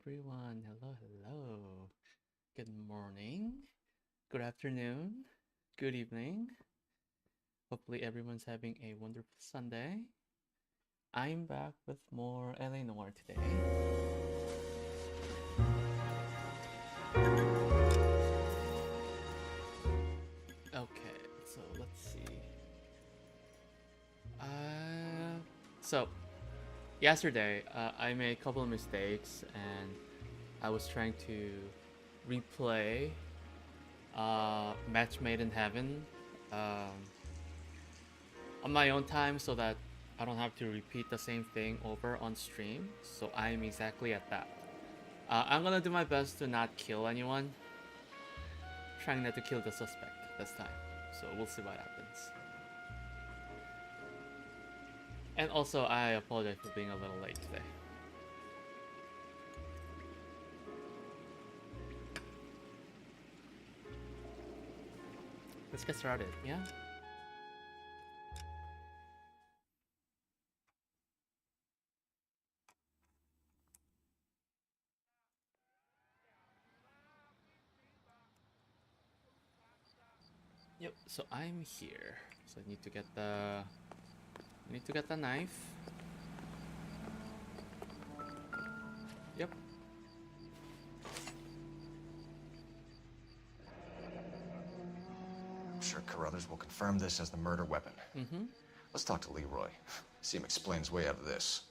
everyone. Hello, hello. Good morning, good afternoon, good evening. Hopefully, everyone's having a wonderful Sunday. I'm back with more Noire today. Okay, so let's see. So yesterday I made a couple of mistakes and I was trying to replay Match Made in Heaven on my own time so that I don't have to repeat the same thing over on stream. So I'm exactly at that. I'm gonna do my best to not kill anyone. Trying not to kill the suspect this time. So we'll see what happens. And also, I apologize for being a little late today. Let's get started, yeah? Yep, so I'm here. So I need to get the knife. Yep. I'm sure Carruthers will confirm this as the murder weapon. Mm-hmm. Let's talk to Leroy. See him explain his way out of this.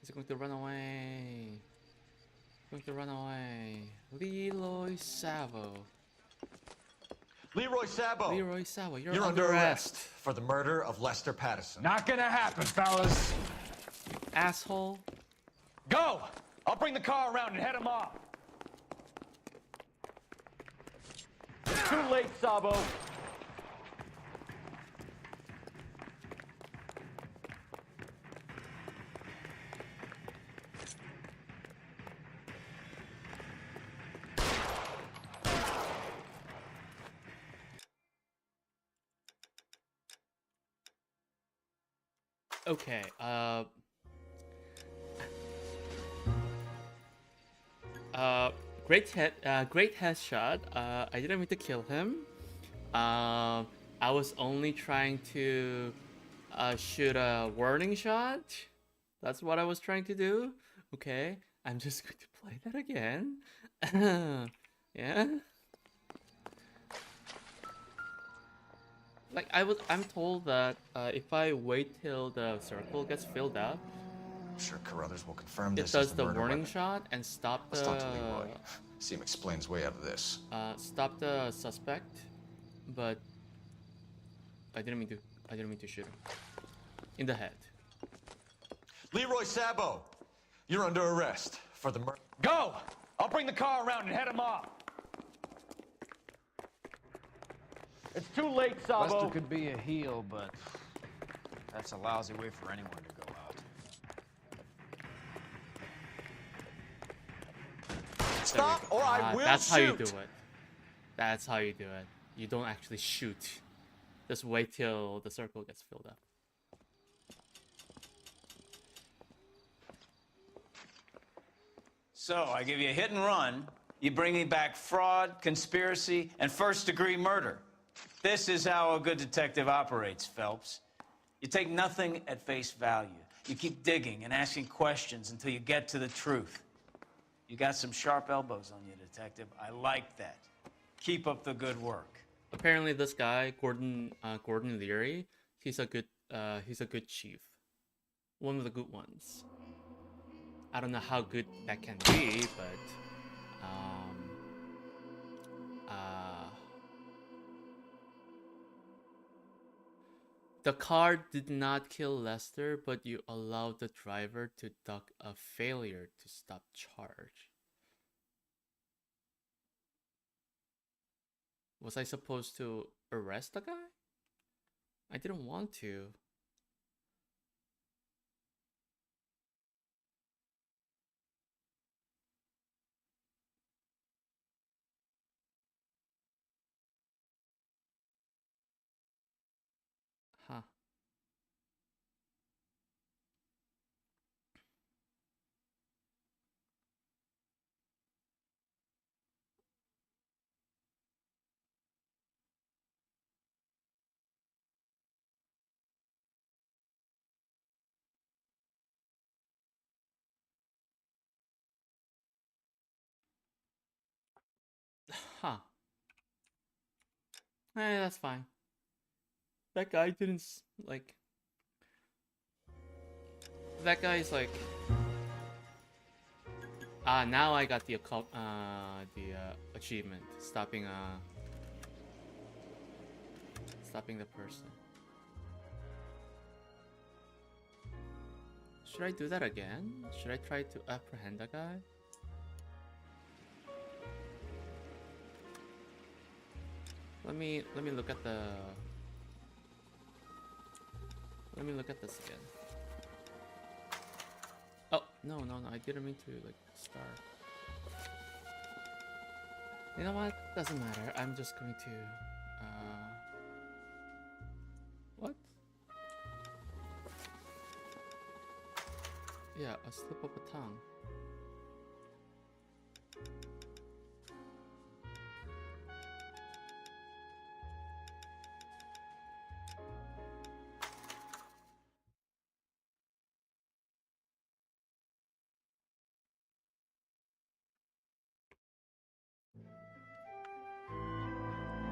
He's going to run away. Going to run away. Leroy Savo. Leroy Sabo! Leroy Savo, you're under arrest for the murder of Lester Patterson. Not gonna happen, fellas. Asshole. Go! I'll bring the car around and head him off. It's too late, Sabo. Okay, great headshot. I didn't mean to kill him. I was only trying to shoot a warning shot. That's what I was trying to do. Okay, I'm just going to play that again. Yeah. Like I'm told that if I wait till the circle gets filled up, I'm sure Carruthers will confirm it this does as the murder warning weapon. shot and stop Let's talk to the Leroy. See him explain his way out of this. stop the suspect, but I didn't mean to shoot him in the head. Leroy Sabo! You're under arrest for the murder. Go! I'll bring the car around and head him off. It's too late, Sabo. Lester could be a heel, but that's a lousy way for anyone to go out. Stop or I will That's shoot! how you do it. That's how you do it. You don't actually shoot. Just wait till the circle gets filled up. So, I give you a hit and run, you bring me back fraud, conspiracy, and first-degree murder. This is how a good detective operates, Phelps. You take nothing at face value. You keep digging and asking questions until you get to the truth. You got some sharp elbows on you, detective. I like that. Keep up the good work. Apparently, this guy, Gordon Leary, he's a good chief. One of the good ones. I don't know how good that can be, but the car did not kill Lester, but you allowed the driver to duck a failure to stop charge. Was I supposed to arrest the guy? I didn't want to. Huh. Huh. That's fine. That guy didn't like. That guy's like. Now I got the achievement, stopping the person. Should I do that again? Should I try to apprehend that guy? Let me look at the. Let me look at this again. Oh no, I didn't mean to like start. You know what? Doesn't matter. I'm just going to what? Yeah, a slip of a tongue.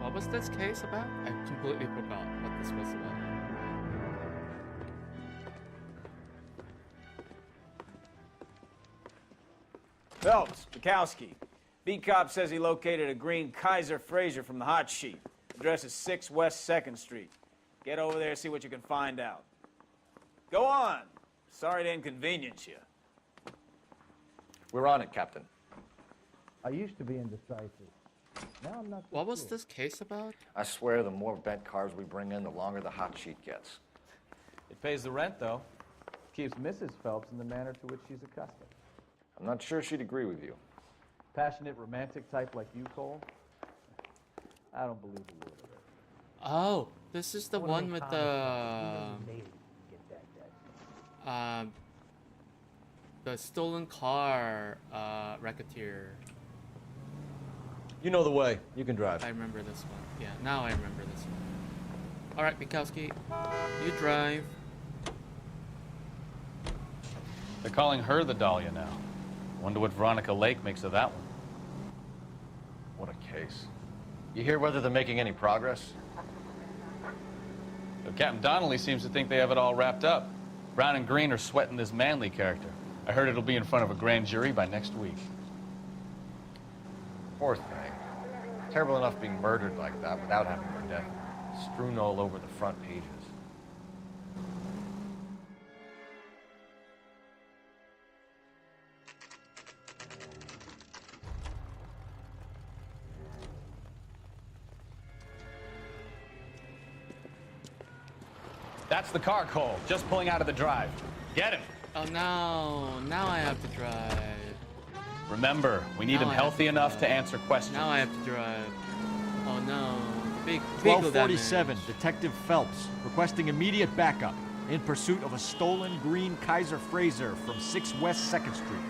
What was this case about? I completely forgot what this was about. Phelps, Bukowski. Beat cop says he located a green Kaiser Fraser from the hot sheet. Address is 6 West 2nd Street. Get over there, see what you can find out. Go on. Sorry to inconvenience you. We're on it, Captain. I used to be indecisive. Now I'm not. What was this case about? I swear the more bent cars we bring in, the longer the hot sheet gets. It pays the rent, though. Keeps Mrs. Phelps in the manner to which she's accustomed. I'm not sure she'd agree with you. Passionate, romantic type like you, Cole? I don't believe a word of it. Oh, this is the one with the stolen car racketeer. You know the way. You can drive. I remember this one. Yeah, now I remember this one. All right, Bukowski, you drive. They're calling her the Dahlia now. Wonder what Veronica Lake makes of that one. What a case. You hear whether they're making any progress? So Captain Donnelly seems to think they have it all wrapped up. Brown and Green are sweating this Manley character. I heard it'll be in front of a grand jury by next week. Poor thing. Terrible enough being murdered like that without having her death strewn all over the front pages. That's the car, Cole. Just pulling out of the drive. Get him. Oh no, now I have to drive. Remember, we need him healthy enough to answer questions. Now I have to drive. Oh no, big 1247, Detective Phelps, requesting immediate backup in pursuit of a stolen green Kaiser Fraser from 6 West 2nd Street.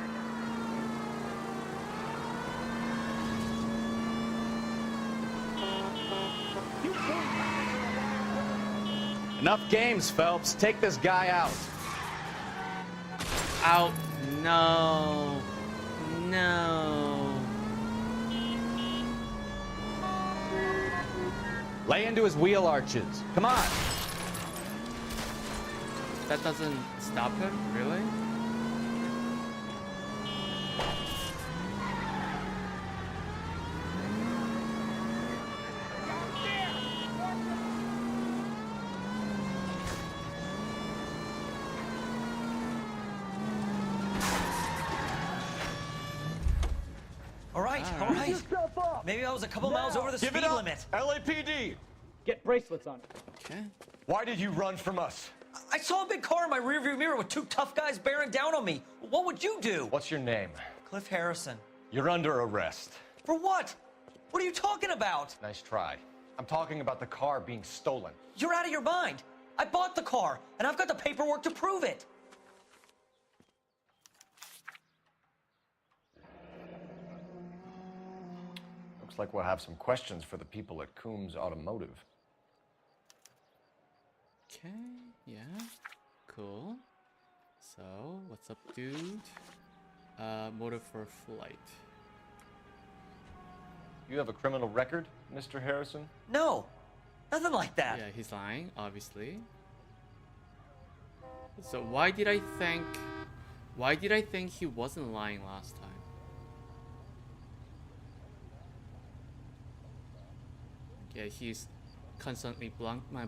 Enough games, Phelps. Take this guy out. Out. No. No. Lay into his wheel arches. Come on. That doesn't stop him, really? All right. Maybe I was a couple miles over the Give speed it up. limit. LAPD! Get bracelets on. Okay. Why did you run from us? I saw a big car in my rearview mirror with 2 tough guys bearing down on me. What would you do? What's your name? Cliff Harrison. You're under arrest. For what? What are you talking about? Nice try. I'm talking about the car being stolen. You're out of your mind. I bought the car, and I've got the paperwork to prove it. Looks like we'll have some questions for the people at Coombs Automotive. Okay, yeah. Cool. So, what's up, dude? Motive for flight. You have a criminal record, Mr. Harrison? No, nothing like that. Yeah, he's lying, obviously. So why did I think he wasn't lying last time? Yeah, he's constantly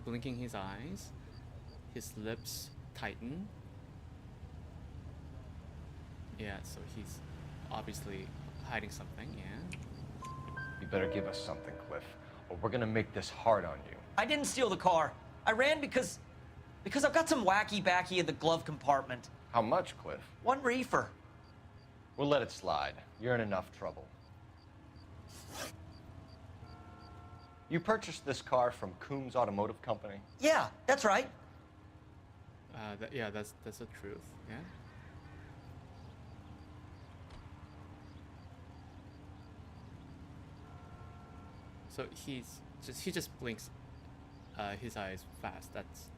blinking his eyes. His lips tighten. Yeah, so he's obviously hiding something, yeah. You better give us something, Cliff, or we're gonna make this hard on you. I didn't steal the car. I ran because I've got some wacky backy in the glove compartment. How much, Cliff? 1 reefer. We'll let it slide. You're in enough trouble. You purchased this car from Coombs Automotive Company? Yeah, that's right. Yeah, that's the truth, yeah. So he just blinks his eyes fast. That's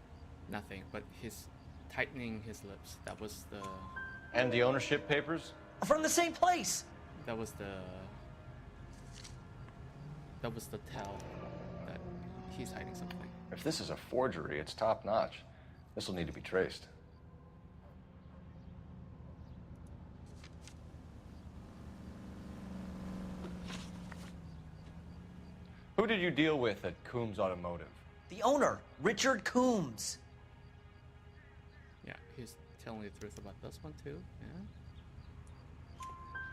nothing, but he's tightening his lips. That was the And the ownership papers? From the same place. that was the tell that he's hiding something. If this is a forgery, it's top-notch. This will need to be traced. Who did you deal with at Coombs Automotive? The owner, Richard Coombs. Yeah, he's telling the truth about this one too. Yeah.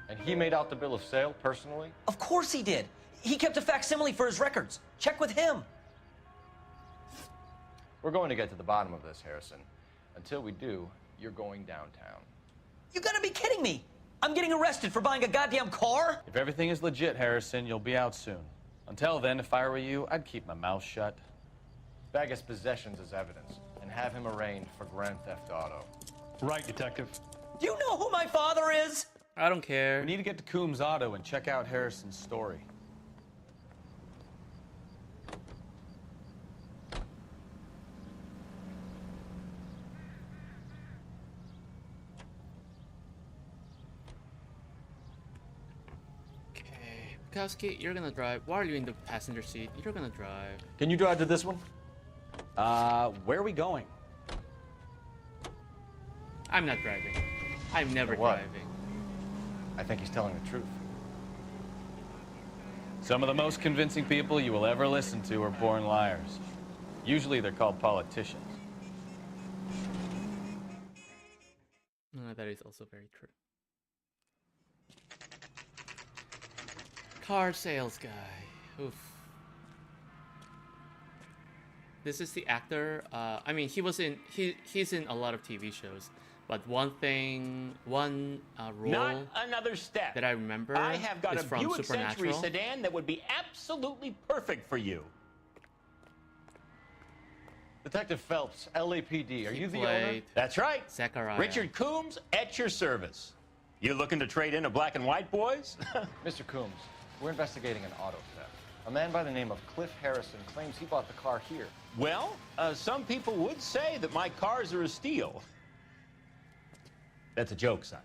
And he made out the bill of sale personally? Of course he did. He kept a facsimile for his records. Check with him. We're going to get to the bottom of this, Harrison. Until we do, you're going downtown. You gotta be kidding me. I'm getting arrested for buying a goddamn car? If everything is legit, Harrison, you'll be out soon. Until then, if I were you, I'd keep my mouth shut. Bag his possessions as evidence, and have him arraigned for Grand Theft Auto. Right, Detective. Do you know who my father is? I don't care. We need to get to Coombs Auto and check out Harrison's story. Okay, Bukowski, you're gonna drive. Why are you in the passenger seat? You're gonna drive. Can you drive to this one? Where are we going? I'm not driving. I'm never For what? driving. I think he's telling the truth. Some of the most convincing people you will ever listen to are born liars. Usually they're called politicians. That is also very true. Car sales guy. Oof. This is the actor. I mean, he's in a lot of TV shows, but one role Not another step. that I remember I have got is a from Buick Century Supernatural. sedan that would be absolutely perfect for you. Detective Phelps, LAPD, are He you the owner? played That's right. Zachariah. Richard Coombs at your service. You looking to trade in a black and white, boys? Mr. Coombs, we're investigating an auto theft. A man by the name of Cliff Harrison claims he bought the car here. Well, some people would say that my cars are a steal. That's a joke, son.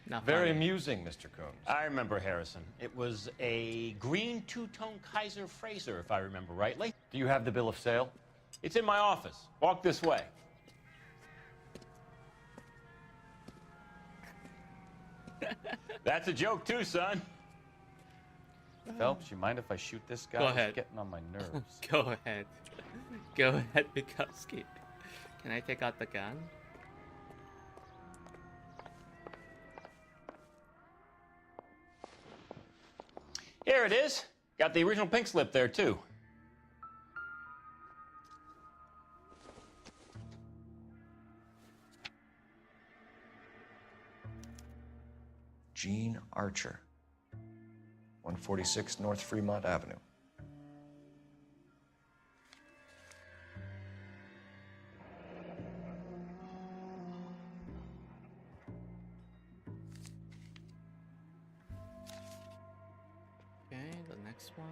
Not Very funny. amusing, Mr. Coombs. I remember Harrison. It was a green two-tone Kaiser Frazer, if I remember rightly. Do you have the bill of sale? It's in my office. Walk this way. That's a joke too, son. Phelps, you mind if I shoot this guy? Go He's ahead. getting on my nerves. Go ahead. Go ahead, Bukowski. Can I take out the gun? Here it is. Got the original pink slip there too. Gene Archer, 146 North Fremont Avenue. Okay, the next one.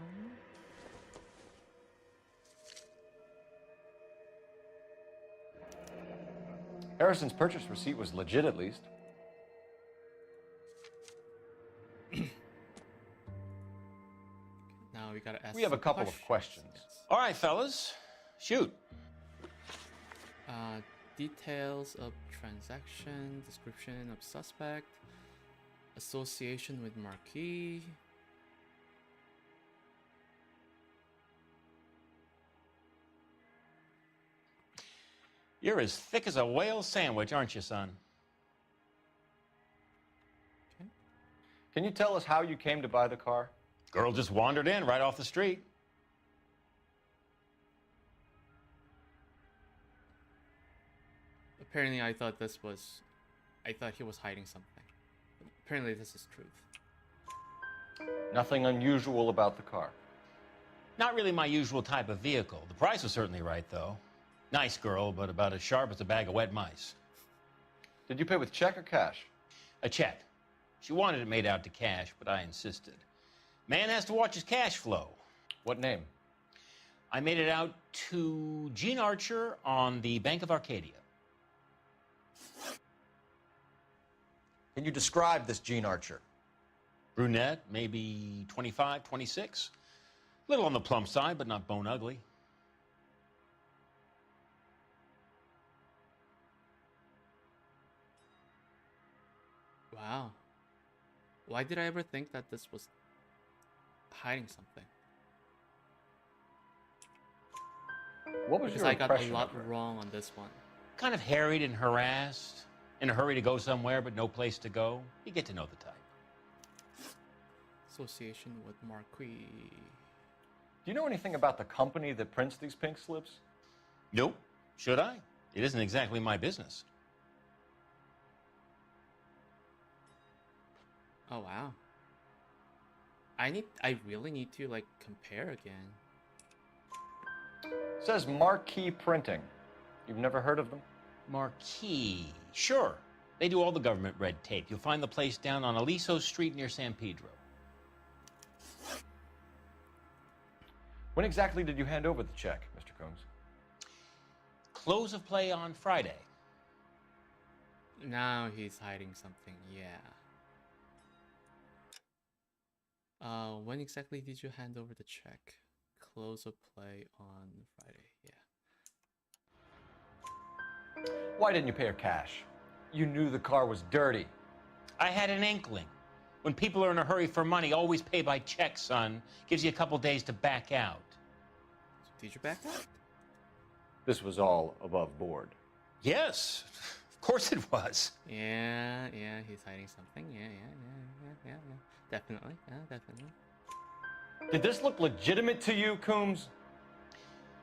Harrison's purchase receipt was legit, at least. We have a couple of questions. All right, fellas, shoot. Details of transaction, description of suspect, association with marquee. You're as thick as a whale sandwich, aren't you, son? Can you tell us how you came to buy the car? Girl just wandered in right off the street. Apparently, I thought he was hiding something. Apparently, this is truth. Nothing unusual about the car. Not really my usual type of vehicle. The price was certainly right, though. Nice girl, but about as sharp as a bag of wet mice. Did you pay with check or cash? A check. She wanted it made out to cash, but I insisted. Man has to watch his cash flow. What name? I made it out to Gene Archer on the Bank of Arcadia. Can you describe this Gene Archer? Brunette, maybe 25, 26. A little on the plump side, but not bone ugly. Wow. Why did I ever think that this was hiding something? What was Because your I got a impression lot of her? wrong on this one. Kind of harried and harassed. In a hurry to go somewhere, but no place to go. You get to know the type. Association with marquee. Do you know anything about the company that prints these pink slips? Nope. Should I? It isn't exactly my business. Oh wow. I really need to like compare again. It says Marquee Printing. You've never heard of them? Marquee. Sure. They do all the government red tape. You'll find the place down on Aliso Street near San Pedro. When exactly did you hand over the check, Mr. Combs? Close of play on Friday. Now he's hiding something, yeah. When exactly did you hand over the check? Close of play on Friday, yeah. Why didn't you pay her cash? You knew the car was dirty. I had an inkling. When people are in a hurry for money, always pay by check, son. Gives you a couple days to back out. So did you back out? This was all above board. Yes, of course it was. Yeah, he's hiding something. Yeah. Definitely, definitely. Did this look legitimate to you, Coombs?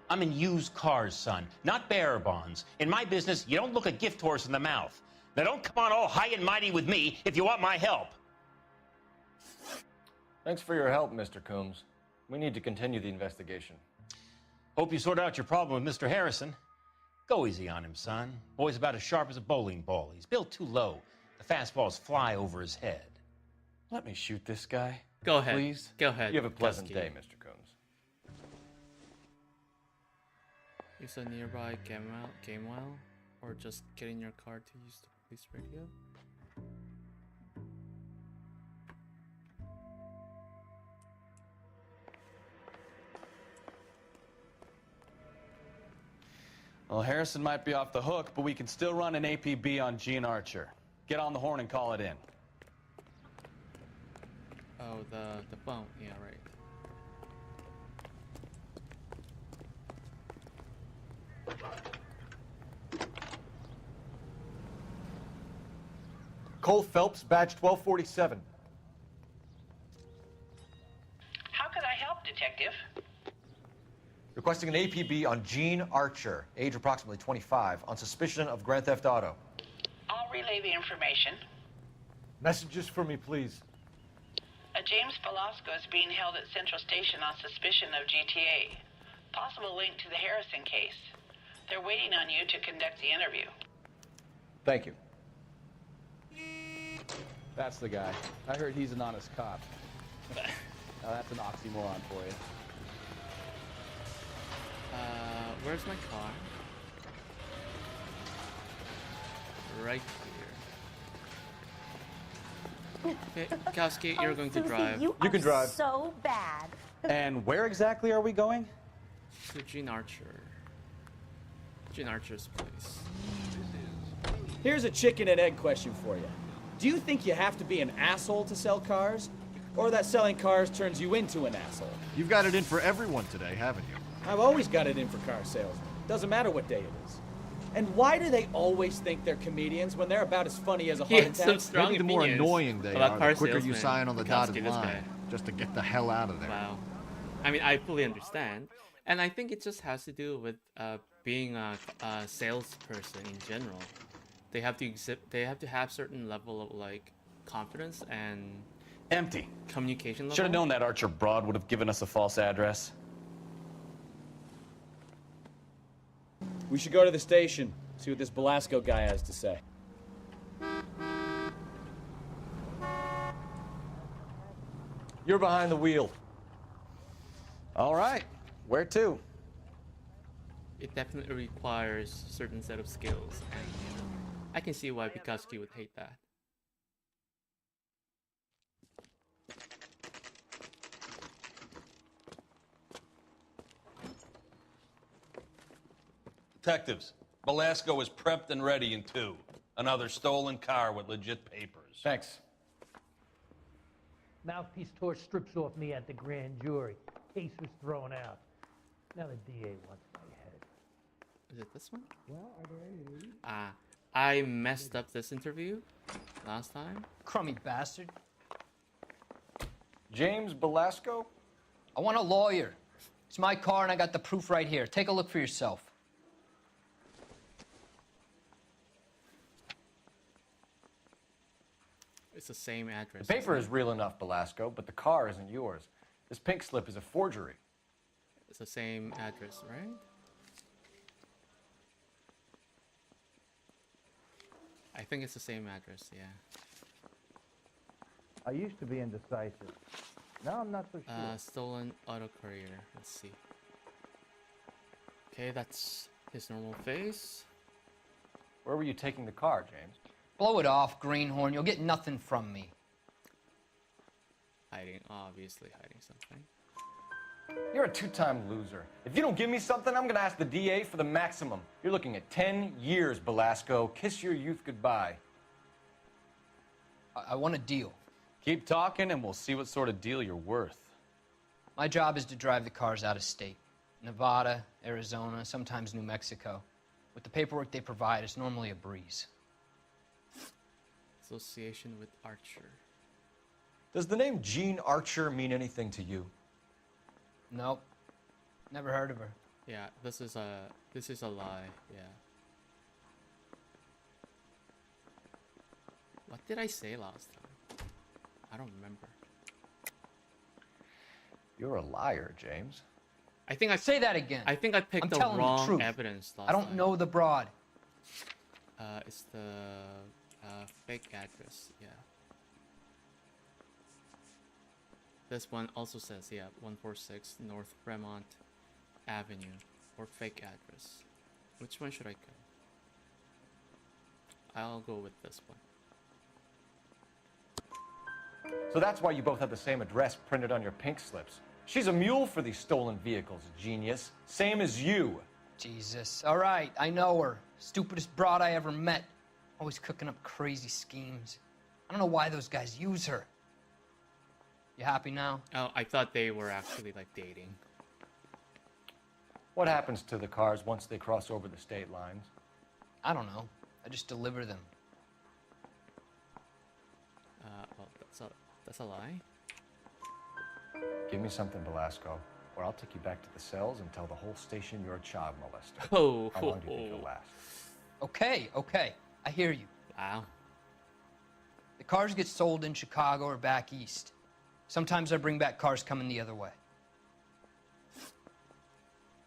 I'm in used cars, son, not bearer bonds. In my business, you don't look a gift horse in the mouth. Now don't come on all high and mighty with me if you want my help. Thanks for your help, Mr. Coombs. We need to continue the investigation. Hope you sort out your problem with Mr. Harrison. Go easy on him, son. Boy's about as sharp as a bowling ball. He's built too low. The fastballs fly over his head. Let me shoot this guy. Go ahead. Please. Go ahead. You have a pleasant Tusky. day, Mr. Coombs. Use a nearby game well, or just get in your car to use the police radio. Well, Harrison might be off the hook, but we can still run an APB on Gene Archer. Get on the horn and call it in. Oh, the phone. Yeah, right. Cole Phelps, badge 1247. How could I help, Detective? Requesting an APB on Gene Archer, age approximately 25, on suspicion of grand theft auto. I'll relay the information. Messages for me, please. James Velasco is being held at Central Station on suspicion of GTA. Possible link to the Harrison case. They're waiting on you to conduct the interview. Thank you. That's the guy. I heard he's an honest cop. Now that's an oxymoron for you. Where's my car? Right here. Okay, Kowski, you're going to drive. You can drive. So bad. And where exactly are we going? To Gene Archer. Gene Archer's place. Here's a chicken and egg question for you. Do you think you have to be an asshole to sell cars? Or that selling cars turns you into an asshole? You've got it in for everyone today, haven't you? I've always got it in for car salesmen. Doesn't matter what day it is. And why do they always think they're comedians when they're about as funny as a heart attack? Some strong Maybe the more opinions annoying they about are, car the quicker you salesmen. sign on the Because dotted this guy. line, just to get the hell out of there. Wow. I mean, I fully understand. And I think it just has to do with being a salesperson in general. They have to have certain level of like confidence and Empty. communication level. Should have known that Archer broad would have given us a false address. We should go to the station, see what this Belasco guy has to say. You're behind the wheel. All right. Where to? It definitely requires a certain set of skills, and I can see why Pikoski would hate that. Detectives, Belasco is prepped and ready in 2. Another stolen car with legit papers. Thanks. Mouthpiece tore strips off me at the grand jury. Case was thrown out. Now the DA wants my head. Is it this one? Well, are there any leads? I messed up this interview last time. Crummy bastard. James Belasco? I want a lawyer. It's my car and I got the proof right here. Take a look for yourself. It's the same address. The paper is real enough, Belasco, but the car isn't yours. This pink slip is a forgery. It's the same address, right? I think it's the same address, yeah. I used to be indecisive. Now I'm not so sure. Stolen auto courier. Let's see. Okay, that's his normal face. Where were you taking the car, James? Blow it off, greenhorn. You'll get nothing from me. Hiding, obviously hiding something. You're a 2-time loser. If you don't give me something, I'm gonna ask the DA for the maximum. You're looking at 10 years, Belasco. Kiss your youth goodbye. I want a deal. Keep talking and we'll see what sort of deal you're worth. My job is to drive the cars out of state. Nevada, Arizona, sometimes New Mexico. With the paperwork they provide, it's normally a breeze. Association with Archer. Does the name Gene Archer mean anything to you? Nope. Never heard of her. Yeah, this is a lie, yeah. What did I say last time? I don't remember. You're a liar, James. I think I say that again. I think I picked I'm the telling wrong the truth. evidence last I don't time. know the broad. It's the fake address, yeah. This one also says, yeah, 146 North Fremont Avenue, or fake address. Which one should I go? I'll go with this one. So that's why you both have the same address printed on your pink slips. She's a mule for these stolen vehicles, genius. Same as you. Jesus. All right, I know her. Stupidest broad I ever met. Always cooking up crazy schemes. I don't know why those guys use her. You happy now? Oh, I thought they were actually like dating. What happens to the cars once they cross over the state lines? I don't know. I just deliver them. Well, that's a lie. Give me something, Belasco, or I'll take you back to the cells and tell the whole station you're a child molester. Oh, How long do you think it'll last? Okay, okay. I hear you. Wow. The cars get sold in Chicago or back east. Sometimes I bring back cars coming the other way.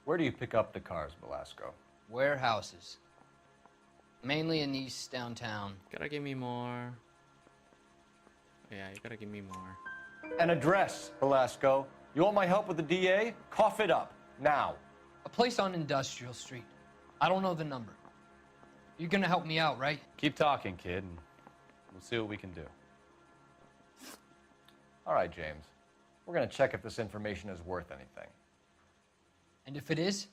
Where do you pick up the cars, Belasco? Warehouses. Mainly in East downtown. Gotta give me more. Yeah, you gotta give me more. An address, Belasco. You want my help with the DA? Cough it up, now. A place on Industrial Street. I don't know the number. You're gonna help me out, right? Keep talking, kid, and we'll see what we can do. All right, James. We're going to check if this information is worth anything. And if it is,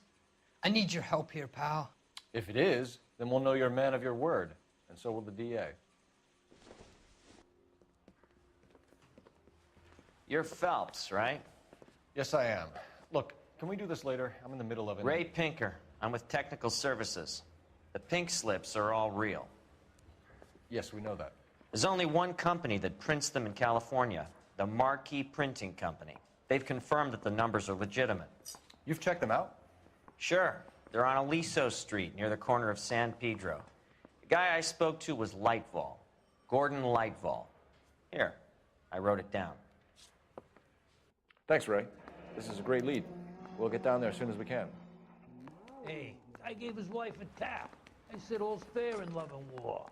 I need your help here, pal. If it is, then we'll know you're a man of your word, and so will the DA. You're Phelps, right? Yes, I am. Look, can we do this later? I'm in the middle of it. Ray Pinker. I'm with Technical Services. The pink slips are all real. Yes, we know that. There's only one company that prints them in California, the Marquee Printing Company. They've confirmed that the numbers are legitimate. You've checked them out? Sure. They're on Aliso Street, near the corner of San Pedro. The guy I spoke to was Lightval. Gordon Lightval. Here, I wrote it down. Thanks, Ray. This is a great lead. We'll get down there as soon as we can. Hey, I gave his wife a tap. I said all's fair in love and war.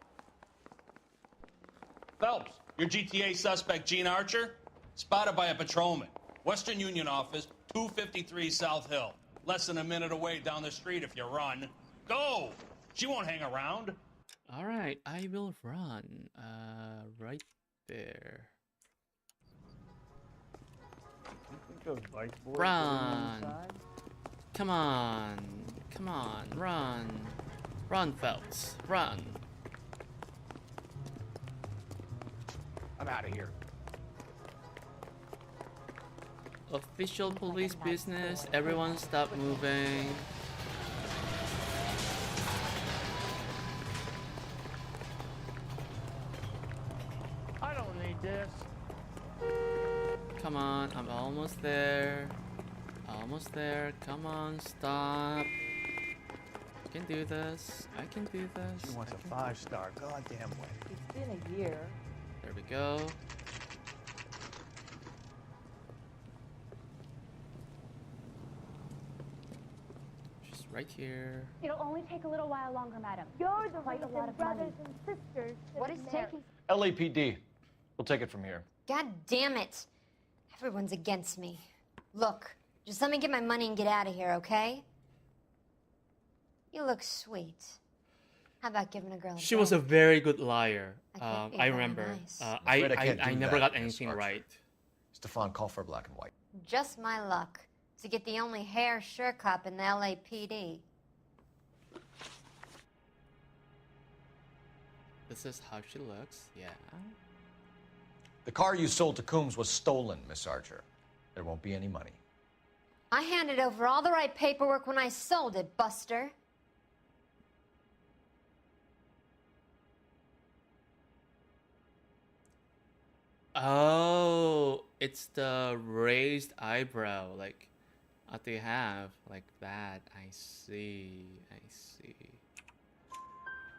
Phelps, your GTA suspect, Gene Archer, spotted by a patrolman. Western Union office, 253 South Hill. Less than a minute away down the street if you run. Go! She won't hang around. All right, I will run. Right there. Run! Come on! Come on! Run! Run, Phelps! Run! I'm out of here. Official police business. Everyone stop moving. I don't need this. Come on, I'm almost there. Almost there. Come on, stop. I can do this. I can do this. She wants a 5-star goddamn way. It's been a year. There we go. She's right here. It'll only take a little while longer, madam. You're the Quite a lot of brothers money. and sisters. What is taking... LAPD. We'll take it from here. God damn it. Everyone's against me. Look, just let me get my money and get out of here, okay? You look sweet. How about giving a girl a She was a very good liar. can't be I very remember. nice. I never got anything right. Stefan, call for black and white. Just my luck to get the only hair sure cop in the LAPD. This is how she looks. Yeah. The car you sold to Coombs was stolen, Miss Archer. There won't be any money. I handed over all the right paperwork when I sold it, Buster. Oh, it's the raised eyebrow, like what they have, like that. I see. I see.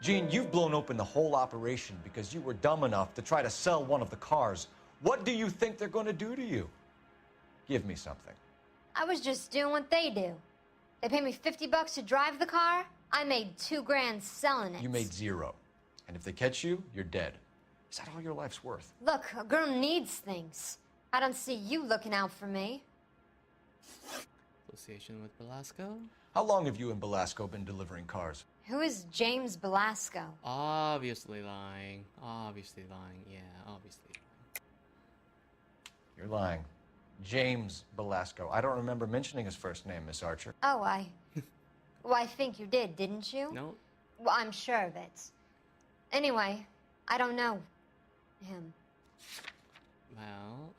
Gene, you've blown open the whole operation because you were dumb enough to try to sell one of the cars. What do you think they're going to do to you? Give me something. I was just doing what they do. They paid me $50 to drive the car. I made $2 grand selling it. You made 0. And if they catch you, you're dead. Is that all your life's worth? Look, a girl needs things. I don't see you looking out for me. Association with Velasco? How long have you and Belasco been delivering cars? Who is James Belasco? Obviously lying. Obviously lying. Yeah, obviously. You're lying. James Belasco. I don't remember mentioning his first name, Miss Archer. Oh, well, I think you did, didn't you? No. Well, I'm sure of it. Anyway, I don't know him. Well,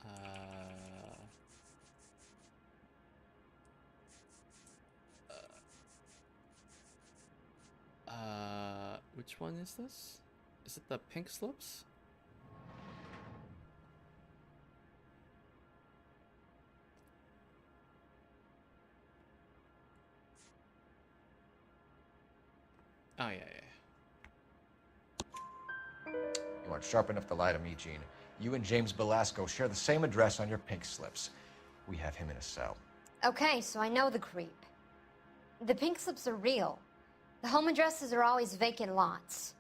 which one is this? Is it the pink slips? Oh, yeah, yeah. You aren't sharp enough to lie to me, Gene. You and James Belasco share the same address on your pink slips. We have him in a cell. Okay, so I know the creep. The pink slips are real. The home addresses are always vacant lots.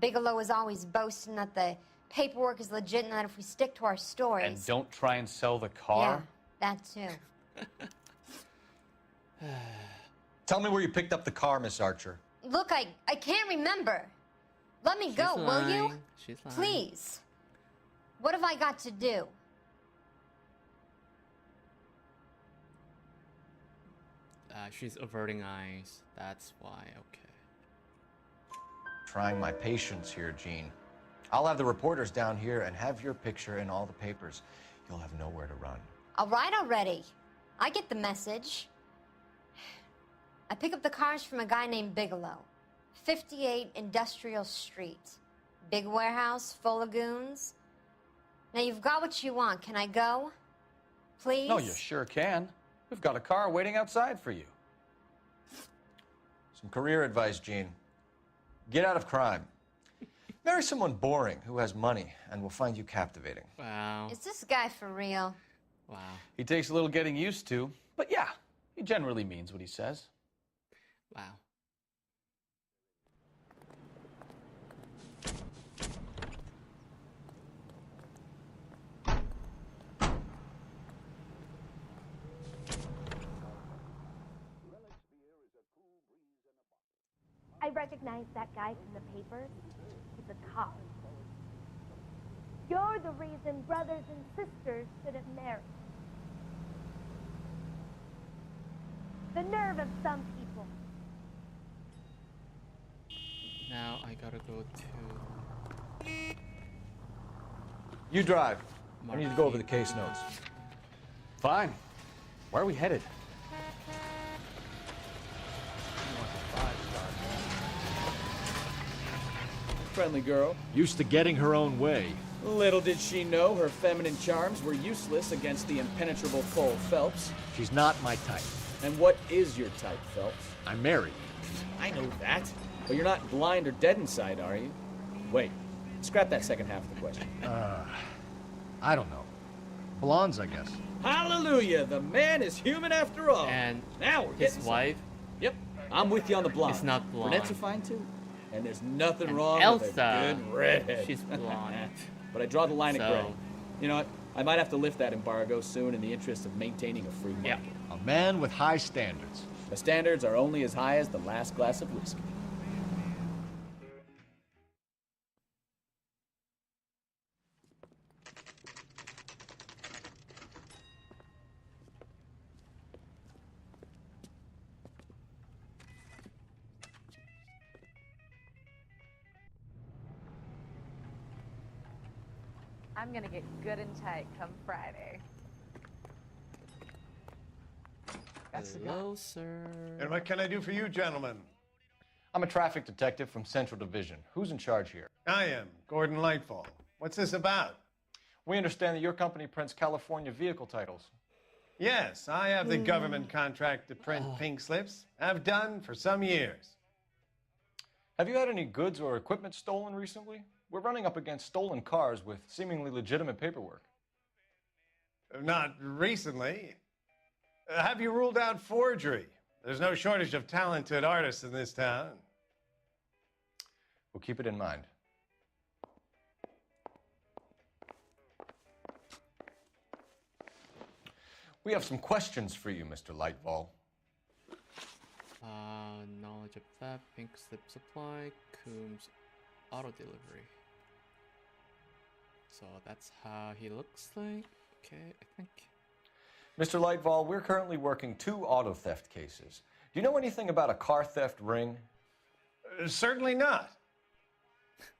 Bigelow is always boasting that the paperwork is legit and that if we stick to our stories... And don't try and sell the car? Yeah, that too. Tell me where you picked up the car, Miss Archer. Look, I can't remember. Let me go, will you? She's lying. Please. What have I got to do? She's averting eyes. That's why. Okay. Trying my patience here, Gene. I'll have the reporters down here and have your picture in all the papers. You'll have nowhere to run. All right already. I get the message. I pick up the cars from a guy named Bigelow. 58 Industrial Street. Big warehouse full of goons. Now you've got what you want. Can I go? Please? No, you sure can. We've got a car waiting outside for you. Some career advice, Gene. Get out of crime. Marry someone boring who has money and will find you captivating. Wow. Is this guy for real? Wow. He takes a little getting used to, but yeah, he generally means what he says. Wow. I recognize that guy from the papers. He's a cop. You're the reason brothers and sisters shouldn't marry. The nerve of some people. Now I gotta go to. You drive. I need to go over the case notes. Fine. Where are we headed? Friendly girl. Used to getting her own way. Little did she know her feminine charms were useless against the impenetrable Cole Phelps. She's not my type. And what is your type, Phelps? I'm married. I know that. But you're not blind or dead inside, are you? Wait. Scrap that second half of the question. I don't know. Blondes, I guess. Hallelujah! The man is human after all. And now we're his getting wife. Yep, I'm with you on the blonde. It's not blonde. Brunettes are fine too. And there's nothing And wrong with Elsa, a good redhead. she's blonde. But I draw the line at So- gray. You know what? I might have to lift that embargo soon in the interest of maintaining a free market. Yeah. A man with high standards. The standards are only as high as the last glass of whiskey. I'm gonna get good and tight come Friday. Hello, sir. And what can I do for you, gentlemen? I'm a traffic detective from Central Division. Who's in charge here? I am, Gordon Lightfall. What's this about? We understand that your company prints California vehicle titles. Yes, I have the government contract to print pink slips. I've done for some years. Have you had any goods or equipment stolen recently? We're running up against stolen cars with seemingly legitimate paperwork. Not recently. Have you ruled out forgery? There's no shortage of talented artists in this town. We'll keep it in mind. We have some questions for you, Mr. Lightfall. Knowledge of theft, pink slip supply, Coombs auto delivery. So that's how he looks like. Okay, I think. Mr. Lightfall, we're currently working 2 auto theft cases. Do you know anything about a car theft ring? Certainly not.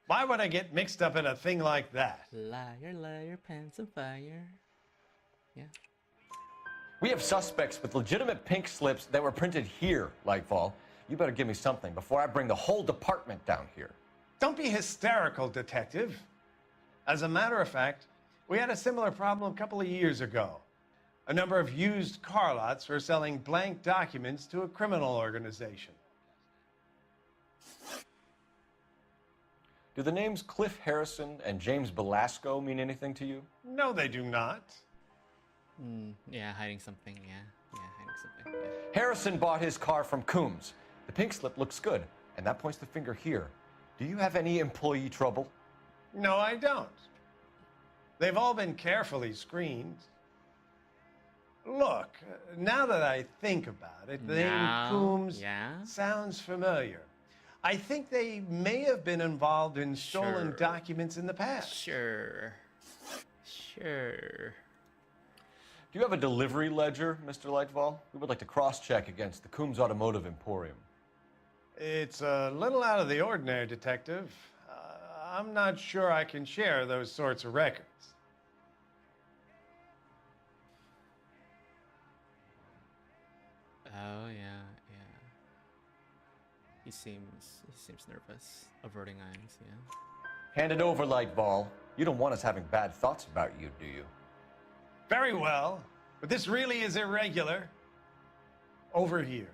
Why would I get mixed up in a thing like that? Liar, liar, pants on fire. Yeah. We have suspects with legitimate pink slips that were printed here, Lightfall. You better give me something before I bring the whole department down here. Don't be hysterical, Detective. As a matter of fact, we had a similar problem a couple of years ago. A number of used car lots were selling blank documents to a criminal organization. Do the names Cliff Harrison and James Belasco mean anything to you? No, they do not. Yeah, hiding something. Yeah, hiding something. Yeah. Harrison bought his car from Coombs. The pink slip looks good, and that points the finger here. Do you have any employee trouble? No, I don't. They've all been carefully screened. Look, now that I think about it, the name Coombs sounds familiar. I think they may have been involved in stolen documents in the past. Sure. Do you have a delivery ledger, Mr. Lightfall? We would like to cross-check against the Coombs Automotive Emporium. It's a little out of the ordinary, Detective. I'm not sure I can share those sorts of records. Oh yeah. He seems nervous, averting eyes. Yeah. Hand it over, Lightfall. You don't want us having bad thoughts about you, do you? Very well, but this really is irregular. Over here.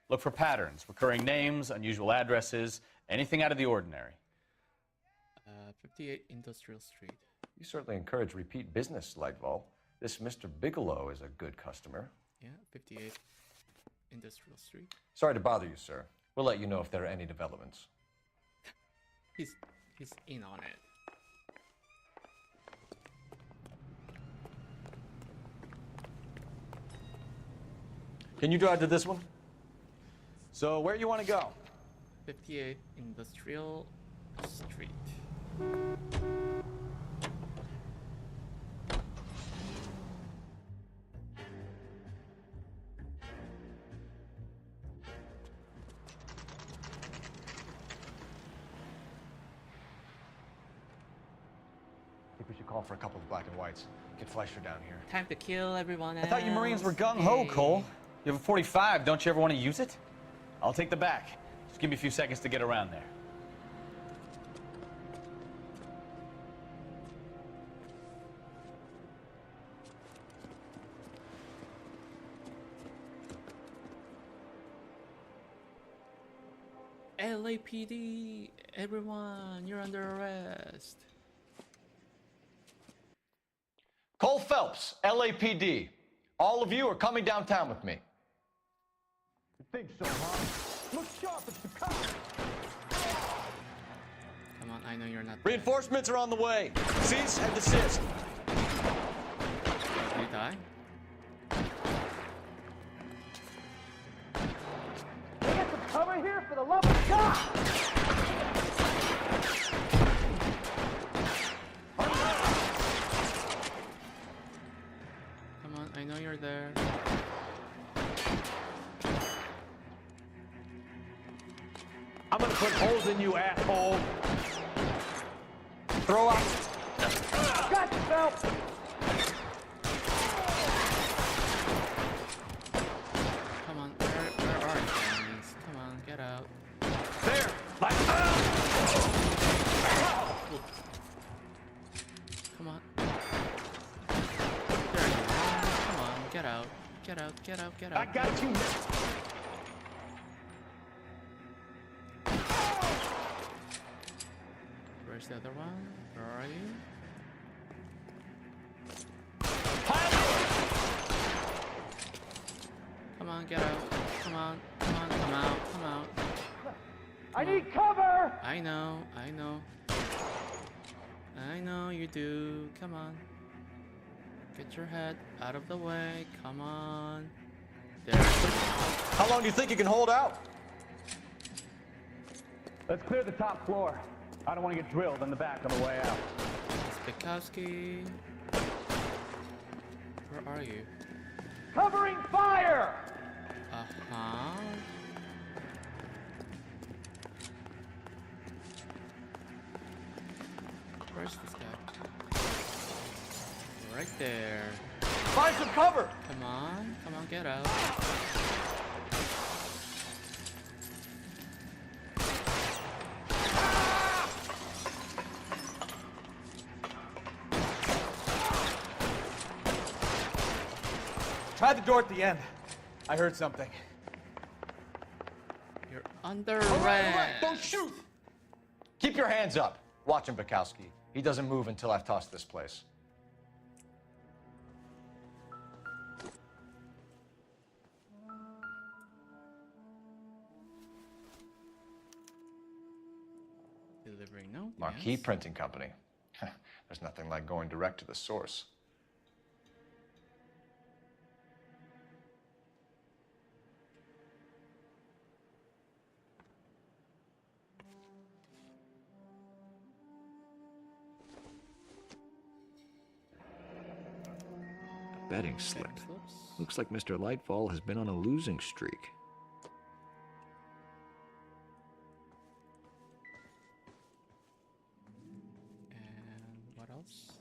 Look for patterns, recurring names, unusual addresses, anything out of the ordinary. 58 Industrial Street. You certainly encourage repeat business, Lightfall. This Mr. Bigelow is a good customer. Yeah, 58 Industrial Street. Sorry to bother you, sir. We'll let you know if there are any developments. He's in on it. Can you drive to this one? So where you want to go? 58 Industrial Street. I think we should call for a couple of black and whites. Get Fleischer down here. Time to kill everyone else. I thought you Marines were gung-ho, Hey. Cole. You have a 45, don't you ever want to use it? I'll take the back. Just give me a few seconds to get around there. LAPD, everyone, you're under arrest. Cole Phelps, LAPD. All of you are coming downtown with me. You think so, huh? Look sharp, it's the cops! Come on, I know you're not. Reinforcements are on the way. Cease and desist. Did you die? Get some cover here for the love of God! Come on, I know you're there. I'm gonna put holes in you, asshole! Throw out. Got you, Phelps! Come on, where are you guys? Come on, get out. There! Like, Come on. There you are. Come on, get out. Get out, get out, get out. I got you! Where's the other one? Where are you? Come on, get out. Come on, come on, come out, come out. I need cover! I know, I know. I know you do. Come on. Get your head out of the way. Come on. There. How long do you think you can hold out? Let's clear the top floor. I don't want to get drilled in the back on the way out. Spikowski. Where are you? Covering fire! Uh-huh. Where's this guy? Right there. Find some cover! Come on, get out. Try the door at the end. I heard something. You're under All arrest. right, don't shoot! Keep your hands up. Watch him, Bukowski. He doesn't move until I've tossed this place. Delivering note. Marquee yes. Printing Company. There's nothing like going direct to the source. Betting slip. Looks like Mr. Lightfall has been on a losing streak. And what else?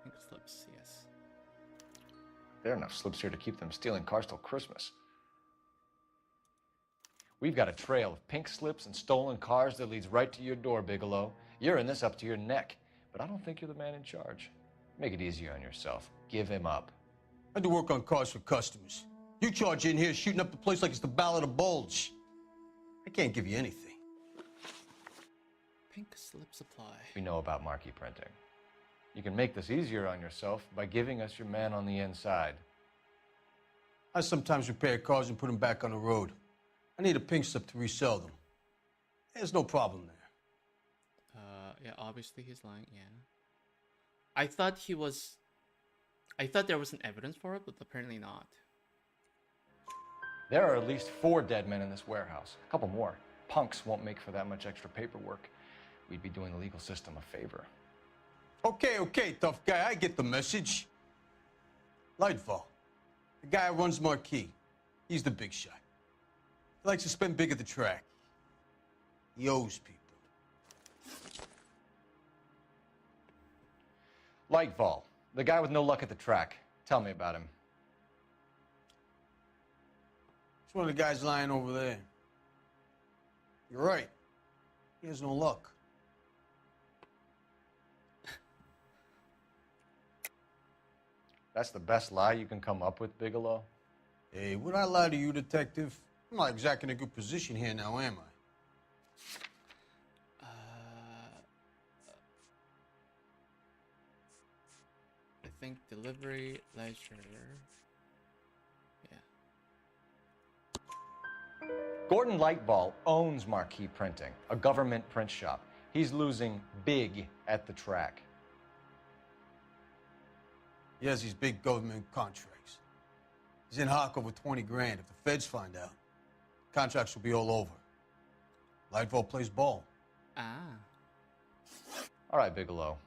Pink slips, yes. There are enough slips here to keep them stealing cars till Christmas. We've got a trail of pink slips and stolen cars that leads right to your door, Bigelow. You're in this up to your neck, but I don't think you're the man in charge. Make it easier on yourself. Give him up. I do work on cars for customers. You charge in here shooting up the place like it's the Ballad of Bulge. I can't give you anything. Pink slip supply. We know about marquee printing. You can make this easier on yourself by giving us your man on the inside. I sometimes repair cars and put them back on the road. I need a pink slip to resell them. There's no problem there. Yeah, obviously he's lying, yeah. I thought there was an evidence for it, but apparently not. There are at least 4 dead men in this warehouse. A couple more. Punks won't make for that much extra paperwork. We'd be doing the legal system a favor. Okay, tough guy, I get the message. Lightfall, the guy who runs Marquee, he's the big shot. He likes to spend big at the track. He owes people. Lightfall, the guy with no luck at the track. Tell me about him. It's one of the guys lying over there. You're right. He has no luck. That's the best lie you can come up with, Bigelow? Hey, would I lie to you, detective? I'm not exactly in a good position here now, am I? I think delivery, leisure. Yeah. Gordon Lightfall owns Marquee Printing, a government print shop. He's losing big at the track. He has these big government contracts. He's in hock over 20 grand. If the feds find out, contracts will be all over. Lightfall plays ball. All right, Bigelow.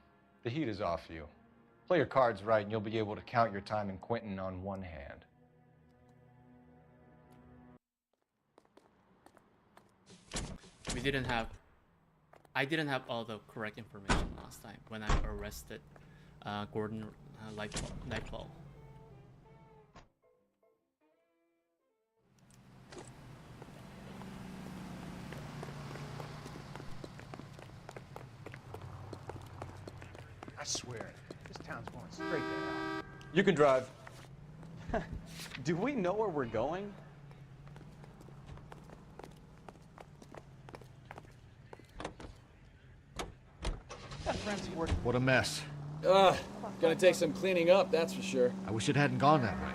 The heat is off you. Play your cards right, and you'll be able to count your time in Quentin on one hand. I didn't have all the correct information last time when I arrested Gordon Lightfall. I swear, this town's going straight to hell. You can drive. Do we know where we're going? What a mess. Gonna take some cleaning up, that's for sure. I wish it hadn't gone that way.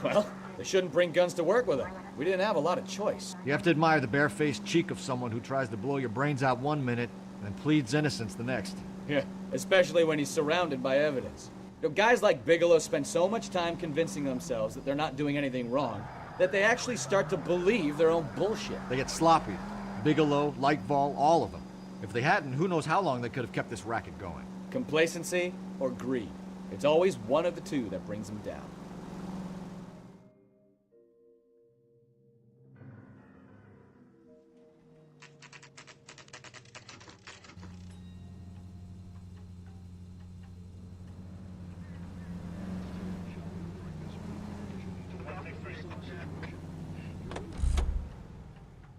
Well, they shouldn't bring guns to work with them. We didn't have a lot of choice. You have to admire the barefaced cheek of someone who tries to blow your brains out one minute and then pleads innocence the next. Yeah, especially when he's surrounded by evidence. You know, guys like Bigelow spend so much time convincing themselves that they're not doing anything wrong that they actually start to believe their own bullshit. They get sloppy. Bigelow, Lightfall, all of them. If they hadn't, who knows how long they could have kept this racket going. Complacency or greed. It's always one of the two that brings them down.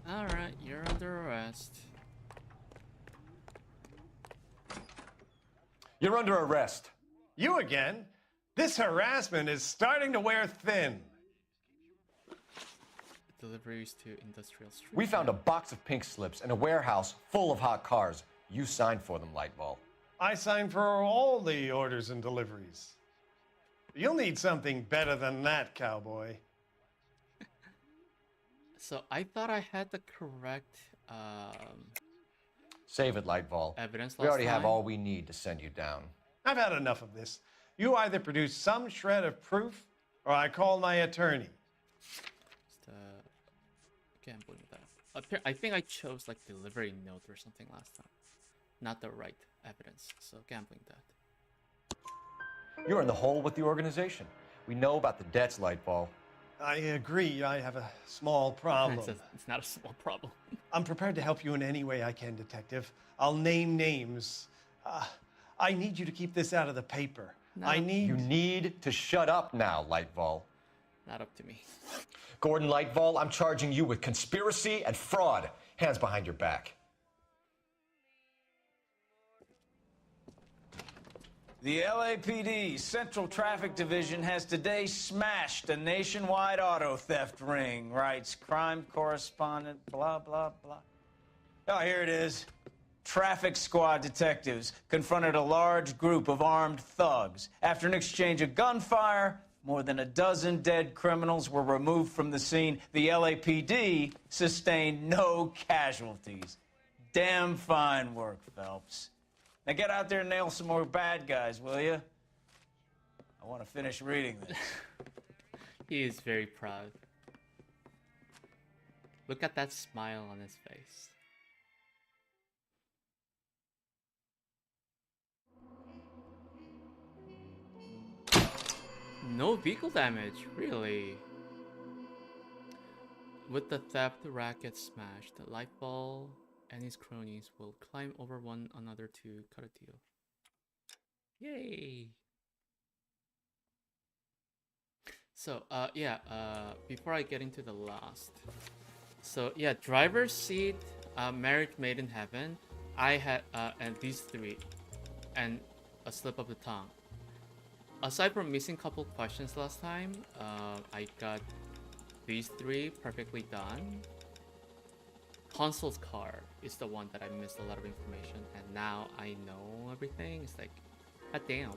Alright, you're under arrest. You're under arrest. You again? This harassment is starting to wear thin. Deliveries to Industrial Street. We found a box of pink slips in a warehouse full of hot cars. You signed for them, Lightfall. I signed for all the orders and deliveries. You'll need something better than that, cowboy. So I thought I had the correct Save it, Lightfall. evidence We last already have time. all we need to send you down. I've had enough of this. You either produce some shred of proof, or I call my attorney. Can't believe that. I think I chose like delivery note or something last time. not the right evidence. So gambling that. You're in the hole with the organization. We know about the debts, Lightball. I agree. I have a small problem. It's not a small problem. I'm prepared to help you in any way I can, Detective. I'll name names. I need you to keep this out of the paper. No. You need to shut up now, Lightball. Not up to me. Gordon Lightball, I'm charging you with conspiracy and fraud. Hands behind your back. The LAPD Central Traffic Division has today smashed a nationwide auto theft ring, writes crime correspondent, blah, blah, blah. Oh, here it is. Traffic squad detectives confronted a large group of armed thugs. After an exchange of gunfire, more than a dozen dead criminals were removed from the scene. The LAPD sustained no casualties. Damn fine work, Phelps. Now get out there and nail some more bad guys, will you? I want to finish reading this. He is very proud. Look at that smile on his face. No vehicle damage, really. With the theft racket smashed, the Lightball and his cronies will climb over one another to cut a deal. Yay! So, before I get into the last. So, yeah, driver's seat, marriage made in heaven. I had, and these three, and a slip of the tongue. Aside from missing a couple questions last time, I got these three perfectly done. Consul's car is the one that I missed a lot of information, and now I know everything. It's like, god damn.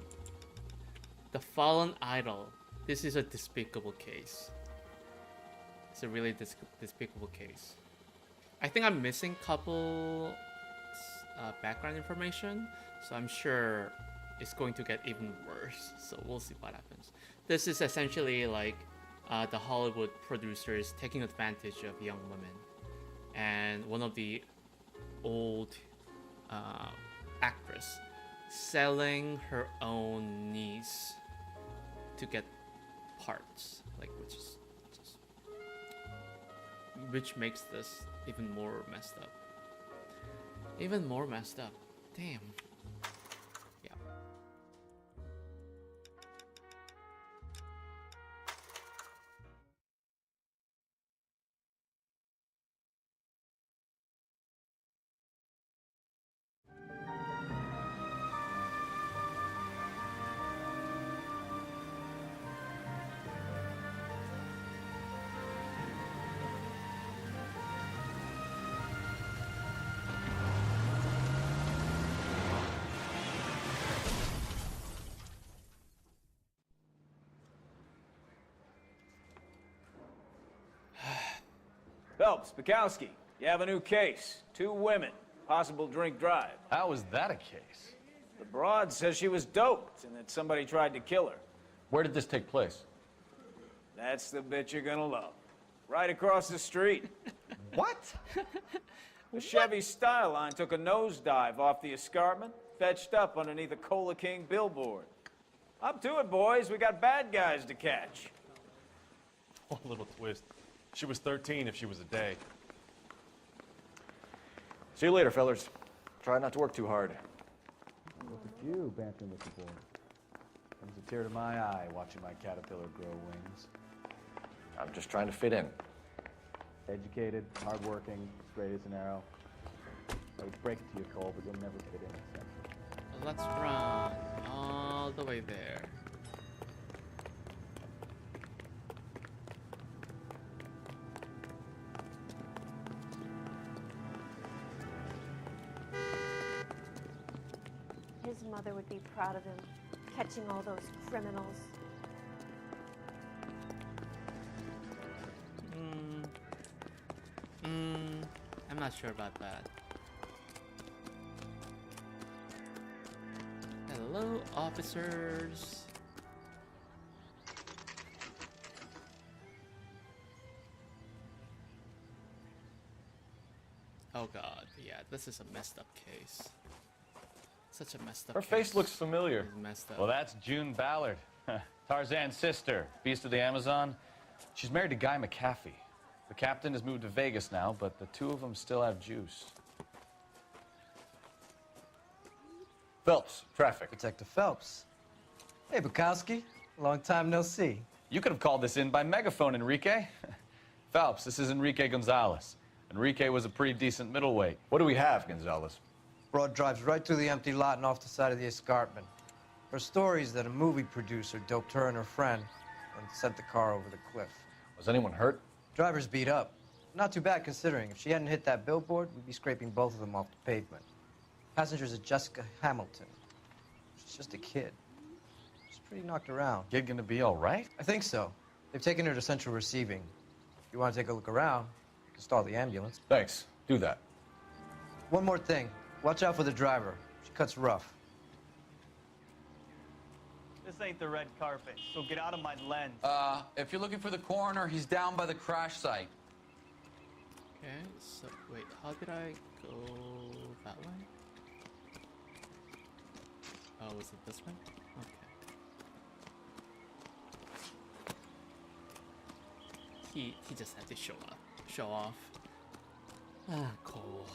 The fallen idol. This is a despicable case. It's a really despicable case. I think I'm missing a couple background information, so I'm sure it's going to get even worse. So we'll see what happens. This is essentially like the Hollywood producers taking advantage of young women. And one of the old actress selling her own niece to get parts, like which makes this even more messed up. Even more messed up. Damn. Yeah. Phelps, Bukowski, you have a new case. 2 women, possible drink drive. How is that a case? The broad says she was doped and that somebody tried to kill her. Where did this take place? That's the bit you're gonna love. Right across the street. What? The Chevy Styline took a nosedive off the escarpment, fetched up underneath a Cola King billboard. Up to it, boys. We got bad guys to catch. Oh, little twist. She was 13 if she was a day. See you later, fellas. Try not to work too hard. Look at you bantering with the boy. Brings a tear to my eye watching my caterpillar grow wings. I'm just trying to fit in. Educated, hardworking, straight as an arrow. I would break it to you, Cole, but you'll never fit in except. Let's run all the way there. His mother would be proud of him, catching all those criminals. I'm not sure about that. Hello, officers. Oh god, yeah, this is a messed up case. Such a messed up Her case. face looks familiar. Messed up. Well, that's June Ballard, Tarzan's sister, Beast of the Amazon. She's married to Guy McAfee. The captain has moved to Vegas now, but the two of them still have juice. Phelps, traffic. Detective Phelps. Hey, Bukowski. Long time no see. You could have called this in by megaphone, Enrique. Phelps, this is Enrique Gonzalez. Enrique was a pretty decent middleweight. What do we have, Gonzalez? Broad drives right through the empty lot and off the side of the escarpment. Her story is that a movie producer doped her and her friend and sent the car over the cliff. Was anyone hurt? Driver's beat up. Not too bad considering. If she hadn't hit that billboard, we'd be scraping both of them off the pavement. Passenger's a Jessica Hamilton. She's just a kid. She's pretty knocked around. Kid gonna be all right? I think so. They've taken her to central receiving. If you want to take a look around, you can stall the ambulance. Thanks. Do that. One more thing. Watch out for the driver. She cuts rough. This ain't the red carpet, so get out of my lens. If you're looking for the coroner, he's down by the crash site. Okay, so wait, how did I go that way? Oh, was it this way? Okay. He just had to show off. Ah, cool.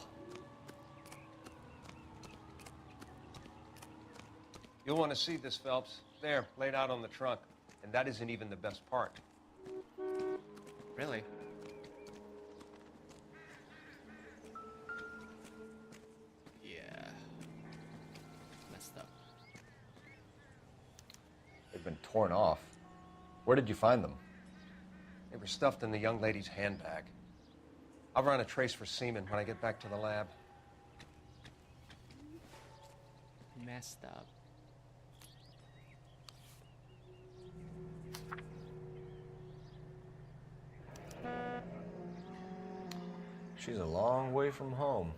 You'll want to see this, Phelps. There, laid out on the trunk. And that isn't even the best part. Really? Yeah. Messed up. They've been torn off. Where did you find them? They were stuffed in the young lady's handbag. I'll run a trace for semen when I get back to the lab. Messed up. She's a long way from home.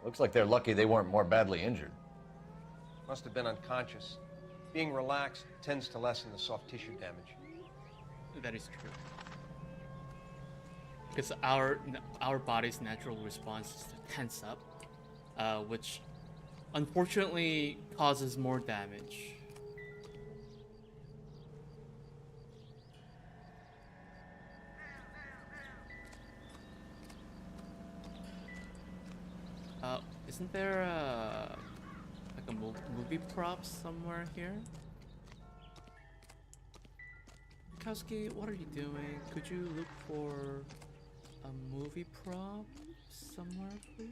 Looks like they're lucky they weren't more badly injured. Must have been unconscious. Being relaxed tends to lessen the soft tissue damage. That is true. Because our body's natural response is to tense up, which unfortunately causes more damage. Isn't there like a movie prop somewhere here? Bukowski, what are you doing? Could you look for a movie prop somewhere, please?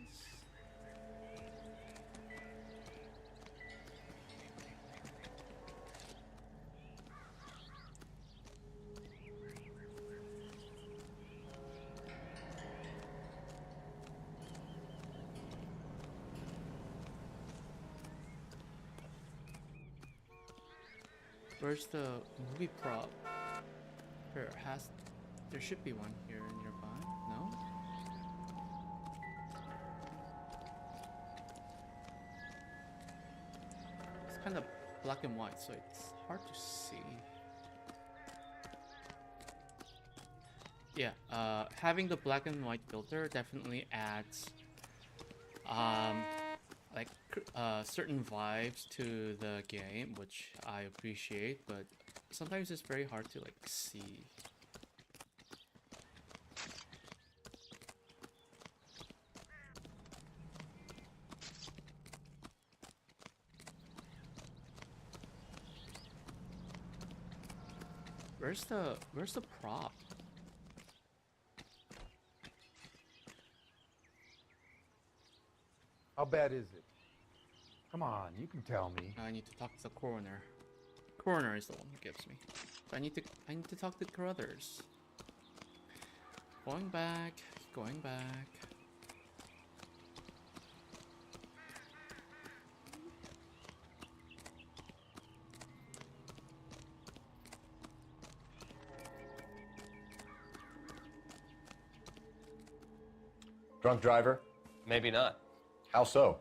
Where's the movie prop? There should be one here nearby. No? It's kind of black and white, so it's hard to see. Yeah, having the black and white filter definitely adds like certain vibes to the game, which I appreciate, but sometimes it's very hard to like see. Where's the prop? How bad is it? Come on, you can tell me. I need to talk to the coroner. Coroner is the one who gives me. So I need to talk to Carruthers. Going back. Drunk driver? Maybe not. How so?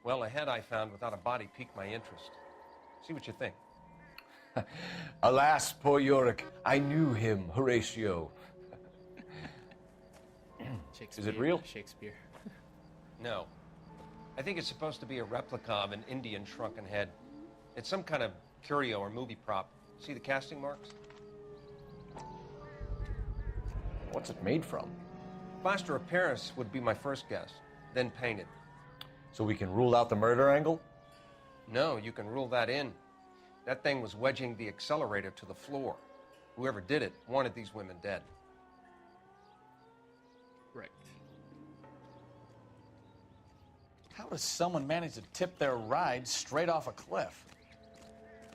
Well, a head I found without a body piqued my interest. See what you think. Alas, poor Yorick, I knew him, Horatio. Is it real? Shakespeare. No. I think it's supposed to be a replica of an Indian shrunken head. It's some kind of curio or movie prop. See the casting marks? What's it made from? Plaster of Paris would be my first guess, then painted. So we can rule out the murder angle? No, you can rule that in. That thing was wedging the accelerator to the floor. Whoever did it wanted these women dead. Right. How does someone manage to tip their ride straight off a cliff?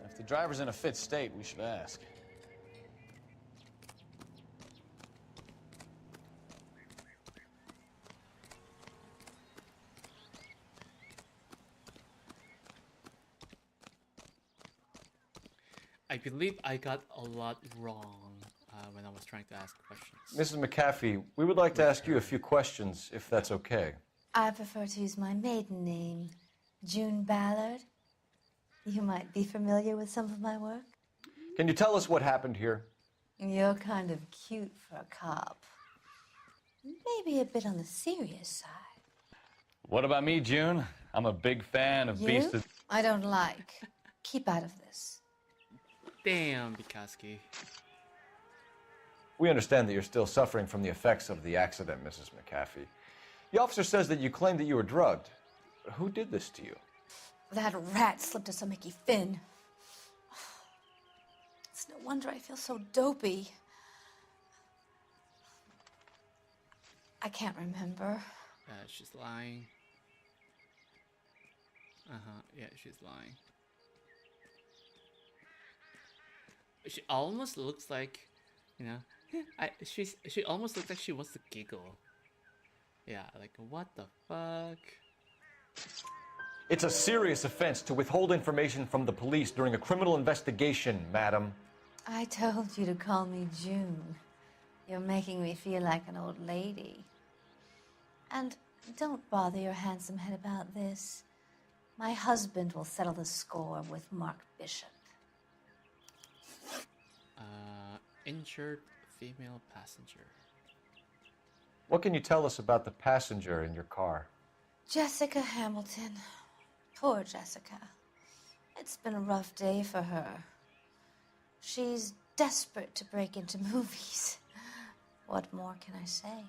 If the driver's in a fit state, we should ask. I believe I got a lot wrong when I was trying to ask questions. Mrs. McAfee, we would like to ask you a few questions, if that's okay. I prefer to use my maiden name, June Ballard. You might be familiar with some of my work. Can you tell us what happened here? You're kind of cute for a cop. Maybe a bit on the serious side. What about me, June? I'm a big fan of Beast of... I don't like. Keep out of this. Damn, Bikoski. We understand that you're still suffering from the effects of the accident, Mrs. McAfee. The officer says that you claimed that you were drugged. Who did this to you? That rat slipped us a Mickey Finn. It's no wonder I feel so dopey. I can't remember. She's lying. Yeah, she's lying. She almost looks like, you know, she almost looks like she wants to giggle. Yeah, like what the fuck? It's a serious offense to withhold information from the police during a criminal investigation, madam. I told you to call me June. You're making me feel like an old lady. And don't bother your handsome head about this. My husband will settle the score with Mark Bishop. Injured female passenger. What can you tell us about the passenger in your car? Jessica Hamilton. Poor Jessica. It's been a rough day for her. She's desperate to break into movies. What more can I say?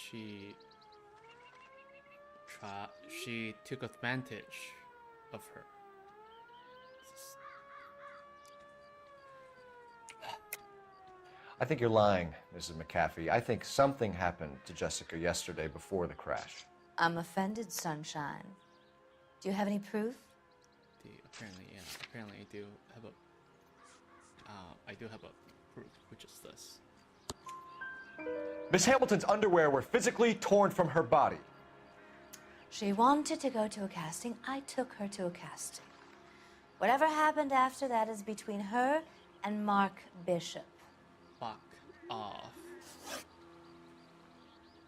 She took advantage of her. I think you're lying, Mrs. McAfee. I think something happened to Jessica yesterday before the crash. I'm offended, Sunshine. Do you have any proof? Apparently, yeah. Apparently, I do have a proof, which is this. Miss Hamilton's underwear were physically torn from her body. She wanted to go to a casting. I took her to a casting. Whatever happened after that is between her and Mark Bishop. Fuck off.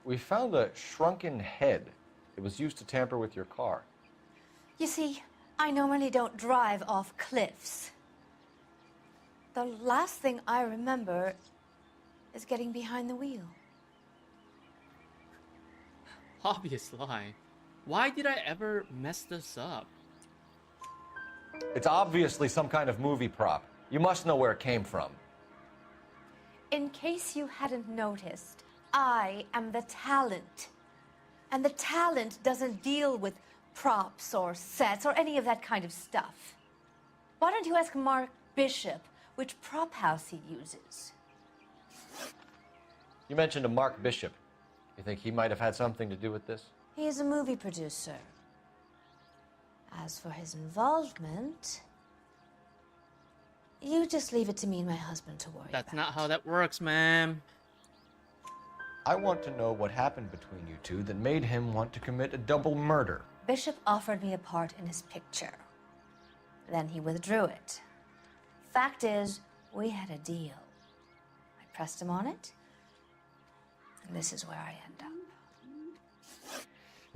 We found a shrunken head. It was used to tamper with your car. You see, I normally don't drive off cliffs. The last thing I remember is getting behind the wheel. Obvious lie. Why did I ever mess this up? It's obviously some kind of movie prop. You must know where it came from. In case you hadn't noticed, I am the talent. And the talent doesn't deal with props or sets or any of that kind of stuff. Why don't you ask Mark Bishop which prop house he uses? You mentioned a Mark Bishop. You think he might have had something to do with this? He is a movie producer. As for his involvement, you just leave it to me and my husband to worry That's about. not how that works, ma'am. I want to know what happened between you two that made him want to commit a double murder. Bishop offered me a part in his picture. Then he withdrew it. Fact is, we had a deal. I pressed him on it, and this is where I end up.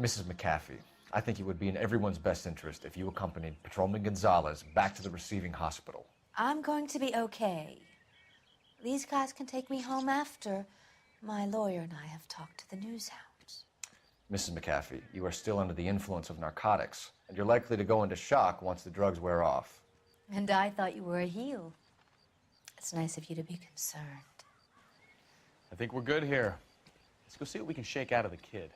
Mrs. McAfee, I think it would be in everyone's best interest if you accompanied Patrolman Gonzalez back to the receiving hospital. I'm going to be okay. These guys can take me home after my lawyer and I have talked to the news hounds. Mrs. McAfee, you are still under the influence of narcotics, and you're likely to go into shock once the drugs wear off. And I thought you were a heel. It's nice of you to be concerned. I think we're good here. Let's go see what we can shake out of the kid.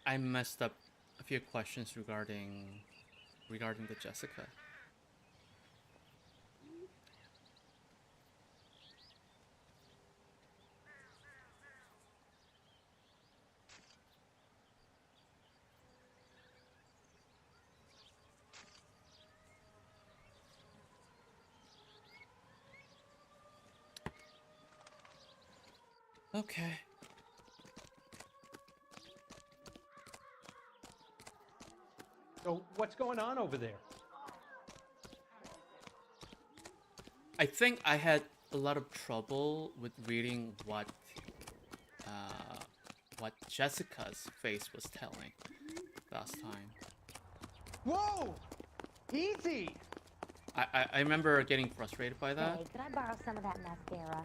I messed up a few questions regarding the Jessica. Okay. So, what's going on over there? I think I had a lot of trouble with reading what Jessica's face was telling last time. Whoa! Easy! I remember getting frustrated by that. Hey, could I borrow some of that mascara?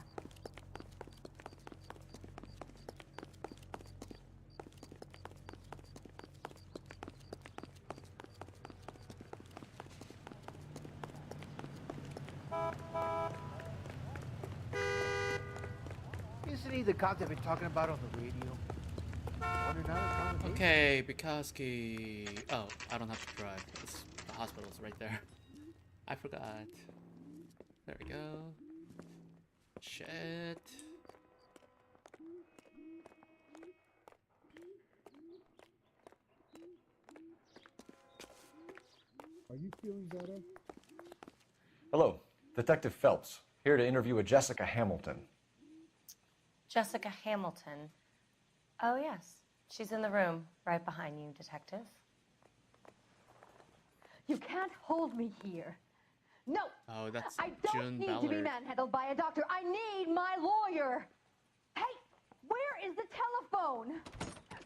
Isn't he the cop they've been talking about on the radio? Wonder now it's on the tape. Okay, Bukowski. Oh, I don't have to drive. The hospital's right there. I forgot. There we go. Shit. Are you feeling better? Hello, Detective Phelps, here to interview a Jessica Hamilton. Jessica Hamilton. Oh, yes. She's in the room, right behind you, Detective. You can't hold me here. No! Oh, that's I don't June need to be Ballard. manhandled by a doctor. I need my lawyer. Hey, where is the telephone?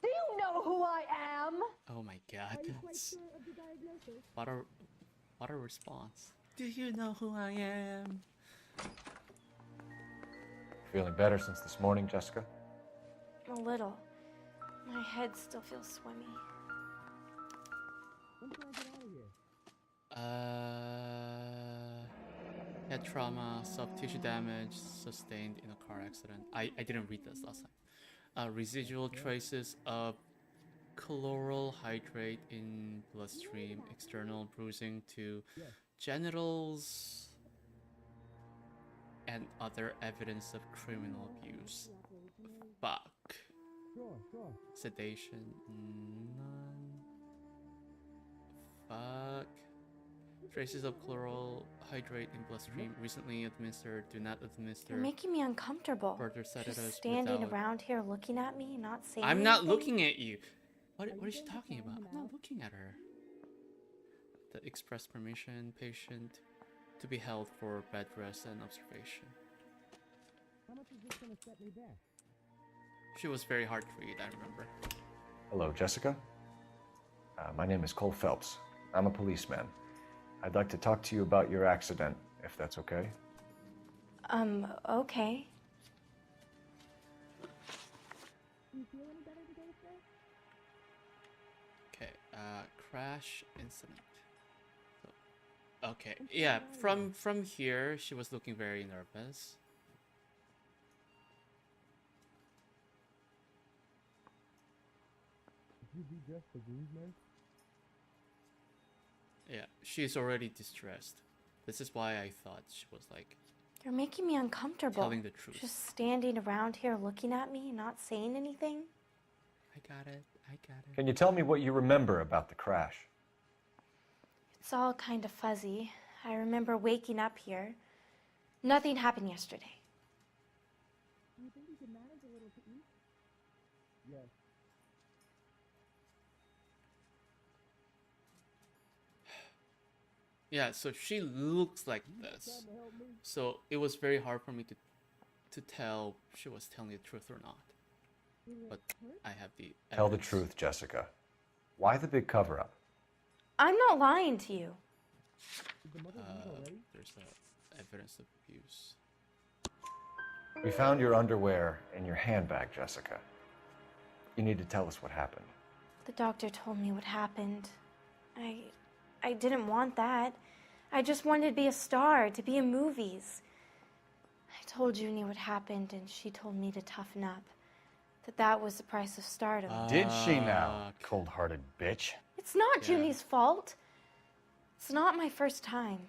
Do you know who I am? Oh my god. What a response. Do you know who I am? Feeling better since this morning, Jessica? A little. My head still feels swimmy. Head trauma, soft tissue damage sustained in a car accident. I didn't read this last time. Residual traces of chloral hydrate in bloodstream, external bruising to genitals, and other evidence of criminal abuse. Fuck. Sedation, none. Fuck. Traces of chloral hydrate in bloodstream recently administered. Do not administer. You're making me uncomfortable. Further sedatives Just standing without- around here looking at me, not saying I'm not anything? looking at you. What is she talking about? I'm not looking at her. The express permission, patient to be held for bed rest and observation. How much is this gonna set me back? She was very hard to read, I remember. Hello, Jessica. My name is Cole Phelps. I'm a policeman. I'd like to talk to you about your accident, if that's okay. Okay. You feel any better today, sir? Okay, crash incident. So, okay, yeah, from here, she was looking very nervous. Did you be just the groomsman? Yeah, she's already distressed. This is why I thought she was like You're making me uncomfortable. telling the truth. Just standing around here looking at me, not saying anything. I got it. Can you tell me what you remember about the crash? It's all kind of fuzzy. I remember waking up here. Nothing happened yesterday. Do you think you could manage a little to eat? Yes. Yeah, so she looks like this. So it was very hard for me to tell if she was telling the truth or not. but I have the Tell the evidence. truth, Jessica. Why the big cover-up? I'm not lying to you. There's evidence of abuse. We found your underwear in your handbag, Jessica. You need to tell us what happened. The doctor told me what happened. I didn't want that. I just wanted to be a star, to be in movies. I told Junie what happened, and she told me to toughen up. That was the price of stardom. Did she now, cold-hearted bitch? It's not Junie's fault. It's not my first time.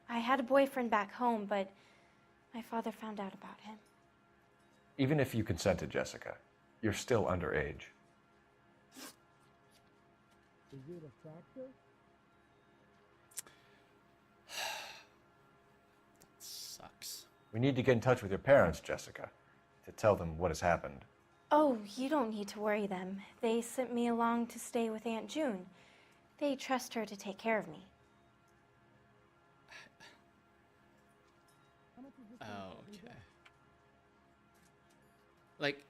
I had a boyfriend back home, but my father found out about him. Even if you consented, Jessica, you're still underage. Is it a factor? Sucks. We need to get in touch with your parents, Jessica, to tell them what has happened. Oh, you don't need to worry them. They sent me along to stay with Aunt June. They trust her to take care of me. Oh, okay. Like,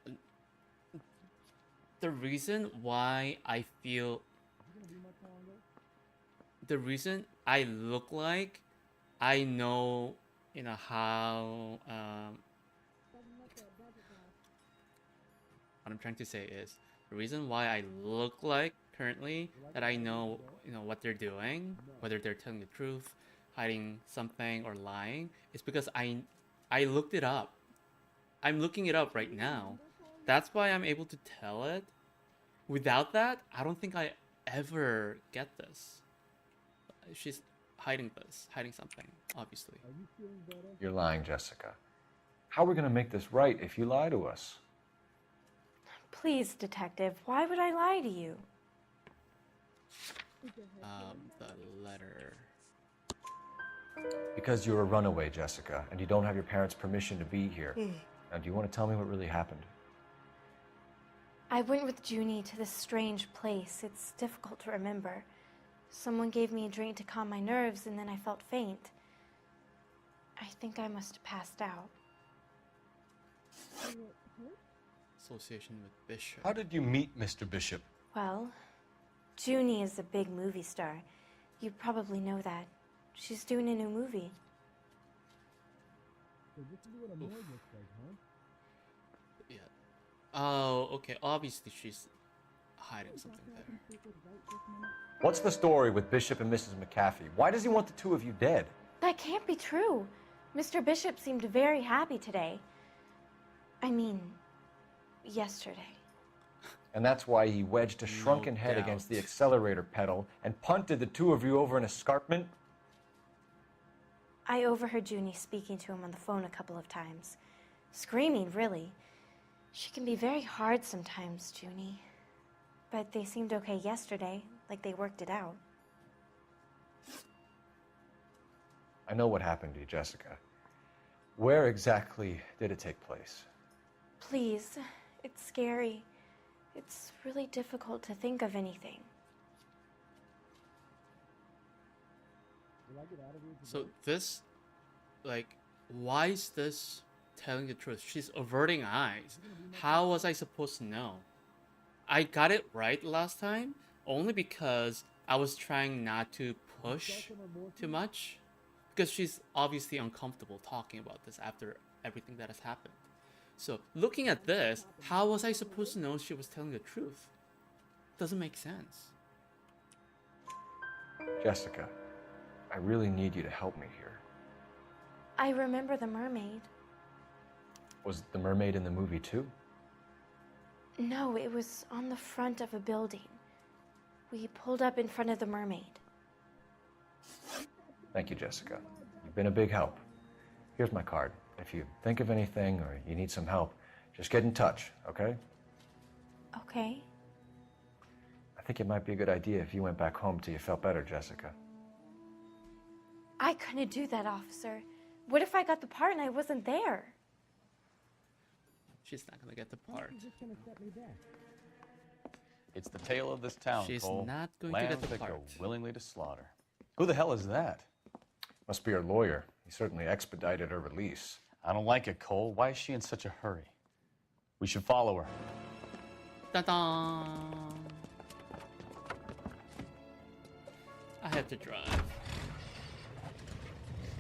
the reason why I feel... The reason I look like I know, you know, how... what I'm trying to say is, the reason why I look like currently that I know, you know, what they're doing, whether they're telling the truth, hiding something, or lying, is because I looked it up. I'm looking it up right now. That's why I'm able to tell it. Without that, I don't think I ever get this. She's hiding this, hiding something, obviously. You're lying, Jessica. How are we going to make this right if you lie to us? Please, detective, why would I lie to you? The letter. Because you're a runaway, Jessica, and you don't have your parents' permission to be here. Now, do you want to tell me what really happened? I went with Junie to this strange place. It's difficult to remember. Someone gave me a drink to calm my nerves, and then I felt faint. I think I must have passed out. Association with Bishop. How did you meet Mr. Bishop? Well, Junie is a big movie star. You probably know that. She's doing a new movie. So this is what a Noire looks like, huh? Yeah. Oh, okay. Obviously, she's hiding something there. What's the story with Bishop and Mrs. McAfee? Why does he want the two of you dead? That can't be true. Mr. Bishop seemed very happy today. I mean, yesterday. And that's why he wedged a shrunken head doubt. against the accelerator pedal and punted the two of you over an escarpment? I overheard Junie speaking to him on the phone a couple of times. Screaming, really. She can be very hard sometimes, Junie. But they seemed okay yesterday, like they worked it out. I know what happened to you, Jessica. Where exactly did it take place? Please, it's scary. It's really difficult to think of anything. Will I get out of here today? So this, like, why is this telling the truth? She's averting eyes. How was I supposed to know? I got it right last time only because I was trying not to push too much, because she's obviously uncomfortable talking about this after everything that has happened. So looking at this, how was I supposed to know she was telling the truth? Doesn't make sense. Jessica, I really need you to help me here. I remember the mermaid. Was the mermaid in the movie too? No, it was on the front of a building. We pulled up in front of the mermaid. Thank you, Jessica. You've been a big help. Here's my card. If you think of anything or you need some help, just get in touch, okay? Okay. I think it might be a good idea if you went back home till you felt better, Jessica. I couldn't do that, officer. What if I got the part and I wasn't there? She's not gonna get the part. She's just gonna set me back. It's the tale of this town, She's Cole. not going to get Lambs the that go part. willingly to slaughter. Who the hell is that? Must be her lawyer. He certainly expedited her release. I don't like it, Cole. Why is she in such a hurry? We should follow her. Ta-da! I have to drive.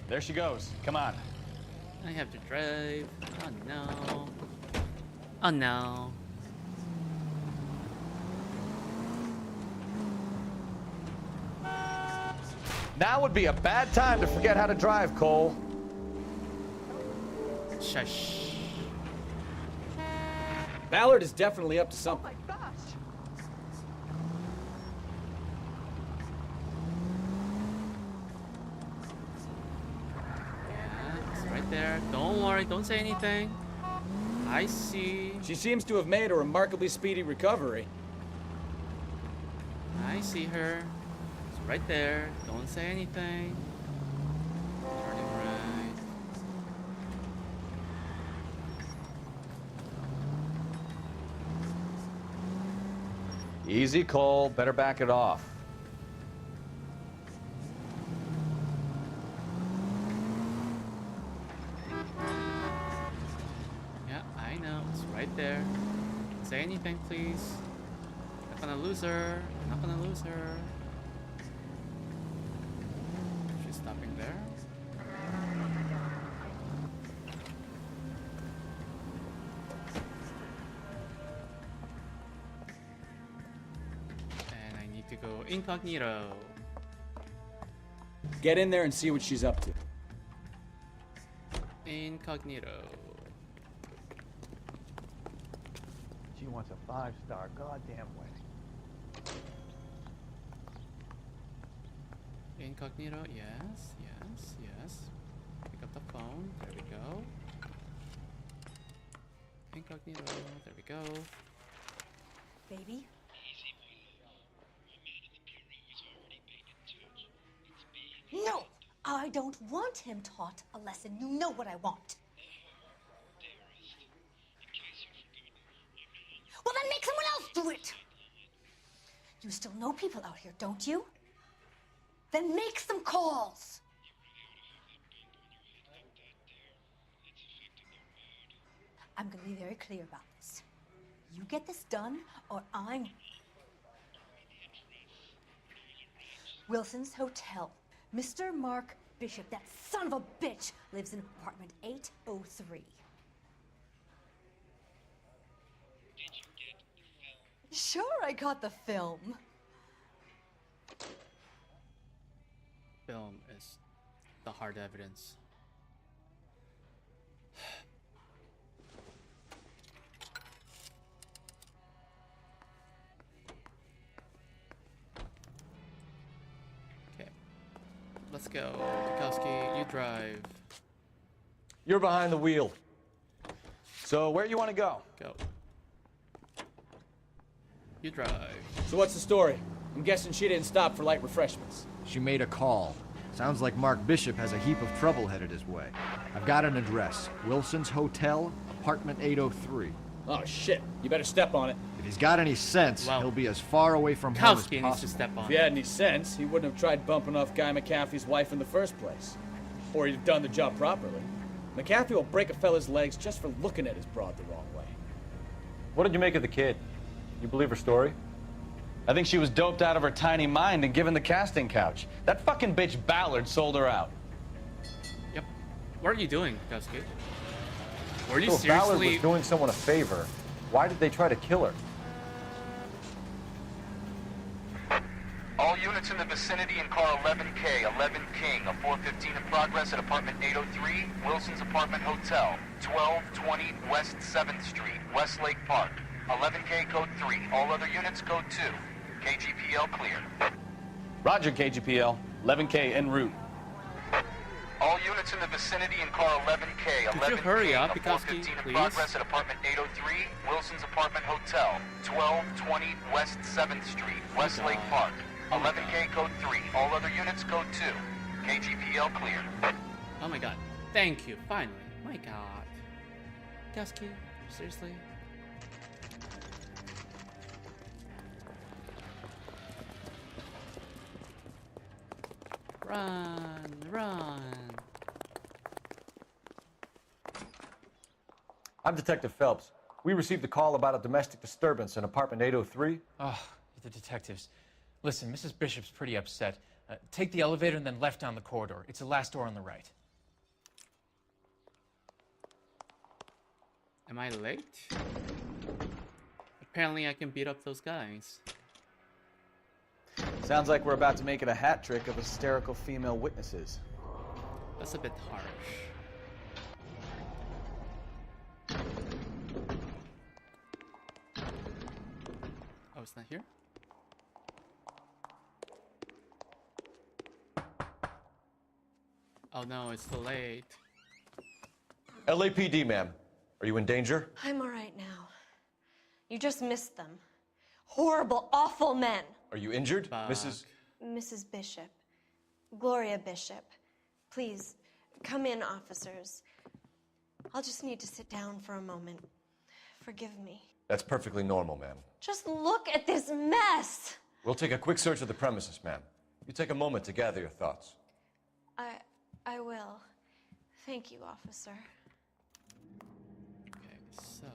There she goes. Come on. I have to drive. Oh no. Oh no. Now would be a bad time to forget how to drive, Cole. Shush. Ballard is definitely up to something. It's right there. Don't worry, don't say anything. I see. She seems to have made a remarkably speedy recovery. I see her. It's right there. Don't say anything. Turning right. Easy, Cole. Better back it off. Yeah, I know. It's right there. Don't say anything, please. Not gonna lose her. Not gonna lose her. She's stopping there. And I need to go incognito. Get in there and see what she's up to. Incognito. She wants a 5-star goddamn wedding. Incognito, yes, yes, yes. Pick up the phone, there we go. Incognito, there we go. Baby? No! I don't want him taught a lesson. You know what I want. Well, then make someone else do it! You still know people out here, don't you? Then make some calls! I'm gonna be very clear about this. You get this done, or I'm... Wilson's Hotel. Mr. Mark Bishop, that son of a bitch, lives in apartment 803. Sure, I got the film. Film is the hard evidence. Okay. Let's go. Bukowski, you drive. You're behind the wheel. So where you want to go? Go. You drive. So what's the story? I'm guessing she didn't stop for light refreshments. She made a call. Sounds like Mark Bishop has a heap of trouble headed his way. I've got an address. Wilson's Hotel, apartment 803. Oh, shit. You better step on it. If he's got any sense, Wow. he'll be as far away from home as Kowski needs possible. to step on. If he had any sense, he wouldn't have tried bumping off Guy McAfee's wife in the first place. Or he'd have done the job properly. McAfee will break a fella's legs just for looking at his broad the wrong way. What did you make of the kid? You believe her story? I think she was doped out of her tiny mind and given the casting couch. That fucking bitch Ballard sold her out. Yep. What are you doing, Kowski? Were you So if Ballard seriously... was doing someone a favor, why did they try to kill her? All units in the vicinity in car 11K, 11 King, a 415 in progress at apartment 803, Wilson's Apartment Hotel, 1220 West 7th Street, Westlake Park. 11K code 3, all other units code 2. KGPL clear. Roger, KGPL. 11K en route. All units in the vicinity in car 11K, 11 Could you hurry up, a Bukowski, 415 in please? progress at apartment 803, Wilson's Apartment Hotel, 1220 West 7th Street, Westlake Park. 11K code 3, all other units code 2. KGPL clear. Oh my god. Thank you, finally. My god. Kowski, seriously? Run, run. I'm Detective Phelps. We received a call about a domestic disturbance in apartment 803. Oh, the detectives. Listen, Mrs. Bishop's pretty upset. Take the elevator and then left down the corridor. It's the last door on the right. Am I late? Apparently I can beat up those guys. Sounds like we're about to make it a hat trick of hysterical female witnesses. That's a bit harsh. Oh, it's not here? Oh no, it's too late. LAPD, ma'am. Are you in danger? I'm all right now. You just missed them. Horrible, awful men. Are you injured, Mrs.? Mrs. Bishop. Gloria Bishop. Please, come in, officers. I'll just need to sit down for a moment. Forgive me. That's perfectly normal, ma'am. Just look at this mess! We'll take a quick search of the premises, ma'am. You take a moment to gather your thoughts. I will. Thank you, officer. Okay, so...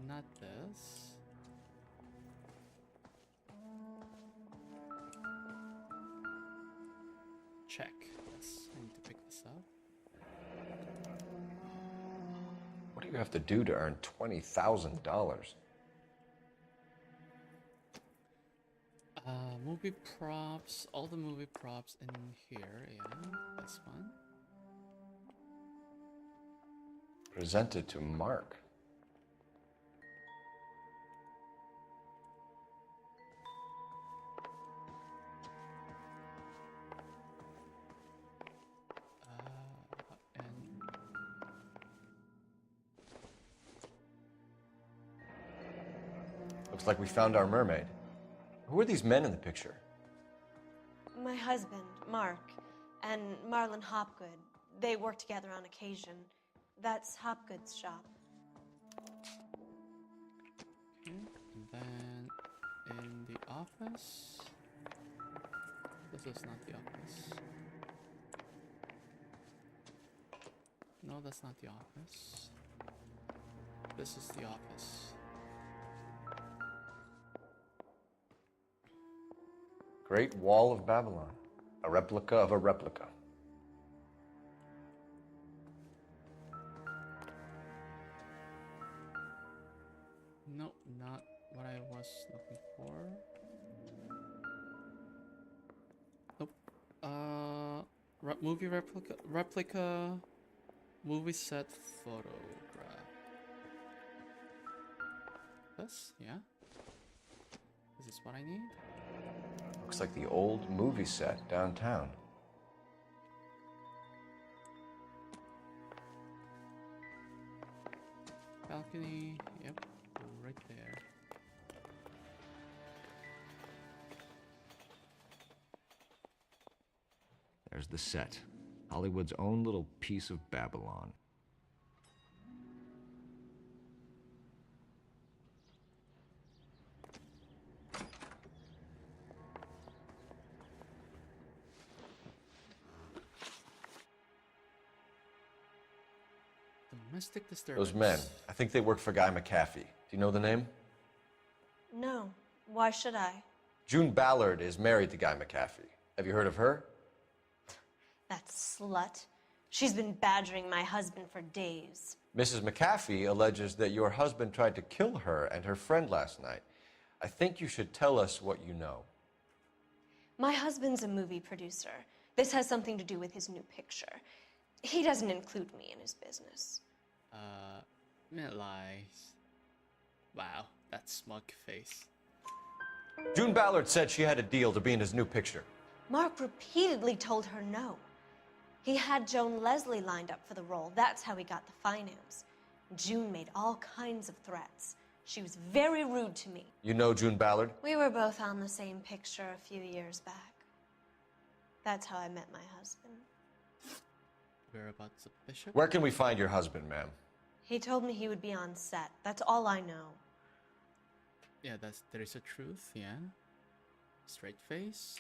not this. Check. Yes, I need to pick this up. What do you have to do to earn $20,000? Movie props, all the movie props in here, yeah, this one. Presented to Mark. Looks like we found our mermaid. Who are these men in the picture? My husband, Mark, and Marlon Hopgood. They work together on occasion. That's Hopgood's shop. Okay, and then in the office. This is not the office. No, that's not the office. This is the office. Great Wall of Babylon. A replica of a replica. No, not what I was looking for. Nope. Movie replica, movie set photograph. This, yeah. Is this what I need? Looks like the old movie set downtown. Balcony, yep, right there. There's the set. Hollywood's own little piece of Babylon. Domestic disturbance. Those men, I think they work for Guy McAfee. Do you know the name? No. Why should I? June Ballard is married to Guy McAfee. Have you heard of her? That slut. She's been badgering my husband for days. Mrs. McAfee alleges that your husband tried to kill her and her friend last night. I think you should tell us what you know. My husband's a movie producer. This has something to do with his new picture. He doesn't include me in his business. It lies. Wow, that smug face. June Ballard said she had a deal to be in his new picture. Mark repeatedly told her no. He had Joan Leslie lined up for the role. That's how he got the finance. June made all kinds of threats. She was very rude to me. You know June Ballard? We were both on the same picture a few years back. That's how I met my husband. Whereabouts of Bishop? Where can we find your husband, ma'am? He told me he would be on set. That's all I know. Yeah, there is a truth, yeah. Straight face.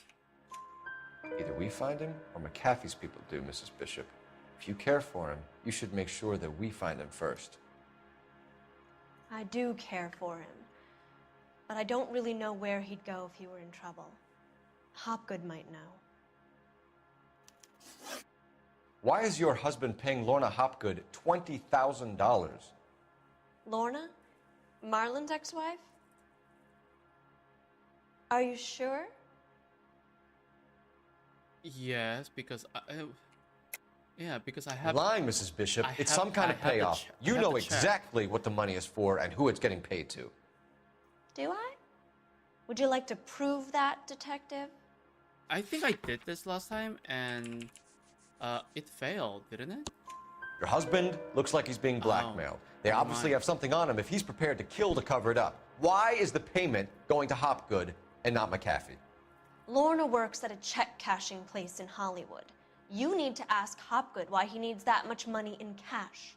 Either we find him or McAfee's people do, Mrs. Bishop. If you care for him, you should make sure that we find him first. I do care for him, but I don't really know where he'd go if he were in trouble. Hopgood might know. Why is your husband paying Lorna Hopgood $20,000? Lorna? Marlon's ex-wife? Are you sure? Yes, because because I You're have. lying, Mrs. Bishop. I It's have- some kind I of have the payoff. che- I You have know the check. exactly what the money is for and who it's getting paid to. Do I? Would you like to prove that, Detective? I think I did this last time, and it failed, didn't it? Your husband looks like he's being blackmailed. They never obviously mind. have something on him if he's prepared to kill to cover it up. Why is the payment going to Hopgood and not McAfee? Lorna works at a check cashing place in Hollywood. You need to ask Hopgood why he needs that much money in cash.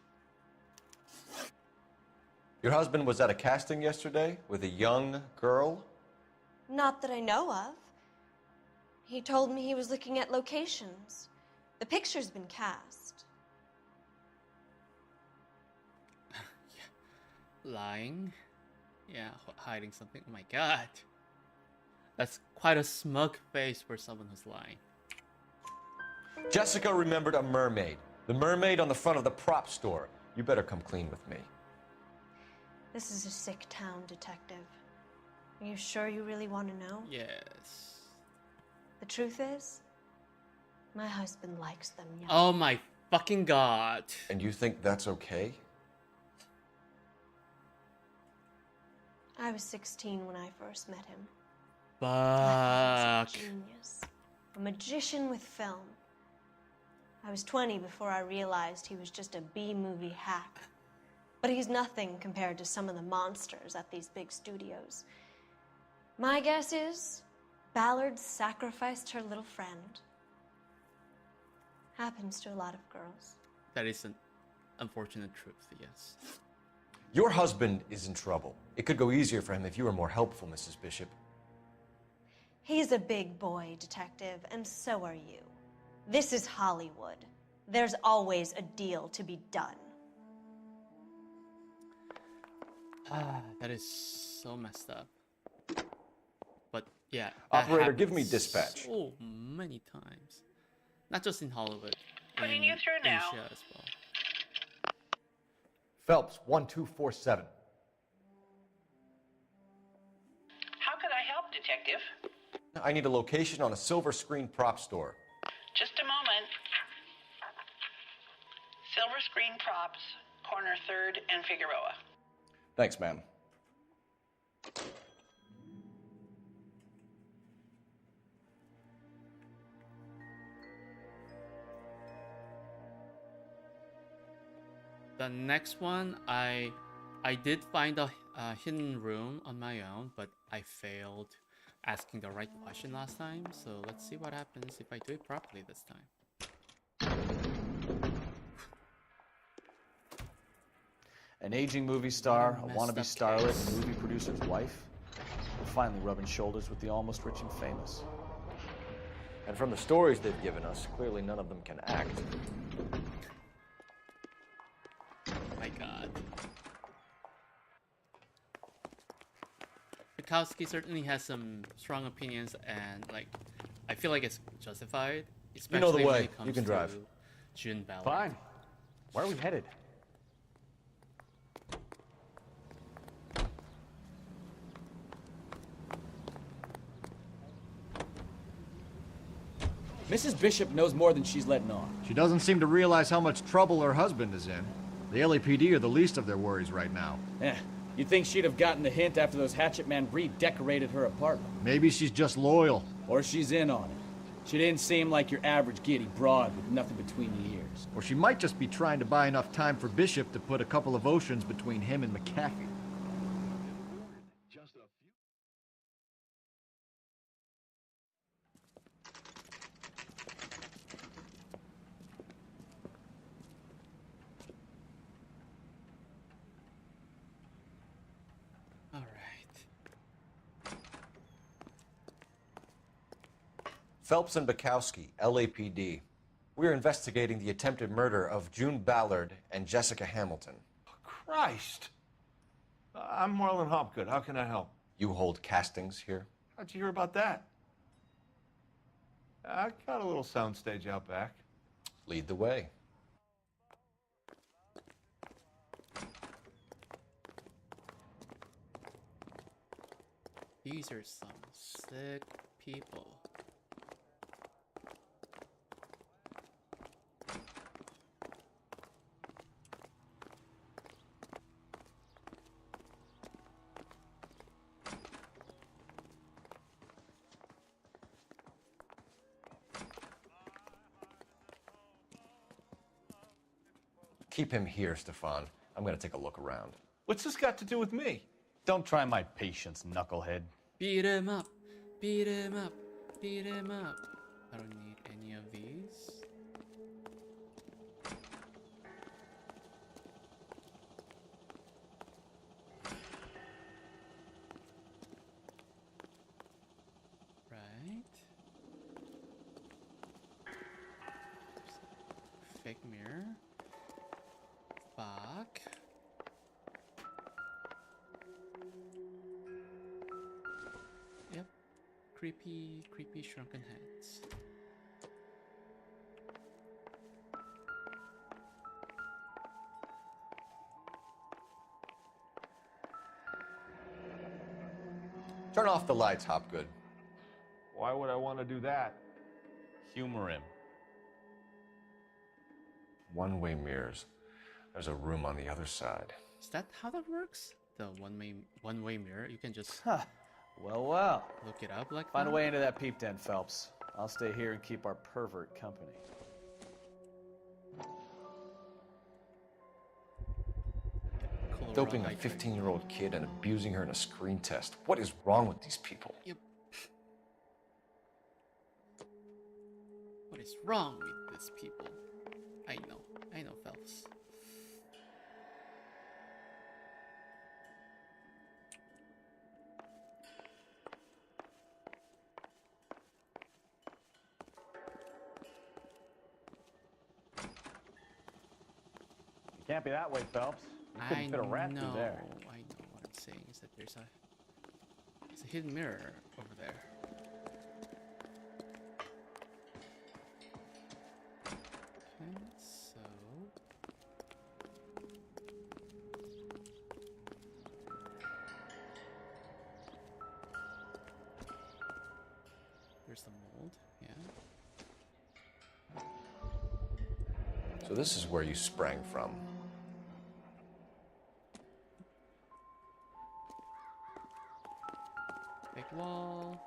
Your husband was at a casting yesterday with a young girl? Not that I know of. He told me he was looking at locations. The picture's been cast. Lying? Yeah, hiding something. Oh my god. That's quite a smug face for someone who's lying. Jessica remembered a mermaid. The mermaid on the front of the prop store. You better come clean with me. This is a sick town, Detective. Are you sure you really want to know? Yes. The truth is, my husband likes them young. Oh my fucking god. And you think that's okay? I was 16 when I first met him. Fuck. He's a genius. A magician with film. I was 20 before I realized he was just a B-movie hack. But he's nothing compared to some of the monsters at these big studios. My guess is Ballard sacrificed her little friend. Happens to a lot of girls. That is an unfortunate truth, yes. Your husband is in trouble. It could go easier for him if you were more helpful, Mrs. Bishop. He's a big boy, Detective, and so are you. This is Hollywood. There's always a deal to be done. That is so messed up. But yeah. that Operator, give me happens dispatch. So many times. Not just in Hollywood. Putting in you through now. Asia as well. Phelps, 1247. How could I help, Detective? I need a location on a silver screen prop store. Just a moment. Silver Screen Props, corner 3rd and Figueroa. Thanks, ma'am. The next one, I did find a hidden room on my own, but I failed asking the right question last time. So let's see what happens if I do it properly this time. An aging movie star, a Messed wannabe up starlet, case. and movie producer's wife. Finally rubbing shoulders with the almost rich and famous. And from the stories they've given us, clearly none of them can act. My god. Bukowski certainly has some strong opinions, and like, I feel like it's justified, especially You know the when way. it comes You can drive. to June Ballard. Fine. Where are we headed? Mrs. Bishop knows more than she's letting on. She doesn't seem to realize how much trouble her husband is in. The LAPD are the least of their worries right now. You'd think she'd have gotten the hint after those hatchet men redecorated her apartment. Maybe she's just loyal. Or she's in on it. She didn't seem like your average giddy broad with nothing between the ears. Or she might just be trying to buy enough time for Bishop to put a couple of oceans between him and McAfee. Phelps and Bukowski, LAPD. We're investigating the attempted murder of June Ballard and Jessica Hamilton. Christ! I'm Marlon Hopgood. How can I help? You hold castings here? How'd you hear about that? I got a little soundstage out back. Lead the way. These are some sick people. Keep him here, Stefan. I'm gonna take a look around. What's this got to do with me? Don't try my patience, knucklehead. Beat him up, beat him up, beat him up. I don't need any of these. Right. Fake mirror. Back. Yep. Creepy shrunken heads. Turn off the lights, Hopgood. Why would I want to do that? Humor him. One-way mirrors. There's a room on the other side. Is that how that works? The one-way mirror? You can just Well. look it up like Find that? a way into that peep den, Phelps. I'll stay here and keep our pervert company. Doping a 15-year-old kid and abusing her in a screen test. What is wrong with these people? Yep. What is wrong with these people? I know, Phelps. You can't be that way, Phelps. You couldn't fit a rat through there. I know. What I'm saying is that there's a hidden mirror over there. Okay, so there's the mold. Yeah. So this is where you sprang from. Big wall.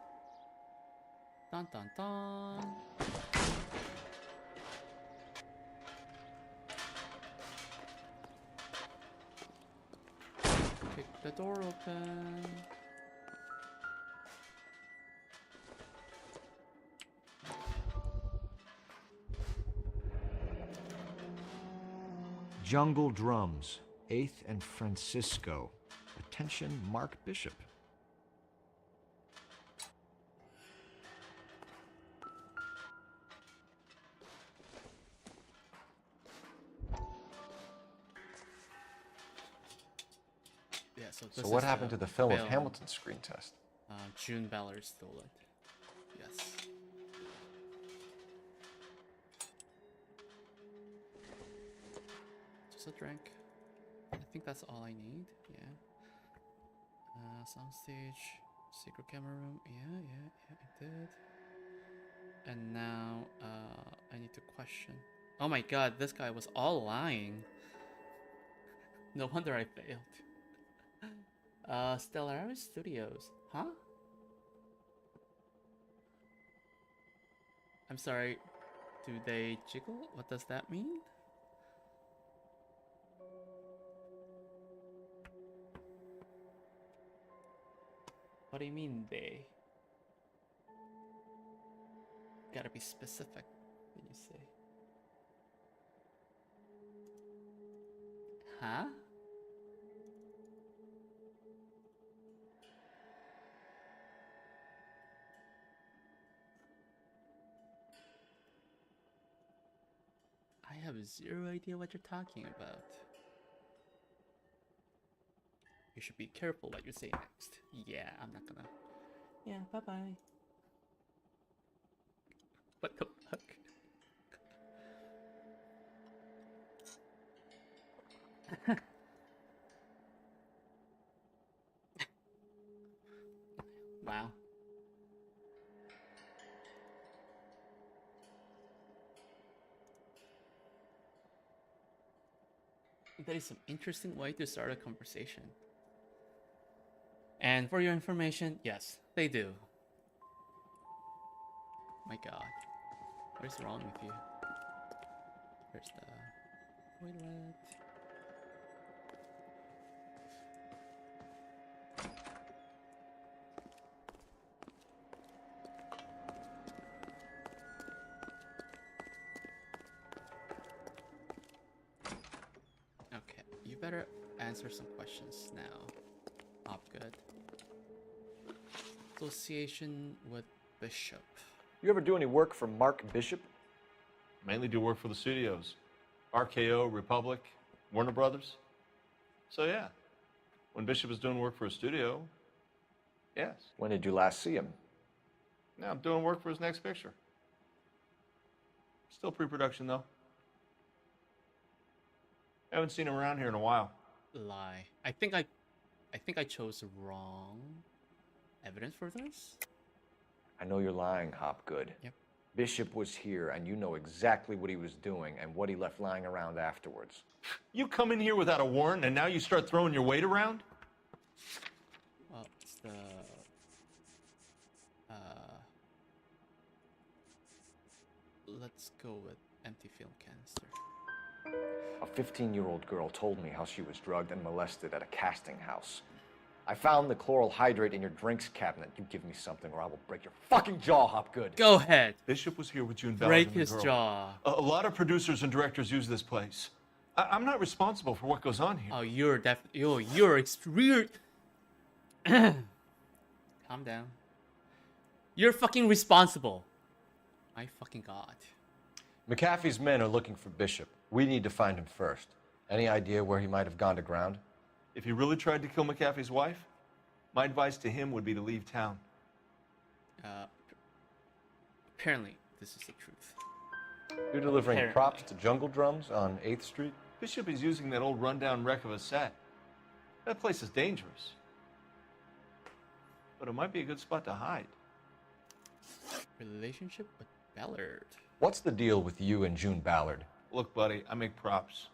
Dun dun dun. Kick the door open. Jungle Drums, 8th and Francisco. Attention, Mark Bishop. Yeah, so So this what is happened to the film of film. Hamilton's screen test? June Ballard stole it. Yes. Just a drink. I think that's all I need. Yeah. Soundstage, secret camera room. Yeah, I did. And now, I need to question. Oh my god, this guy was all lying. No wonder I failed. Stellaris Studios. Huh? I'm sorry. Do they jiggle? What does that mean? What do you mean they? Gotta be specific when you say. Huh? have zero idea what you're talking about. You should be careful what you say next. Yeah, I'm not gonna. Yeah, bye-bye. What the fuck? Wow. That is an interesting way to start a conversation. And for your information, yes, they do. My god. What is wrong with you? Where's the toilet? Okay, you better answer some questions now. Hopgood. Association with Bishop. You ever do any work for Mark Bishop? Mainly do work for the studios. RKO, Republic, Warner Brothers. So yeah, when Bishop was doing work for a studio, yes. When did you last see him? Now I'm doing work for his next picture. Still pre-production though. Haven't seen him around here in a while. Lie. I think I chose the wrong evidence for this. I know you're lying, Hopgood. Yep. Bishop was here, and you know exactly what he was doing and what he left lying around afterwards. You come in here without a warrant, and now you start throwing your weight around? Well, it's the let's go with empty film canister. A 15-year-old girl told me how she was drugged and molested at a casting house. I found the chloral hydrate in your drinks cabinet. You give me something or I will break your fucking jaw, Hopgood. Go ahead. Bishop was here with June Ballard Break and the his girl. jaw. A lot of producers and directors use this place. I'm not responsible for what goes on here. Oh, you're extreme. Calm down. You're fucking responsible. My fucking god. McAfee's men are looking for Bishop. We need to find him first. Any idea where he might have gone to ground? If he really tried to kill McAfee's wife, my advice to him would be to leave town. Apparently, this is the truth. You're delivering props to Jungle Drums on 8th Street? Bishop is using that old rundown wreck of a set. That place is dangerous. But it might be a good spot to hide. Relationship with Ballard. What's the deal with you and June Ballard? Look, buddy, I make props.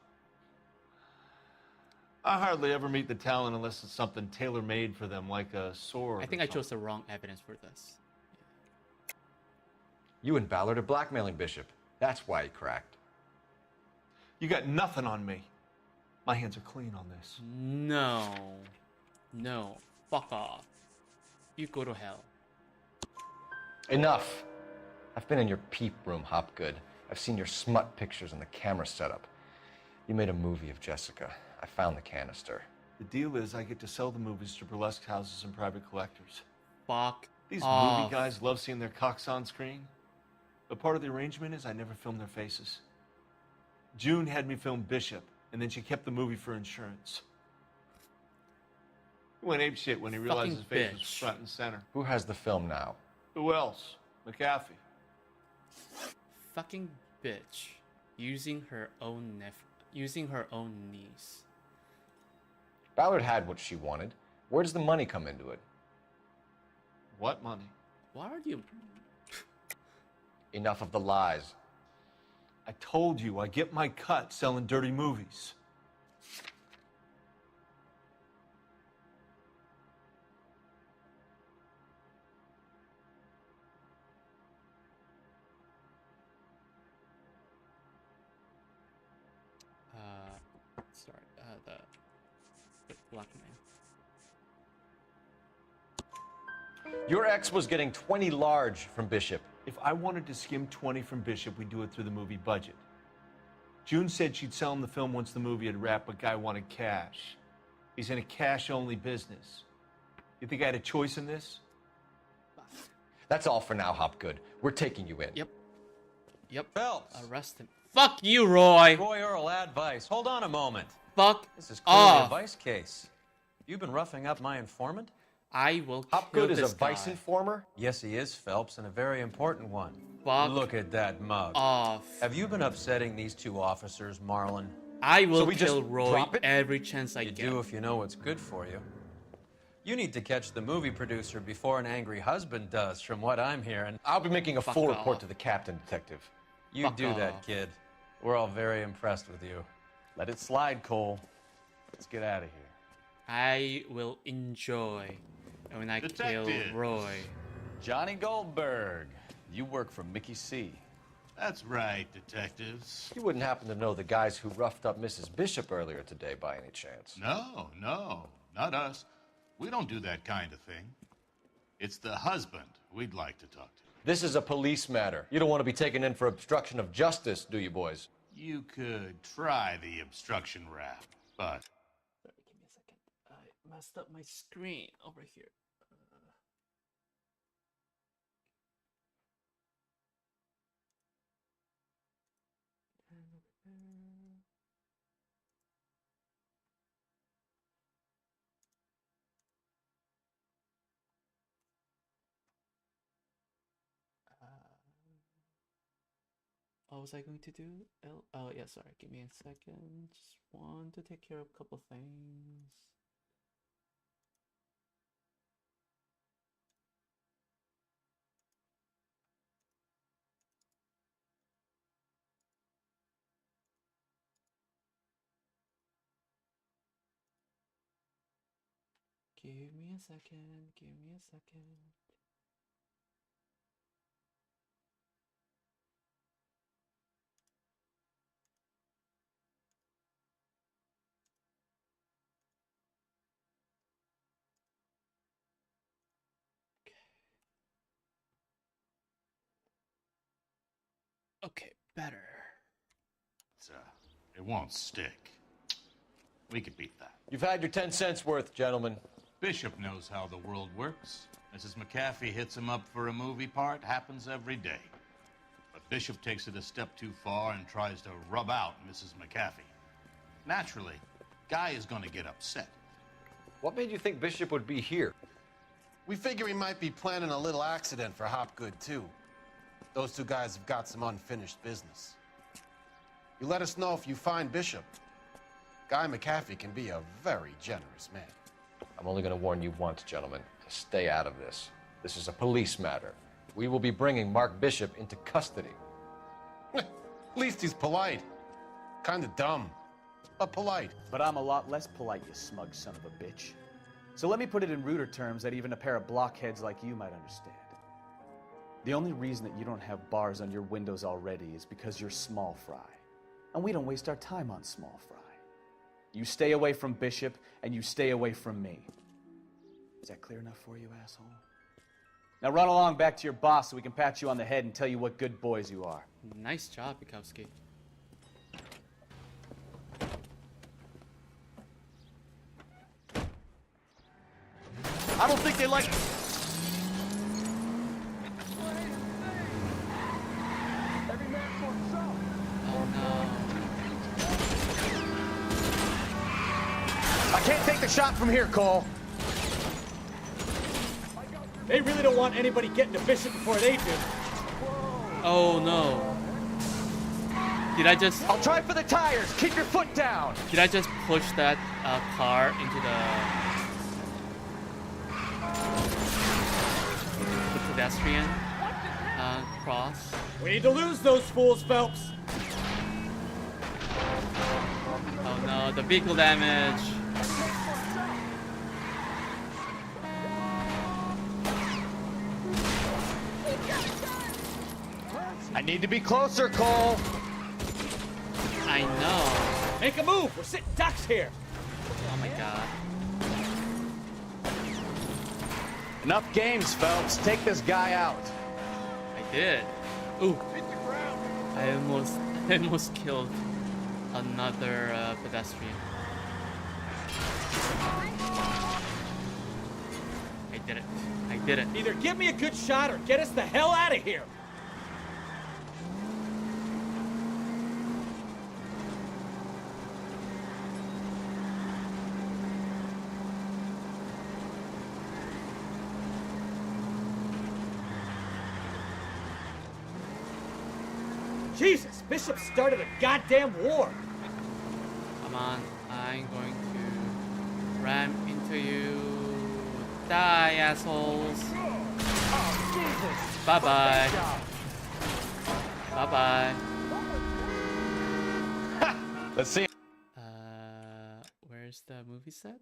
I hardly ever meet the talent unless it's something tailor-made for them, like a sword. I think I chose the wrong evidence for this. You and Ballard are blackmailing Bishop. That's why he cracked. You got nothing on me. My hands are clean on this. No. No. Fuck off. You go to hell. Enough. I've been in your peep room, Hopgood. I've seen your smut pictures and the camera setup. You made a movie of Jessica. I found the canister. The deal is I get to sell the movies to burlesque houses and private collectors. Fuck These off. movie guys love seeing their cocks on screen. But part of the arrangement is I never film their faces. June had me film Bishop, and then she kept the movie for insurance. He went apeshit when he realized his face was front and center. Who has the film now? Who else? McAfee. Fucking bitch. Using her own niece. Ballard had what she wanted. Where does the money come into it? What money? Why are you... Enough of the lies. I told you I get my cut selling dirty movies. Sorry, the black man. Your ex was getting 20 large from Bishop. If I wanted to skim 20 from Bishop, we'd do it through the movie budget. June said she'd sell him the film once the movie had wrapped, but Guy wanted cash. He's in a cash-only business. You think I had a choice in this? That's all for now, Hopgood. We're taking you in. Yep. Phelps. Arrest him. Fuck you, Roy. Roy Earl, advice. Hold on a moment. Fuck This is clearly off. a vice case. You've been roughing up my informant? I will kill Hopgood is this a vice guy. informer? Yes, he is, Phelps, and a very important one. Fuck Look at that mug. off. Have you been upsetting these two officers, Marlon? I will So we kill just Roy drop it? every chance I You get. do if you know what's good for you. You need to catch the movie producer before an angry husband does, from what I'm hearing. I'll be making a Fuck full off. report to the captain, Detective. You Fuck do that, off. kid. We're all very impressed with you. Let it slide, Cole. Let's get out of here. I will enjoy when I kill Detective. Roy. Johnny Goldberg, you work for Mickey C. That's right, detectives. You wouldn't happen to know the guys who roughed up Mrs. Bishop earlier today by any chance? No, not us. We don't do that kind of thing. It's the husband we'd like to talk to. This is a police matter. You don't want to be taken in for obstruction of justice, do you, boys? You could try the obstruction rap, but... Sorry, give me a second. I messed up my screen over here. What was I going to do? Oh, yeah, sorry. Give me a second. Just want to take care of a couple things. Give me a second. Give me a second. Okay, better. It won't stick. We could beat that. You've had your 10 cents worth, gentlemen. Bishop knows how the world works. Mrs. McAfee hits him up for a movie part. Happens every day. But Bishop takes it a step too far and tries to rub out Mrs. McAfee. Naturally, Guy is going to get upset. What made you think Bishop would be here? We figure he might be planning a little accident for Hopgood, too. Those two guys have got some unfinished business. You let us know if you find Bishop. Guy McAfee can be a very generous man. I'm only going to warn you once, gentlemen. Stay out of this. This is a police matter. We will be bringing Mark Bishop into custody. At least he's polite. Kind of dumb, but polite. But I'm a lot less polite, you smug son of a bitch. So let me put it in ruder terms that even a pair of blockheads like you might understand. The only reason that you don't have bars on your windows already is because you're small fry. And we don't waste our time on small fry. You stay away from Bishop, and you stay away from me. Is that clear enough for you, asshole? Now run along back to your boss so we can pat you on the head and tell you what good boys you are. Nice job, Bukowski. I don't think they like... I can't take the shot from here, Cole. They really don't want anybody getting to Bishop before they do. Oh no. Did I just... I'll try for the tires. Keep your foot down. Did I just push that car into the pedestrian cross? We need to lose those fools, Phelps. Oh no, the vehicle damage. I need to be closer, Cole. I know. Make a move. We're sitting ducks here. Oh my god. Enough games, Phelps. Take this guy out. I did. Ooh. I almost killed another pedestrian. I did it. I did it. Either give me a good shot or get us the hell out of here. Jesus, Bishop started a goddamn war. Come on, I'm going to ram into you. Die, assholes. Oh, Jesus. Bye-bye. Bye-bye. Let's see. Where's the movie set?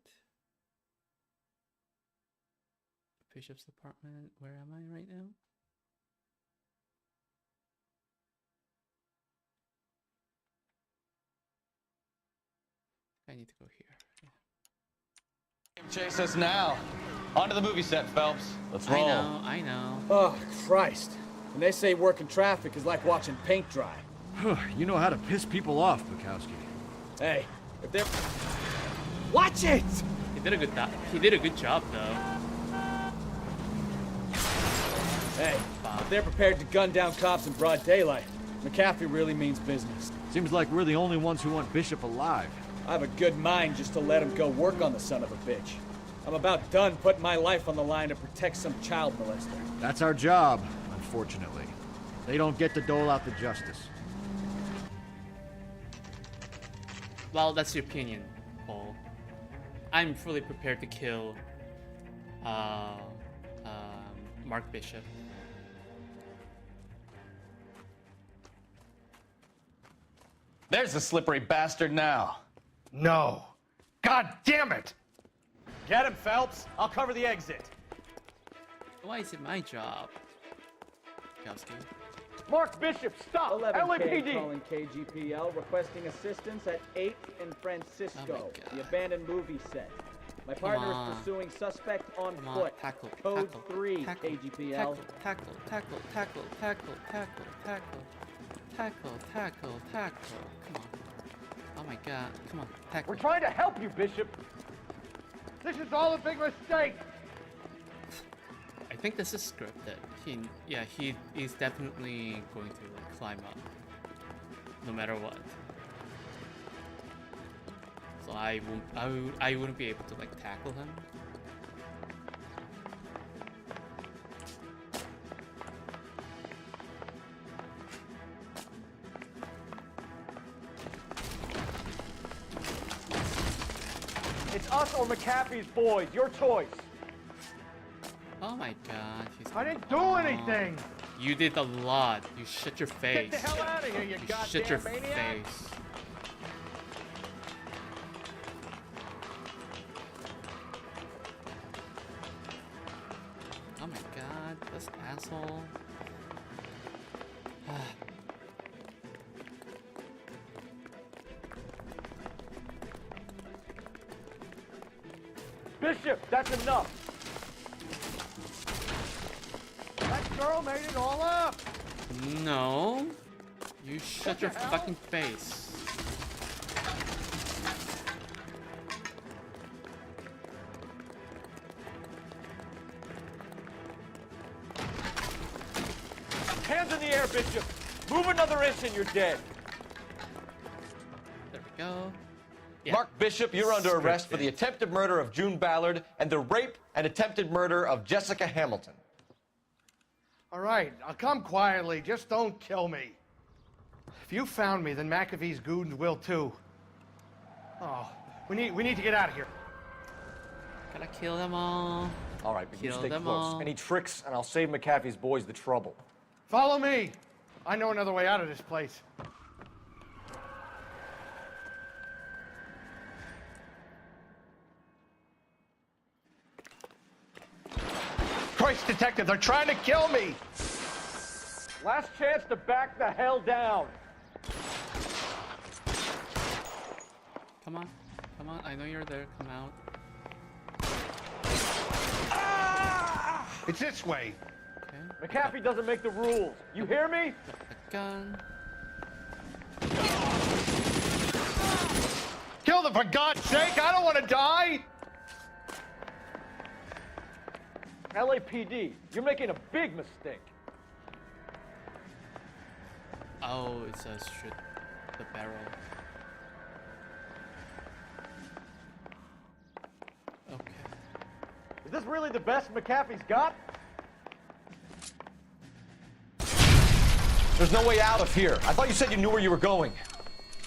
Bishop's apartment. Where am I right now? I need to go here. Chase us now. On to the movie set, Phelps. Let's roll. I know. Oh, Christ. And they say working traffic is like watching paint dry. You know how to piss people off, Bukowski. Hey, if they're... Watch it! He did a good job, though. Hey, if they're prepared to gun down cops in broad daylight, McAfee really means business. Seems like we're the only ones who want Bishop alive. I have a good mind just to let him go work on the son of a bitch. I'm about done putting my life on the line to protect some child molester. That's our job, unfortunately. They don't get to dole out the justice. Well, that's your opinion, Paul. I'm fully prepared to kill Mark Bishop. There's the slippery bastard now. No. God damn it! Get him, Phelps. I'll cover the exit. Why is it my job? Bukowski. Mark Bishop, stop! 11K LAPD! calling KGPL, requesting assistance at 8th and Francisco, the abandoned movie set. My partner is pursuing suspect on foot. Tackle, Code tackle, 3, tackle, KGPL. Tackle. Come on. Oh my god. Come on. Tackle. We're trying to help you, Bishop. This is all a big mistake. I think this is scripted. He's definitely going to like climb up, no matter what. So I wouldn't be able to like tackle him. It's us or McAfee's boys. Your choice. Oh my god. I didn't do anything. You did a lot. You shut your face. Get the hell out of here, you goddamn shut your maniac. face. Oh my god, this asshole. Bishop, that's enough. That girl made it all up. No. You shut your fucking face. Hands in the air, Bishop. Move another inch and you're dead. There we go. Yeah. Mark Bishop, you're under arrest for the attempted murder of June Ballard and the rape and attempted murder of Jessica Hamilton. All right, I'll come quietly. Just don't kill me. If you found me, then McAfee's goons will too. Oh, we need to get out of here. Gotta kill them all. All right, but you Kill stay them close. all. Any tricks, and I'll save McAfee's boys the trouble. Follow me. I know another way out of this place. Christ, detective, they're trying to kill me. Last chance to back the hell down. Come on. Come on. I know you're there. Come out. It's this way. Okay. McAfee doesn't make the rules. You hear me? Gun. Kill them, for God's sake! I don't want to die! LAPD, you're making a big mistake. Oh, it says shoot the barrel. Okay. Is this really the best McAfee's got? There's no way out of here. I thought you said you knew where you were going.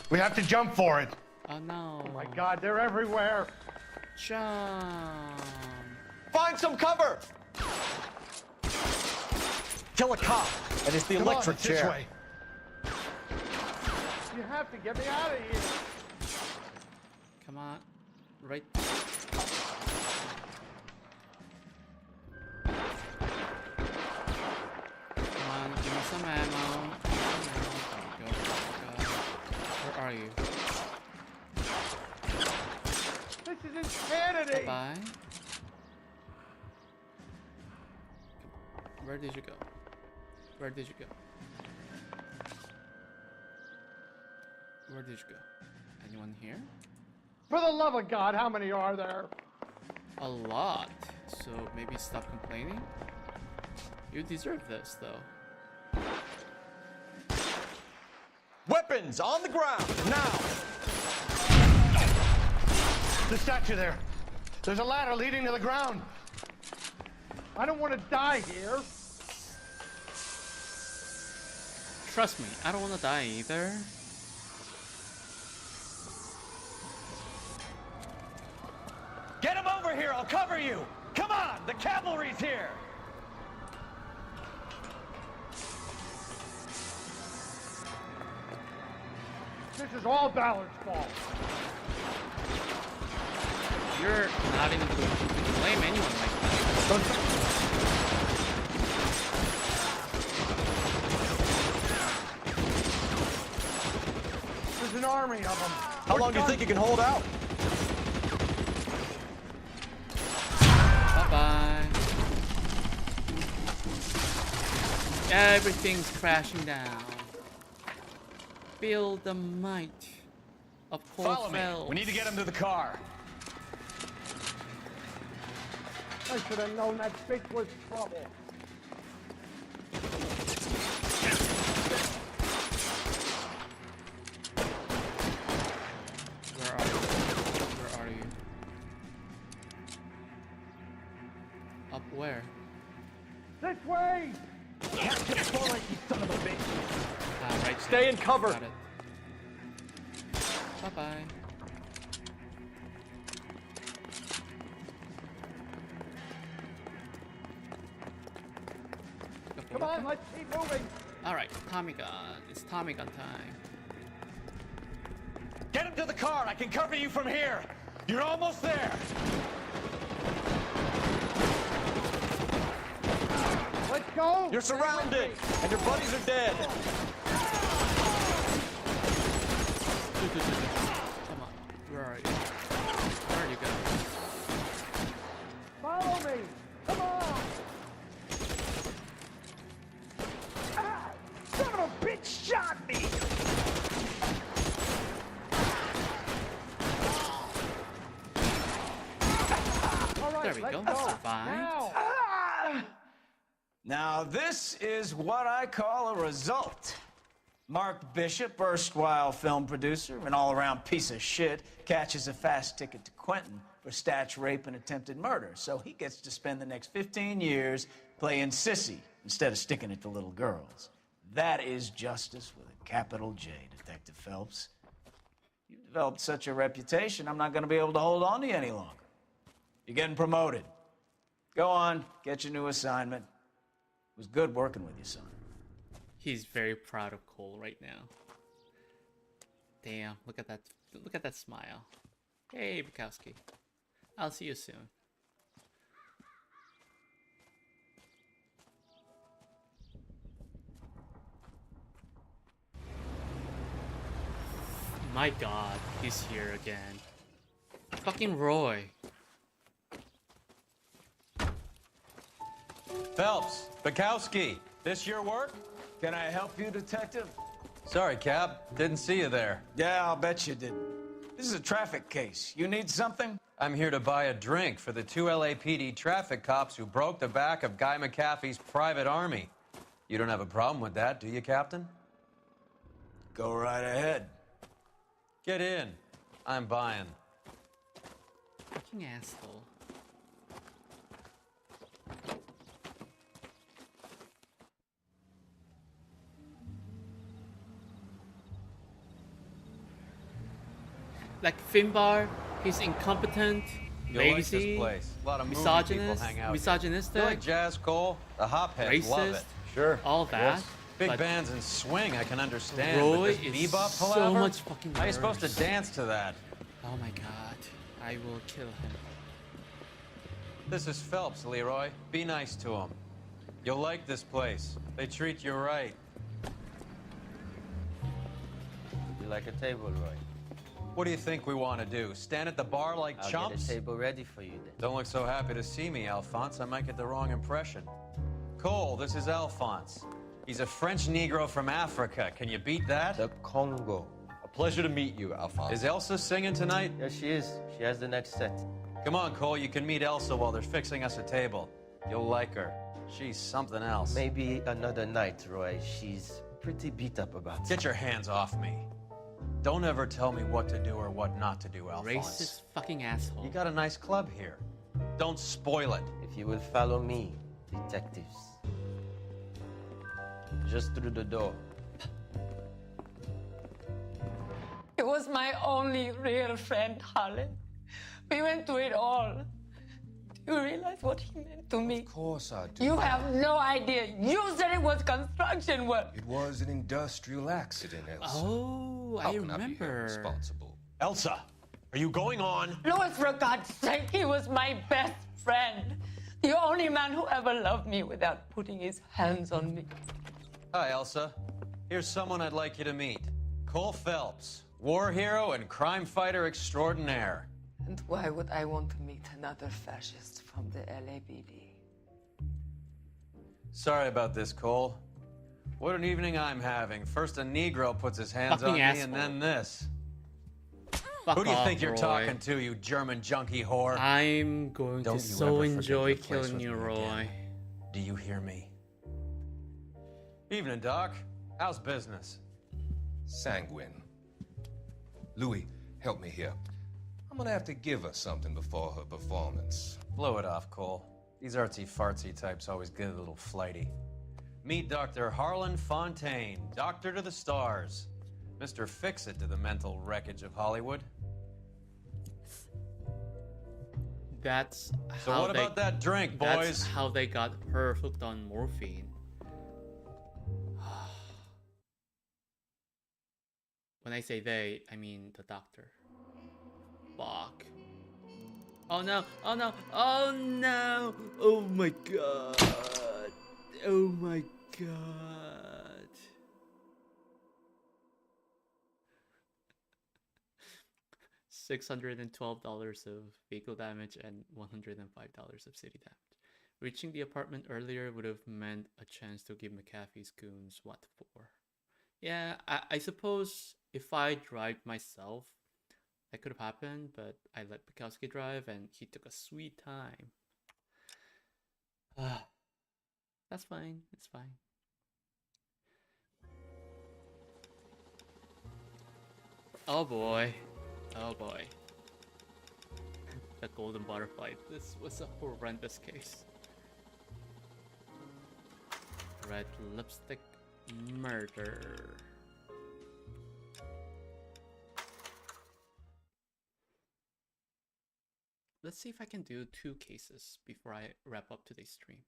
We have to jump for it. Oh no. Oh my God, they're everywhere. Jump. Find some cover. Kill a cop, and it's the Come on, electric it's chair. this way. You have to get me out of here. Come on. Right. Come on, give me some ammo. Go. Where are you? This is insanity. Bye. Where did you go? Where did you go? Where did you go? Anyone here? For the love of God, how many are there? A lot. So maybe stop complaining? You deserve this, though. Weapons on the ground, now! The statue there. There's a ladder leading to the ground. I don't want to die here. Trust me, I don't want to die either. Get him over here, I'll cover you! Come on, the cavalry's here! This is all Ballard's fault. You're not even going to blame anyone like that. There's an army of them. How long do you think you can hold out? Bye-bye. Everything's crashing down. Feel the might of Follow me. Phelps. We need to get him to the car. I should have known that bitch was trouble. Where are you? Where are you? Up where? This way! Catch him bullet, you son of a bitch! Ah, right. Stay in cover. Got it. Bye-bye. Come on, let's keep moving. Alright, Tommy gun. It's Tommy gun time. Get him to the car, I can cover you from here! You're almost there! Let's go! You're surrounded, and your buddies are dead. Come on. Where are you? Where are you guys? Follow me! Come on! Ah! Son of a bitch shot me! All right, There we let's go. go. Survived. Now. Now, this is what I call a result. Mark Bishop, erstwhile film producer and all-around piece of shit, catches a fast ticket to Quentin for statch rape and attempted murder. So he gets to spend the next 15 years playing sissy instead of sticking it to little girls. That is justice with a capital J, Detective Phelps. You've developed such a reputation, I'm not going to be able to hold on to you any longer. You're getting promoted. Go on, get your new assignment. It was good working with you, son. He's very proud of Cole right now. Damn, look at that. Look at that smile. Hey, Bukowski. I'll see you soon. My god, he's here again. Fucking Roy. Phelps, Bukowski, this your work? Can I help you, Detective? Sorry, Cap. Didn't see you there. Yeah, I'll bet you didn't. This is a traffic case. You need something? I'm here to buy a drink for the 2 LAPD traffic cops who broke the back of Guy McAfee's private army. You don't have a problem with that, do you, Captain? Go right ahead. Get in. I'm buying. Fucking asshole. like Finbar, he's incompetent, You'll like this lazy, place. A lot of movie people hang out here. misogynistic, You like jazz, Cole? The hopheads racist, love it. Sure. all that. Yes. Big but bands and swing, I can understand. Roy but this is bebop so palaver? much fucking How are you supposed to worse. dance to that? Oh my god, I will kill him. This is Phelps, Leroy. Be nice to him. You'll like this place. They treat you right. Would you like a table, Roy? What do you think we want to do? Stand at the bar like I'll chumps? get a table ready for you then. Don't look so happy to see me, Alphonse. I might get the wrong impression. Cole, this is Alphonse. He's a French Negro from Africa. Can you beat that? The Congo. A pleasure to meet you, Alphonse. Is Elsa singing tonight? Yes, she is. She has the next set. Come on, Cole. You can meet Elsa while they're fixing us a table. You'll like her. She's something else. Maybe another night, Roy. She's pretty beat up about it. Get your hands off me. Don't ever tell me what to do or what not to do, Alphonse. Racist fucking asshole. You got a nice club here. Don't spoil it. If you will follow me, detectives. Just through the door. He was my only real friend, Harlan. We went through it all. Do you realize what he meant to me? Of course I do. You have no idea. You said it was construction work. It was an industrial accident, Elsa. Oh, How I can I be held remember. responsible? Elsa, are you going on? Louis, for God's sake, he was my best friend. The only man who ever loved me without putting his hands on me. Hi, Elsa. Here's someone I'd like you to meet. Cole Phelps, war hero and crime fighter extraordinaire. And why would I want to meet another fascist from the LAPD? Sorry about this, Cole. What an evening I'm having. First a Negro puts his hands Fucking on me, asshole. and then this. Fuck Who do you off, think you're Roy. talking to, you German junkie whore? I'm going Don't to you so ever forget enjoy your place killing with you, me Roy. again. Do you hear me? Evening, Doc. How's business? Sanguine. Louis, help me here. I'm gonna have to give her something before her performance. Blow it off, Cole. These artsy-fartsy types always get a little flighty. Meet Dr. Harlan Fontaine, doctor to the stars. Mr. Fix-It to the mental wreckage of Hollywood. That's So how what they, about that drink, That's boys? how they got her hooked on morphine. When I say they, I mean the doctor. Fuck. Oh no, oh no, oh no! Oh my god! Oh my god! $612 of vehicle damage and $105 of city damage. Reaching the apartment earlier would have meant a chance to give McAfee's goons what for. Yeah, I suppose if I drive myself, that could have happened, but I let Bukowski drive and he took a sweet time. That's fine, it's fine. Oh boy. Oh boy. The golden butterfly. This was a horrendous case. Red lipstick murder. Let's see if I can do 2 cases before I wrap up today's stream.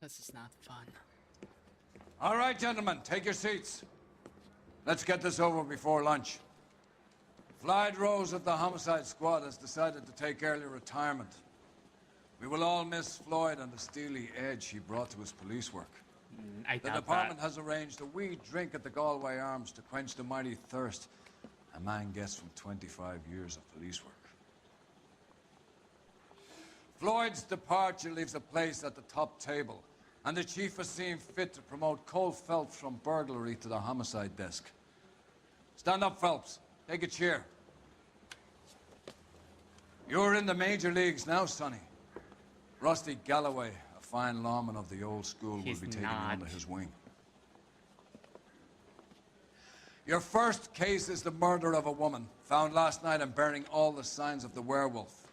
This is not fun. All right, gentlemen, take your seats. Let's get this over before lunch. Floyd Rose of the Homicide Squad has decided to take early retirement. We will all miss Floyd and the steely edge he brought to his police work. I The doubt department that. has arranged a wee drink at the Galway Arms to quench the mighty thirst a man gets from 25 years of police work. Floyd's departure leaves a place at the top table and the chief has seen fit to promote Cole Phelps from burglary to the homicide desk. Stand up, Phelps. Take a chair. You're in the major leagues now, Sonny. Rusty Galloway, a fine lawman of the old school, will be taking you under his wing. Your first case is the murder of a woman, found last night and bearing all the signs of the werewolf.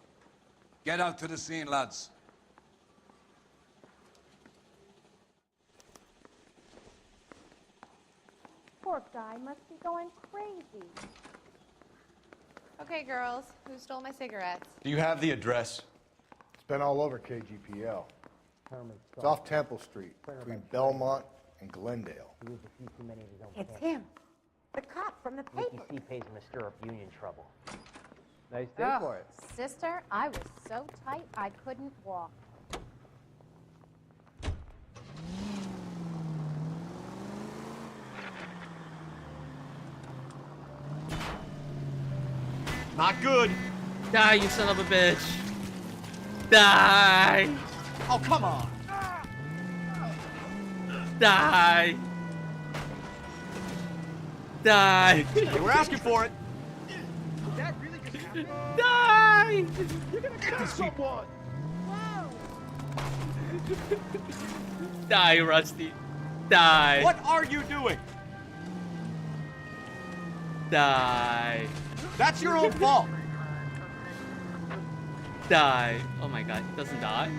Get out to the scene, lads. Poor guy must be going crazy. Okay, girls, who stole my cigarettes? Do you have the address? It's been all over KGPL. It's off Temple Street, between Belmont and Glendale. It's him, the cop from the paper. He pays him to stir up union trouble. Nice day for it. Sister, I was so tight I couldn't walk. Not good. Die, you son of a bitch. Die. Oh, come on. Die. Die. Hey, we're asking for it. Die. You're gonna cut someone. Die, Rusty. Die. What are you doing? Die. That's your own fault. Die. Oh my god, he doesn't die?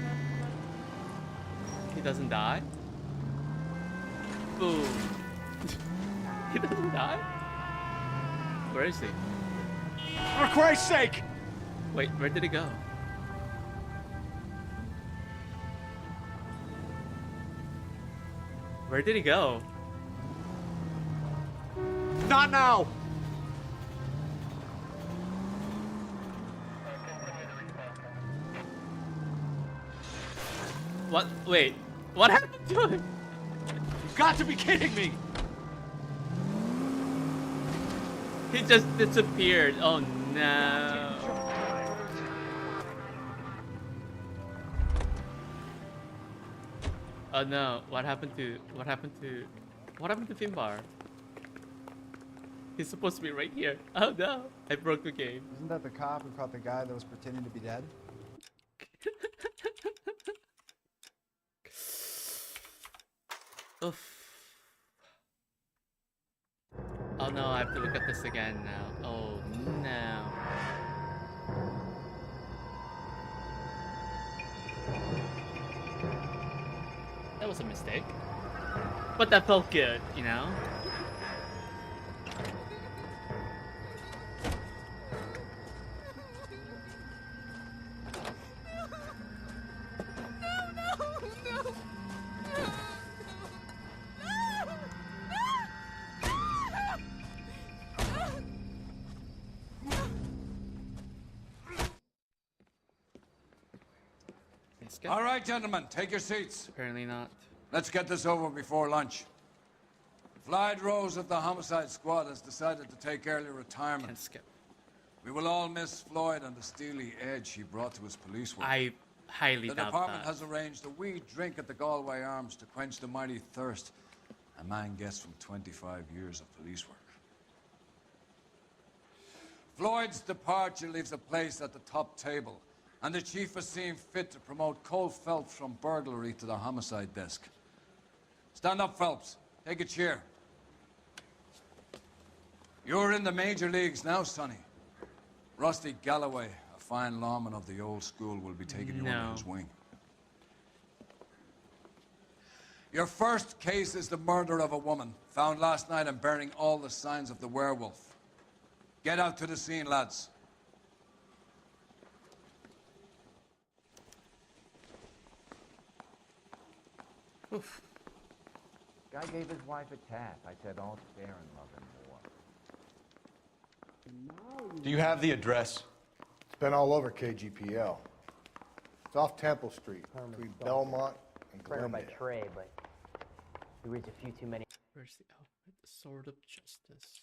He doesn't die? Boom. He doesn't die? Where is he? For Christ's sake! Wait, where did he go? Where did he go? Not now! What? Wait. What happened to him? You've got to be kidding me! He just disappeared. Oh no. Oh no. What happened to Finbar? He's supposed to be right here. Oh no. I broke the game. Isn't that the cop who caught the guy that was pretending to be dead? Oof. Oh no, I have to look at this again now. Oh no. That was a mistake. But that felt good, you know? All right, gentlemen, take your seats. Apparently not. Let's get this over before lunch. Floyd Rose of the homicide squad has decided to take early retirement. Can't skip. We will all miss Floyd and the steely edge he brought to his police work. I highly The doubt department that. has arranged a wee drink at the Galway Arms to quench the mighty thirst a man gets from 25 years of police work. Floyd's departure leaves a place at the top table, and the chief has seen fit to promote Cole Phelps from burglary to the homicide desk. Stand up, Phelps. Take a chair. You're in the major leagues now, Sonny. Rusty Galloway, a fine lawman of the old school, will be taking you under his wing. Your first case is the murder of a woman, found last night and bearing all the signs of the werewolf. Get out to the scene, lads. Oof. Guy gave his wife a tap. I said, don't stare and love him more. Do you have the address? It's been all over KGPL. It's off Temple Street, between Belmont and Prayer by Glendale. Trey, but he reads a few too many. Where's the outfit? The sword of justice.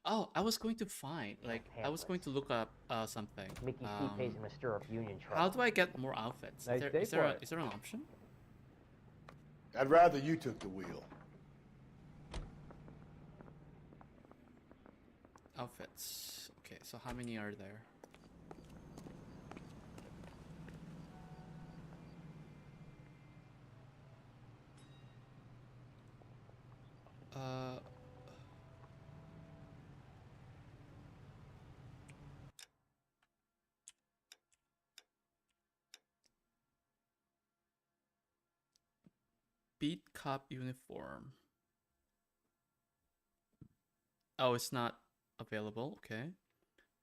Oh, I was going to find, like, I was going to look up something. Mickey C pays him to stir up union trouble. How do I get more outfits? Nice day Is for it. there an option? I'd rather you took the wheel. Outfits. Okay, so how many are there? Beat cop uniform. Oh, it's not available. Okay.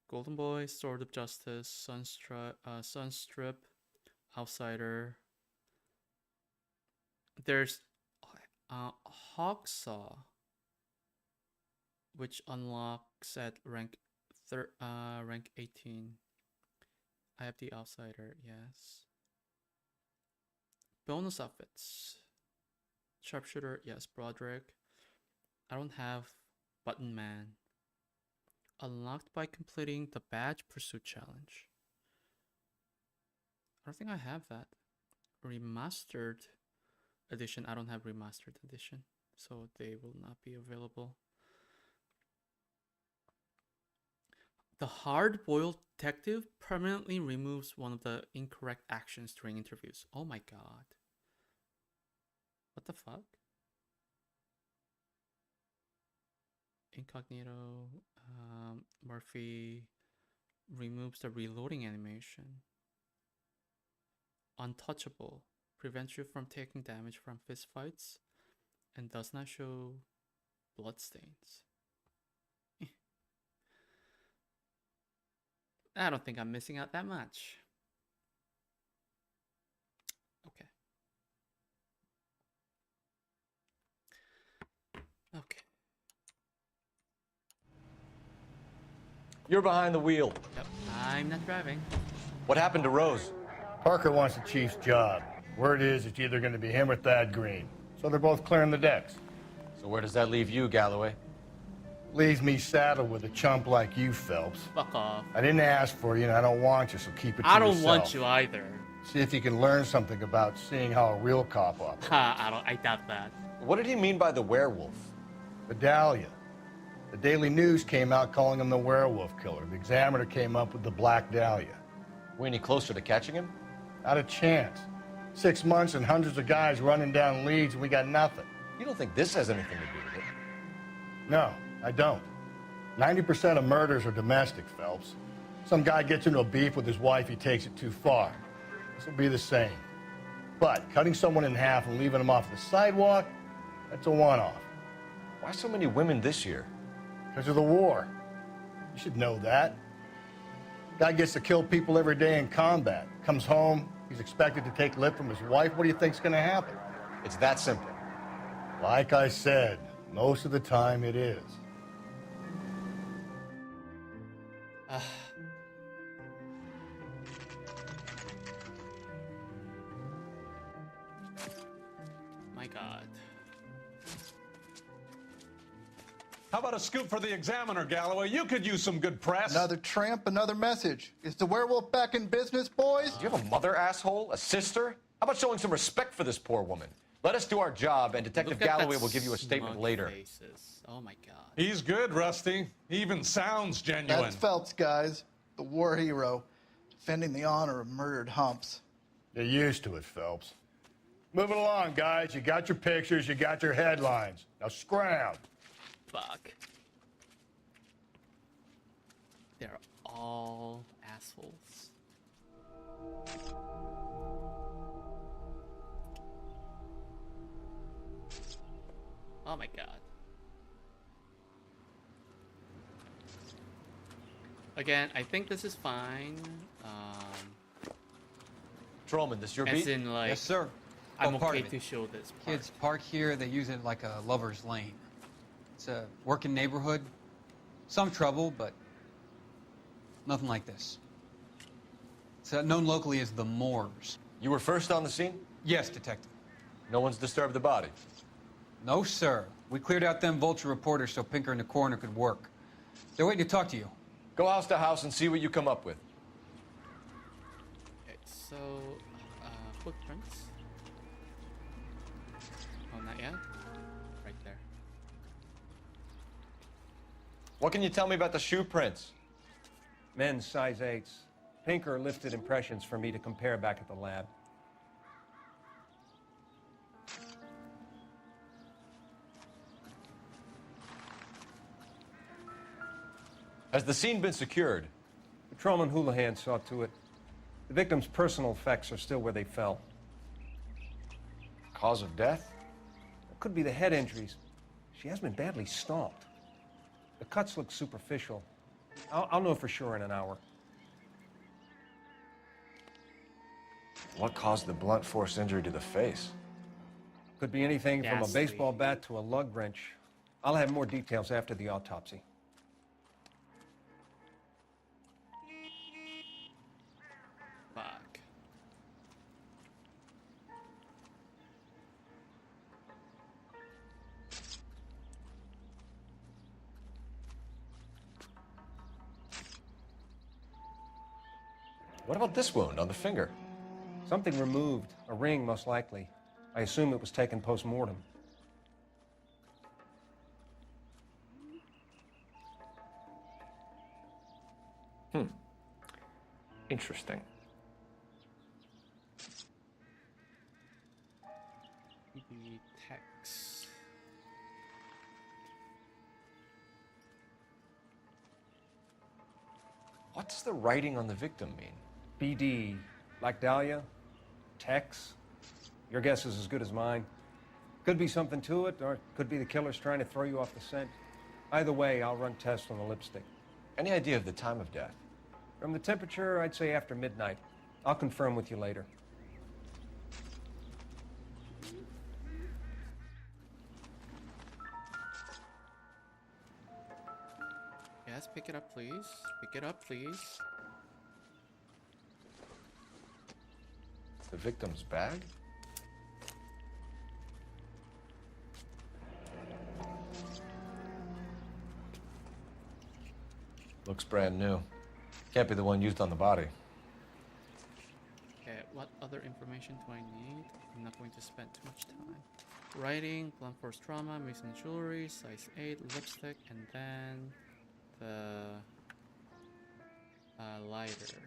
Golden Boy, Sword of Justice, Sunstrip, Outsider. There's Hawksaw, which unlocks at rank 18. I have the Outsider, yes. Bonus outfits. Sharpshooter, yes. Broderick. I don't have Button Man. Unlocked by completing the Badge Pursuit Challenge. I don't think I have that. Remastered edition. I don't have remastered edition, so they will not be available. The hard-boiled detective permanently removes one of the incorrect actions during interviews. Oh my god. What the fuck? Incognito. Murphy removes the reloading animation. Untouchable. Prevents you from taking damage from fistfights and does not show bloodstains. I don't think I'm missing out that much. Okay. Okay. You're behind the wheel. Yep. I'm not driving. What happened to Rose? Parker wants the chief's job. Word is it's either going to be him or Thad Green. So they're both clearing the decks. So where does that leave you, Galloway? Leaves me saddled with a chump like you, Phelps. Fuck off. I didn't ask for you, and I don't want you, so keep it to I don't yourself. want you either. See if you can learn something about seeing how a real cop operates. I doubt that. What did he mean by the werewolf? Vidalia. The Daily News came out calling him the werewolf killer. The Examiner came up with the Black Dahlia. We any closer to catching him? Not a chance. 6 months and hundreds of guys running down leads, and we got nothing. You don't think this has anything to do with it? No, I don't. 90% of murders are domestic, Phelps. Some guy gets into a beef with his wife, he takes it too far. This will be the same. But cutting someone in half and leaving them off the sidewalk, that's a one-off. Why so many women this year? Because of the war. You should know that. Guy gets to kill people every day in combat. Comes home, he's expected to take lip from his wife. What do you think's gonna happen? It's that simple. Like I said, most of the time it is. My god. How about a scoop for the Examiner, Galloway? You could use some good press. Another tramp, another message. Is the werewolf back in business, boys? Do you have a mother, asshole? A sister? How about showing some respect for this poor woman? Let us do our job, and Detective Galloway will give you a statement later. Faces. Oh my god. He's good, Rusty. He even sounds genuine. That's Phelps, guys. The war hero. Defending the honor of murdered humps. You're used to it, Phelps. Moving along, guys. You got your pictures, you got your headlines. Now scram. Fuck. They're all assholes. Oh my god. Again, I think this is fine. Trollman, this your as beat? in, like, Yes, sir. I'm Well, part okay of to it. show this part. Kids park here, they use it like a lover's lane. It's a working neighborhood. Some trouble, but nothing like this. It's known locally as the Moors. You were first on the scene? Yes, Detective. No one's disturbed the body? No, sir. We cleared out them vulture reporters so Pinker and the coroner could work. They're waiting to talk to you. Go house to house and see what you come up with. Okay, so footprints. Oh, not yet. Right there. What can you tell me about the shoe prints? Men's size 8s. Pinker lifted impressions for me to compare back at the lab. Has the scene been secured? Patrolman Houlihan saw to it. The victim's personal effects are still where they fell. Cause of death? It could be the head injuries. She has been badly stomped. The cuts look superficial. I'll know for sure in an hour. What caused the blunt force injury to the face? Could be anything from a Ghastly. baseball bat to a lug wrench. I'll have more details after the autopsy. Fuck. What about this wound on the finger? Something removed, a ring most likely. I assume it was taken post-mortem. Interesting. The text. What does the writing on the victim mean? BD, like Dahlia, Tex. Your guess is as good as mine. Could be something to it, or it could be the killer's trying to throw you off the scent. Either way, I'll run tests on the lipstick. Any idea of the time of death? From the temperature, I'd say after midnight. I'll confirm with you later. Yes, pick it up, please. Pick it up, please. The victim's bag? Looks brand new. Can't be the one used on the body. Okay, what other information do I need? I'm not going to spend too much time. Writing, blunt force trauma, missing jewelry, size 8, lipstick, and then the lighter.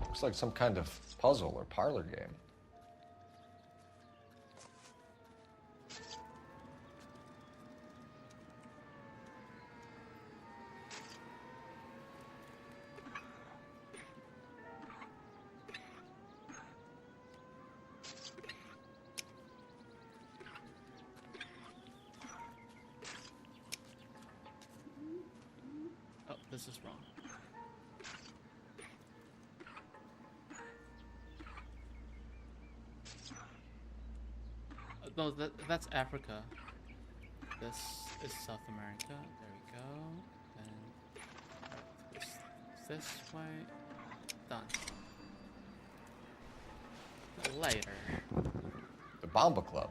Looks like some kind of puzzle or parlor game. Oh, this is wrong. No, that's Africa. This is South America. There we go. And this way. Done. The lighter. The Bomba Club.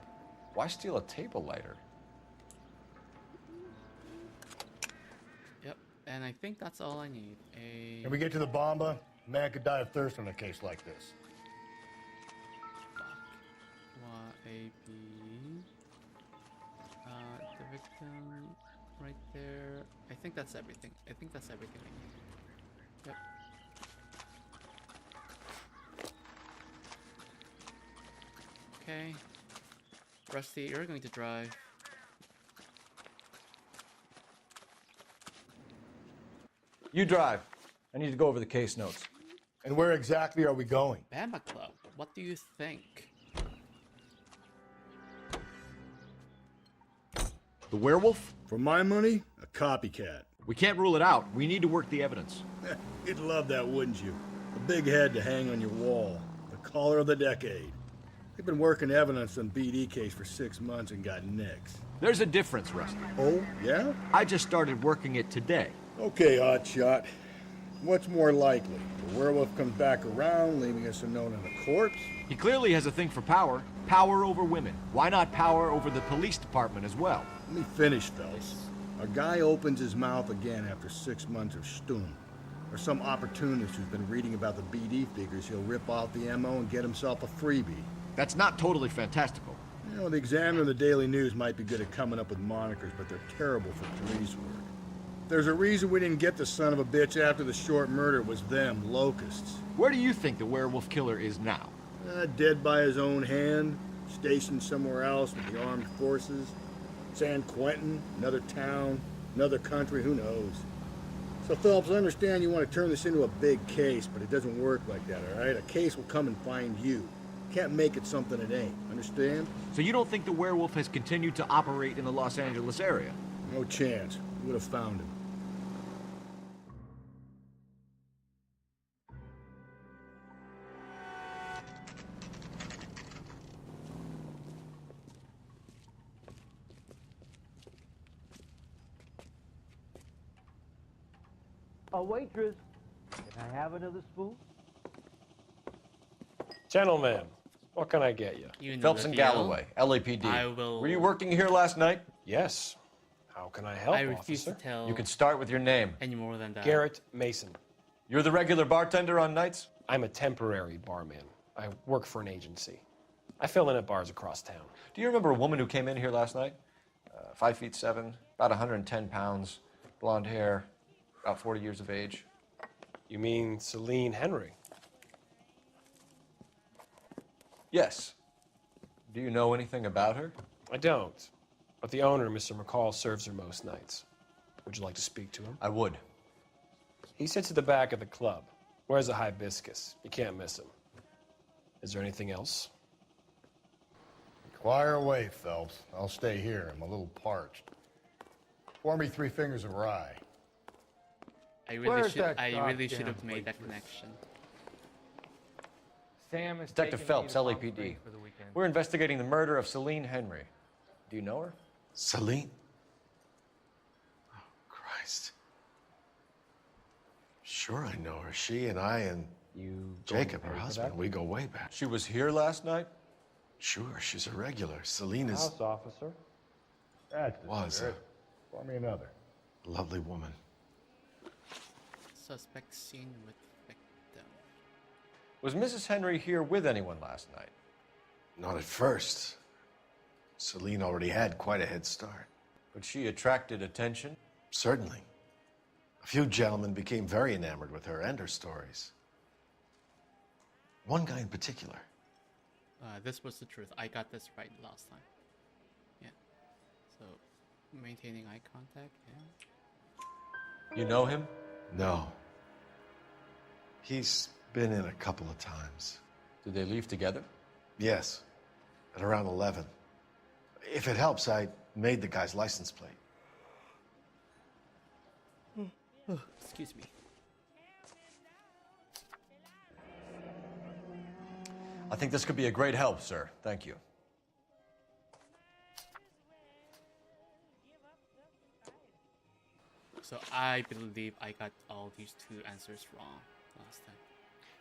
Why steal a table lighter? Yep, and I think that's all I need. When we get to the Bomba, a man could die of thirst in a case like this. Y-A-B. The victim right there. I think that's everything. I think that's everything I need. Yep. Okay. Rusty, you're going to drive. You drive. I need to go over the case notes. And where exactly are we going? Bama Club. What do you think? The werewolf? For my money, a copycat. We can't rule it out. We need to work the evidence. You'd love that, wouldn't you? A big head to hang on your wall. The caller of the decade. They've been working evidence on BD case for 6 months and got nicks. There's a difference, Rusty. Oh, yeah? I just started working it today. Okay, hotshot. What's more likely? The werewolf comes back around, leaving us unknown in a corpse? He clearly has a thing for power. Power over women. Why not power over the police department as well? Let me finish, Phelps. A guy opens his mouth again after 6 months of stum. Or some opportunist who's been reading about the BD figures he'll rip off the MO and get himself a freebie. That's not totally fantastical. You know, the Examiner and the Daily News might be good at coming up with monikers, but they're terrible for police work. There's a reason we didn't get the son of a bitch after the short murder. It was them, locusts. Where do you think the werewolf killer is now? Dead by his own hand, stationed somewhere else with the armed forces. San Quentin, another town, another country, who knows? So, Phelps, I understand you want to turn this into a big case, but it doesn't work like that, all right? A case will come and find you. Can't make it something it ain't, understand? So you don't think the werewolf has continued to operate in the Los Angeles area? No chance. We would have found him. A waitress, can I have another spoon? Gentlemen, what can I get you? You know Phelps the and deal. Galloway, LAPD. I will... Were you working here last night? Yes. How can I help, I refuse officer? to tell You can start with your name. any more than that. Garrett Mason. You're the regular bartender on nights? I'm a temporary barman. I work for an agency. I fill in at bars across town. Do you remember a woman who came in here last night? 5'7", about 110 pounds, blonde hair, about 40 years of age. You mean Celine Henry? Yes. Do you know anything about her? I don't. But the owner, Mr. McCall, serves her most nights. Would you like to speak to him? I would. He sits at the back of the club. Wears a hibiscus. You can't miss him. Is there anything else? Inquire away, Phelps. I'll stay here. I'm a little parched. Pour me 3 fingers of rye. I Where's that really should goddamn have made that waitress? connection. Sam is Detective taking Phelps, me to Palm LAPD. Springs for the weekend. We're investigating the murder of Celine Henry. Do you know her? Celine? Oh, Christ. Sure I know her. She and I and Jacob, her husband, we go way back. She was here last night? Sure, she's a regular. Celine is... House officer. That's the Was spirit. Pour me another. a lovely woman. Suspect seen with victim. Was Mrs. Henry here with anyone last night? Not at first. Celine already had quite a head start. But she attracted attention? Certainly. A few gentlemen became very enamored with her and her stories. One guy in particular. This was the truth. I got this right last time. Yeah. So, maintaining eye contact, yeah. You know him? No. He's been in a couple of times. Did they leave together? Yes, at around 11. If it helps, I made the guy's license plate. Excuse me. I think this could be a great help, sir. Thank you. So I believe I got all these 2 answers wrong last time.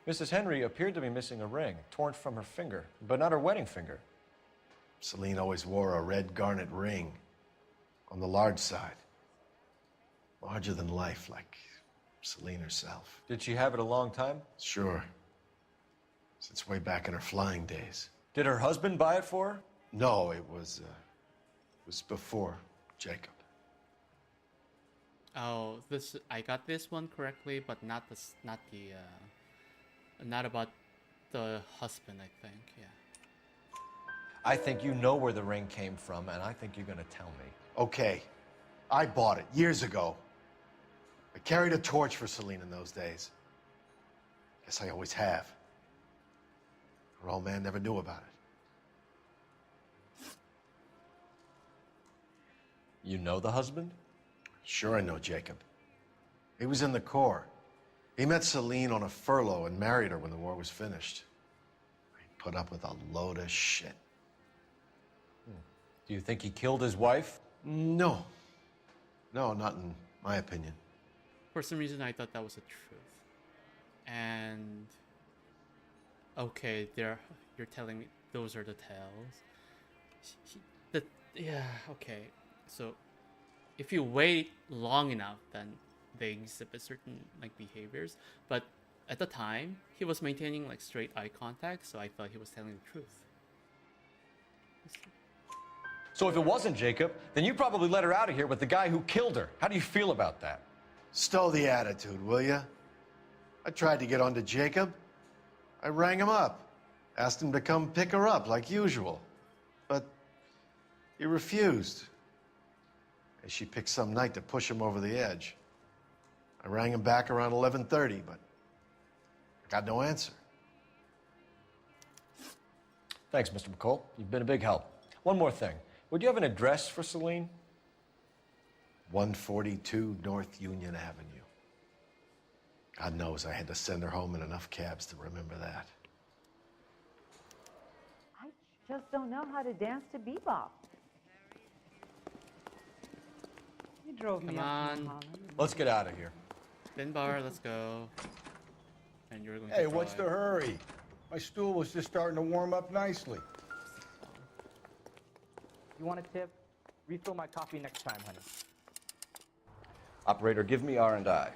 Mrs. Henry appeared to be missing a ring, torn from her finger, but not her wedding finger. Celine always wore a red garnet ring on the large side. Larger than life, like Celine herself. Did she have it a long time? Sure. Since way back in her flying days. Did her husband buy it for her? No, it was before Jacob. Oh, I got this one correctly, but not about the husband, I think. Yeah. I think you know where the ring came from, and I think you're gonna tell me. Okay. I bought it years ago. I carried a torch for Celine in those days. Guess I always have. Her old man never knew about it. You know the husband? Sure I know Jacob. He was in the Corps. He met Celine on a furlough and married her when the war was finished. He put up with a load of shit. Do you think he killed his wife? No. No, not in my opinion. For some reason, I thought that was the truth. And okay, you're telling me those are the tales. Yeah, okay. So if you wait long enough, then they exhibit certain like behaviors. But at the time, he was maintaining like straight eye contact, so I thought he was telling the truth. So if it wasn't Jacob, then you probably let her out of here with the guy who killed her. How do you feel about that? Stow the attitude, will ya? I tried to get onto Jacob. I rang him up, asked him to come pick her up like usual. But he refused. And she picked some night to push him over the edge. I rang him back around 11:30, but I got no answer. Thanks, Mr. McCall. You've been a big help. One more thing. Would you have an address for Celine? 142 North Union Avenue. God knows I had to send her home in enough cabs to remember that. I just don't know how to dance to bebop. You drove me Come up on. from Holland. Let's get out of here. Spin bar, let's go. And you're going to Hey, drive. what's the hurry? My stool was just starting to warm up nicely. You want a tip? Refill my coffee next time, honey. Operator, give me R&I.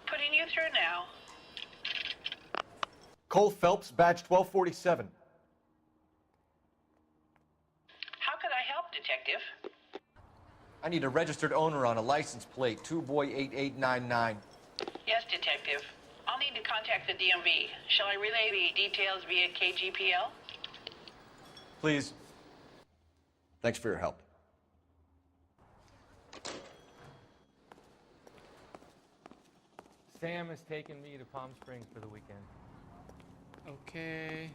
Putting you through now. Cole Phelps, badge 1247. How could I help, Detective? I need a registered owner on a license plate, 2boy8899. Yes, Detective. I'll need to contact the DMV. Shall I relay the details via KGPL? Please. Thanks for your help. Sam has taken me to Palm Springs for the weekend. Okay.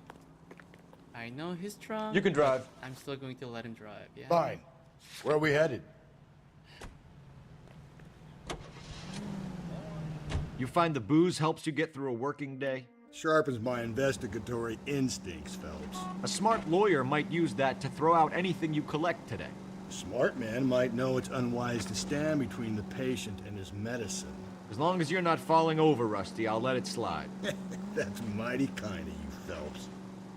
I know he's drunk. You can drive. but I'm still going to let him drive, yeah? Fine. Where are we headed? You find the booze helps you get through a working day? Sharpens my investigatory instincts, Phelps. A smart lawyer might use that to throw out anything you collect today. A smart man might know it's unwise to stand between the patient and his medicine. As long as you're not falling over, Rusty, I'll let it slide. That's mighty kind of you, Phelps.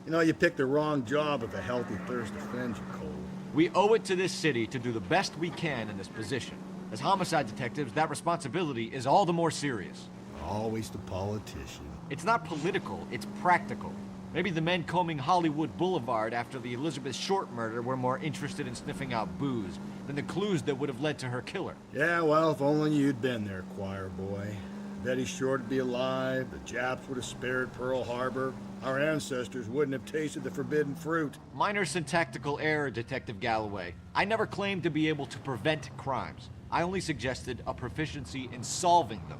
You know, you picked the wrong job if a healthy thirst offends you, Cole. We owe it to this city to do the best we can in this position. As homicide detectives, that responsibility is all the more serious. Always the politician. It's not political, it's practical. Maybe the men combing Hollywood Boulevard after the Elizabeth Short murder were more interested in sniffing out booze than the clues that would have led to her killer. Yeah, well, if only you'd been there, choir boy. Betty Short would be alive, the Japs would have spared Pearl Harbor, our ancestors wouldn't have tasted the forbidden fruit. Minor syntactical error, Detective Galloway. I never claimed to be able to prevent crimes. I only suggested a proficiency in solving them.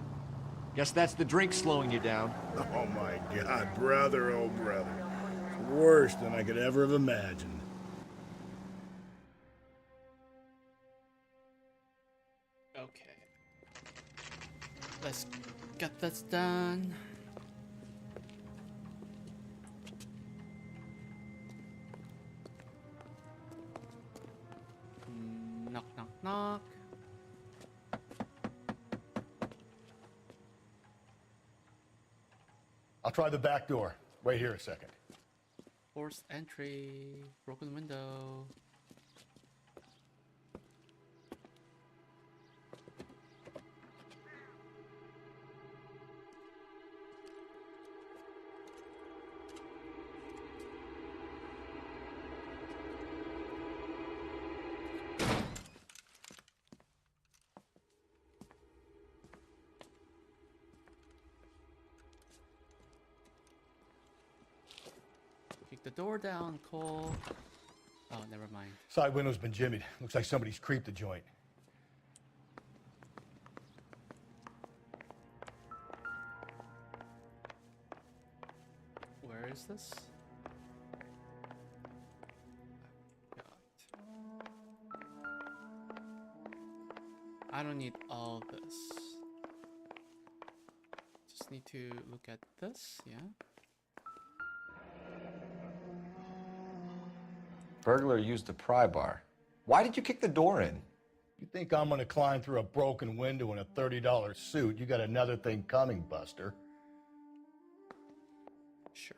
Guess that's the drink slowing you down. Oh my God, brother, oh brother. It's worse than I could ever have imagined. Okay. Let's get this done. Knock, knock, knock. I'll try the back door. Wait here a second. Forced entry. Broken window. Kick the door down, Cole. Oh, never mind. Side window's been jimmied. Looks like somebody's creeped the joint. Where is this? I don't need all this. Just need to look at this, yeah? Burglar used a pry bar. Why did you kick the door in? You think I'm gonna climb through a broken window in a $30 suit? You got another thing coming, Buster. Sure.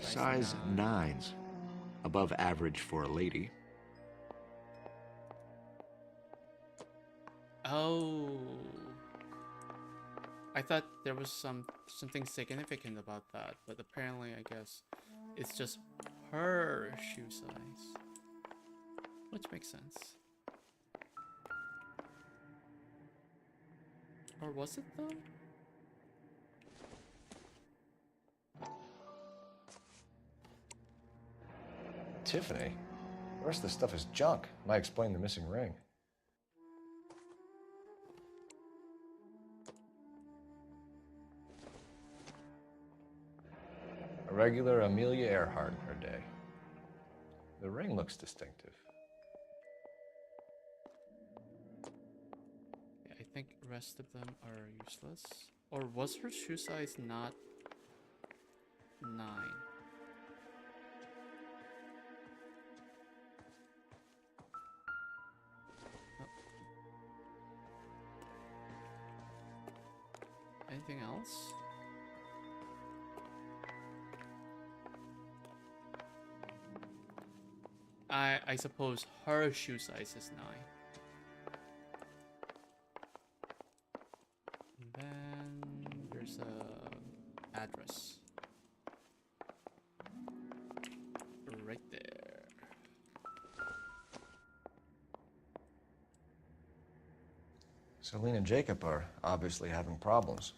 Size 9s. Above average for a lady. Oh. I thought there was something significant about that, but apparently I guess it's just her shoe size. Which makes sense. Or was it though? Tiffany? The rest of the stuff is junk. Might explain the missing ring. A regular Amelia Earhart in her day. The ring looks distinctive. Yeah, I think the rest of them are useless. Or was her shoe size not 9? Anything else? I suppose her shoe size is 9. And then there's a address. Right there. Celine and Jacob are obviously having problems.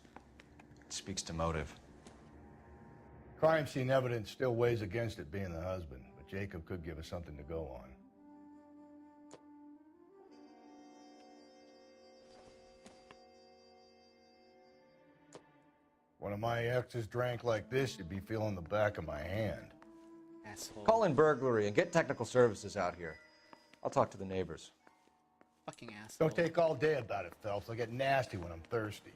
It speaks to motive. Crime scene evidence still weighs against it being the husband, but Jacob could give us something to go on. One of my exes drank like this, you'd be feeling the back of my hand. Asshole. Call in burglary and get technical services out here. I'll talk to the neighbors. Fucking asshole. Don't take all day about it, Phelps. I get nasty when I'm thirsty.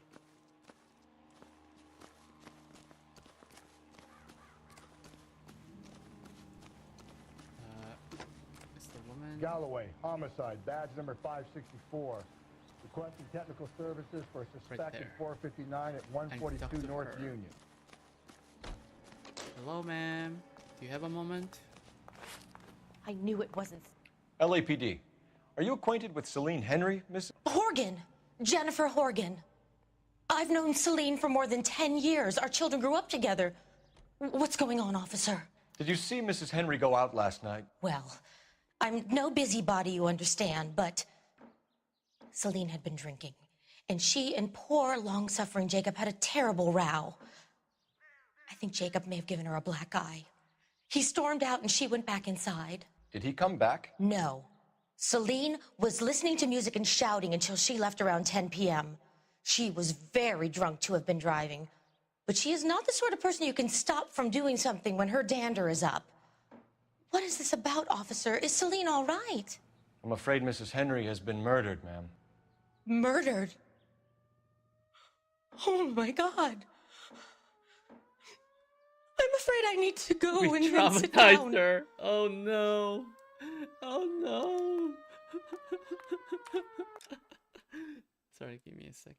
Is the woman... Galloway, homicide, badge number 564. Requesting technical services for a suspected 459 at 142 North Union. Hello, ma'am. Do you have a moment? I knew it wasn't... LAPD. Are you acquainted with Celine Henry, Miss... Horgan! Jennifer Horgan. I've known Celine for more than 10 years. Our children grew up together. What's going on, officer? Did you see Mrs. Henry go out last night? Well, I'm no busybody, you understand, but Celine had been drinking, and she and poor, long-suffering Jacob had a terrible row. I think Jacob may have given her a black eye. He stormed out, and she went back inside. Did he come back? No. Celine was listening to music and shouting until she left around 10 p.m. She was very drunk to have been driving, but she is not the sort of person you can stop from doing something when her dander is up. What is this about, officer? Is Celine all right? I'm afraid Mrs. Henry has been murdered, ma'am. Murdered? Oh, my God. I'm afraid I need to go We and sit traumatized down. her. Oh, no. Oh, no. Sorry, give me a second.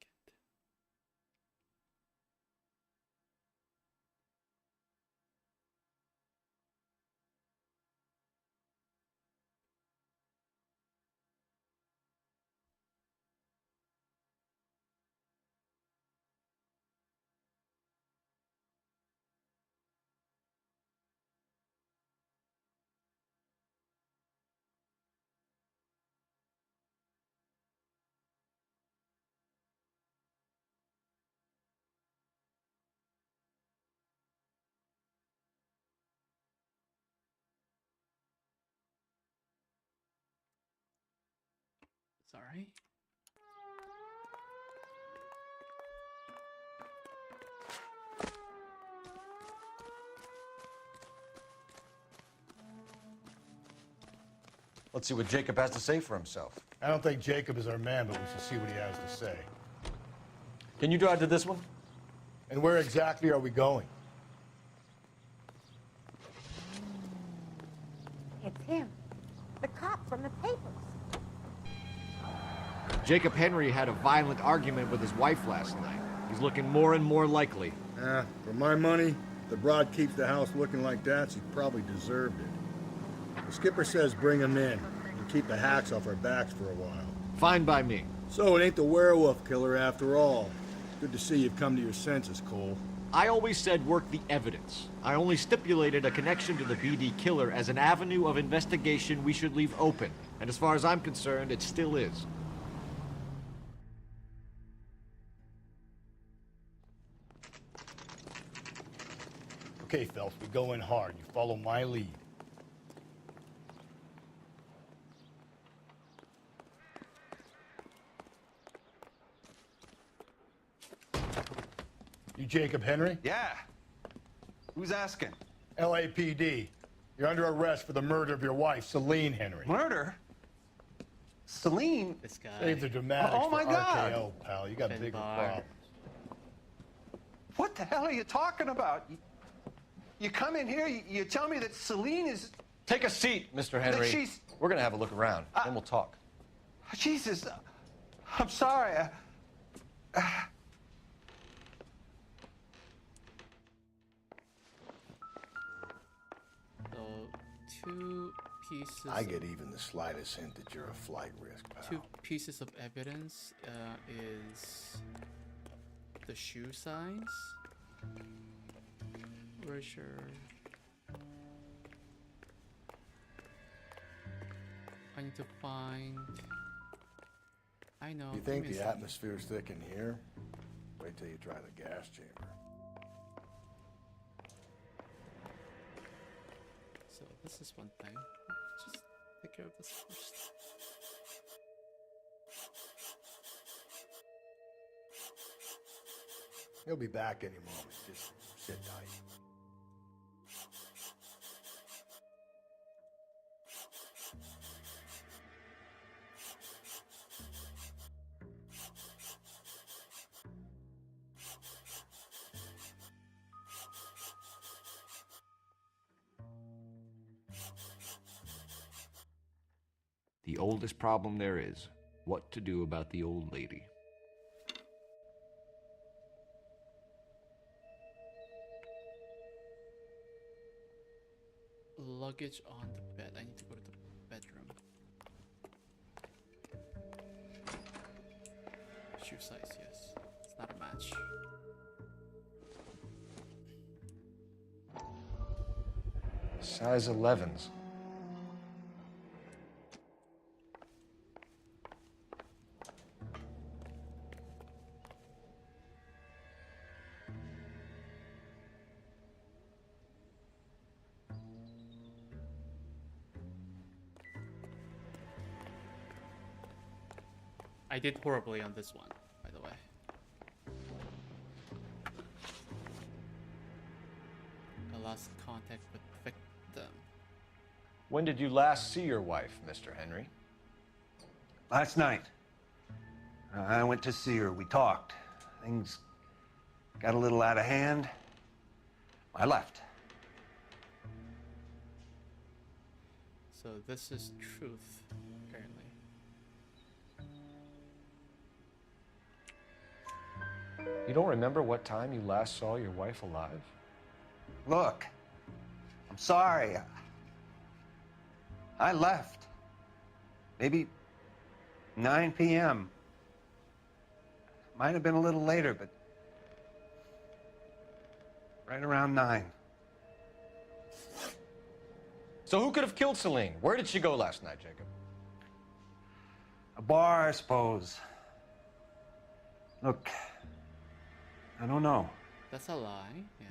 Sorry. Let's see what Jacob has to say for himself. I don't think Jacob is our man, but we should see what he has to say. Can you drive to this one? And where exactly are we going? It's him. The cop from the papers. Jacob Henry had a violent argument with his wife last night. He's looking more and more likely. For my money, if the broad keeps the house looking like that, she probably deserved it. The skipper says bring him in and keep the hacks off our backs for a while. Fine by me. So it ain't the werewolf killer after all. Good to see you've come to your senses, Cole. I always said work the evidence. I only stipulated a connection to the BD killer as an avenue of investigation we should leave open. And as far as I'm concerned, it still is. Okay, Phelps, we go in hard. You follow my lead. You Jacob Henry? Yeah. Who's asking? LAPD. You're under arrest for the murder of your wife, Celine Henry. Murder? Celine? This guy. Save the dramatics Oh, my for God. RKO, pal. You got bigger problems. What the hell are you talking about? You come in here, you tell me that Celine is... Take a seat, Mr. Henry. she's- We're gonna have a look around, then we'll talk. Jesus, I'm sorry. So, 2 pieces. I get even the slightest hint that you're a flight risk, pal. 2 pieces of evidence is the shoe size. Where's your... I need to find... I know. You give think me a the second. atmosphere's thick in here? Wait till you try the gas chamber. So this is one thing. Just take care of this first. He'll be back any moment. Just sit tight. The oldest problem there is, what to do about the old lady. Luggage on the bed. I need to go to the bedroom. Shoe size, yes. It's not a match. Size 11s. I did horribly on this one, by the way. I lost contact with victim. When did you last see your wife, Mr. Henry? Last night. I went to see her. We talked. Things got a little out of hand. I left. So this is truth, apparently. You don't remember what time you last saw your wife alive? Look, I'm sorry. I left. Maybe 9 p.m. Might have been a little later, but right around 9. So who could have killed Celine? Where did she go last night, Jacob? A bar, I suppose. Look, I don't know. That's a lie, yeah.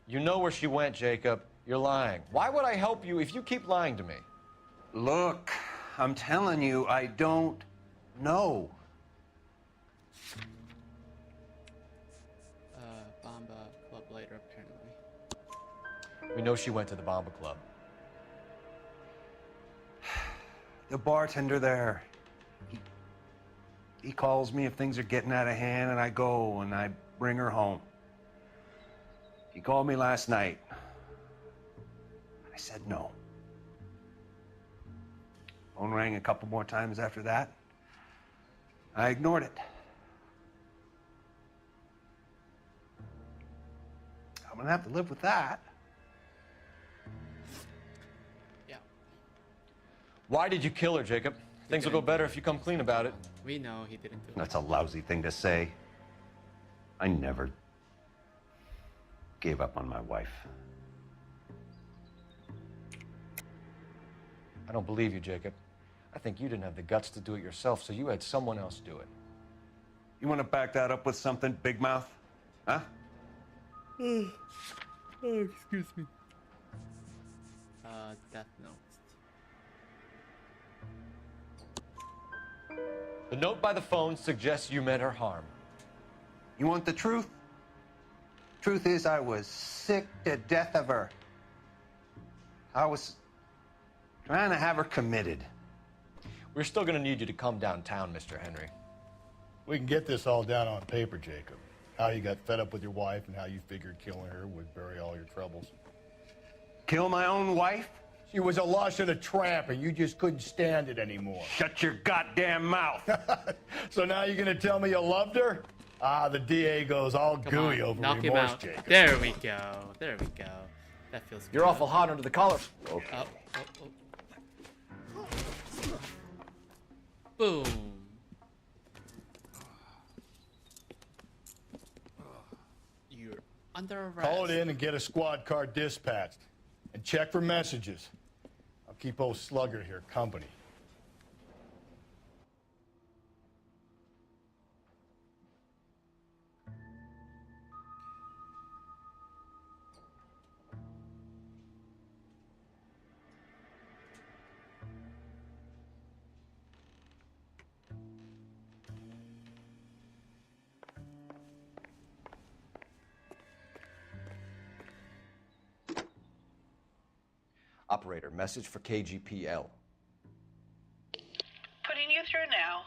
You know where she went, Jacob. You're lying. Why would I help you if you keep lying to me? Look, I'm telling you, I don't know. Bamba Club later, apparently. We know she went to the Bamba Club. The bartender there, He calls me if things are getting out of hand, and I go and I bring her home. He called me last night. I said no. Phone rang a couple more times after that. I ignored it. I'm gonna have to live with that. Yeah. Why did you kill her, Jacob? Things will go better if you come clean about it. We know he didn't do it. That's a lousy thing to say. I never gave up on my wife. I don't believe you, Jacob. I think you didn't have the guts to do it yourself, so you had someone else do it. You want to back that up with something, big mouth? Huh? Oh, excuse me. Death Note. The note by the phone suggests you meant her harm. You want the truth? Truth is, I was sick to death of her. I was trying to have her committed. We're still going to need you to come downtown, Mr. Henry. We can get this all down on paper, Jacob. How you got fed up with your wife and how you figured killing her would bury all your troubles. Kill my own wife? She was a lush and a tramp, and you just couldn't stand it anymore. Shut your goddamn mouth. So now you're gonna tell me you loved her? Ah, the DA goes all gooey over knock him remorse, out. Jacob. There we go. There we go. That feels good. You're awful hot under the collar. Okay. Boom. You're under arrest. Call it in and get a squad car dispatched. And check for messages. I'll keep old Slugger here company. Operator, message for KGPL. Putting you through now.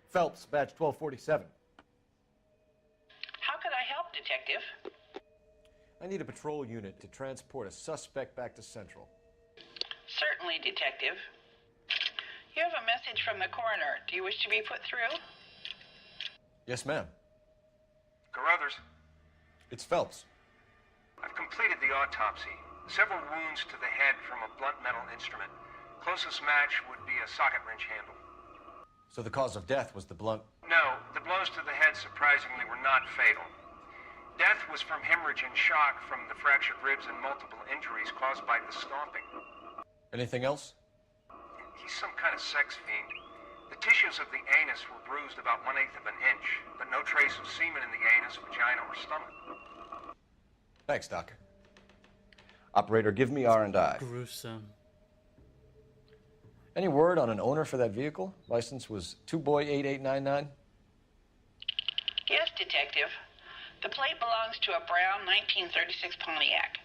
Phelps, badge 1247. How could I help, Detective? I need a patrol unit to transport a suspect back to Central. Certainly, Detective. You have a message from the coroner. Do you wish to be put through? Yes, ma'am. Carruthers, It's Phelps. I've completed the autopsy. Several wounds to the head from a blunt metal instrument. Closest match would be a socket wrench handle. So the cause of death was the blunt. No, the blows to the head surprisingly were not fatal. Death was from hemorrhage and shock from the fractured ribs and multiple injuries caused by the stomping. Anything else? He's some kind of sex fiend. The tissues of the anus were bruised about 1/8 of an inch, but no trace of semen in the anus, vagina, or stomach. Thanks, Doc. Operator, give me R&I. Gruesome. Any word on an owner for that vehicle? License was 2boy8899. Yes, Detective. The plate belongs to a brown 1936 Pontiac.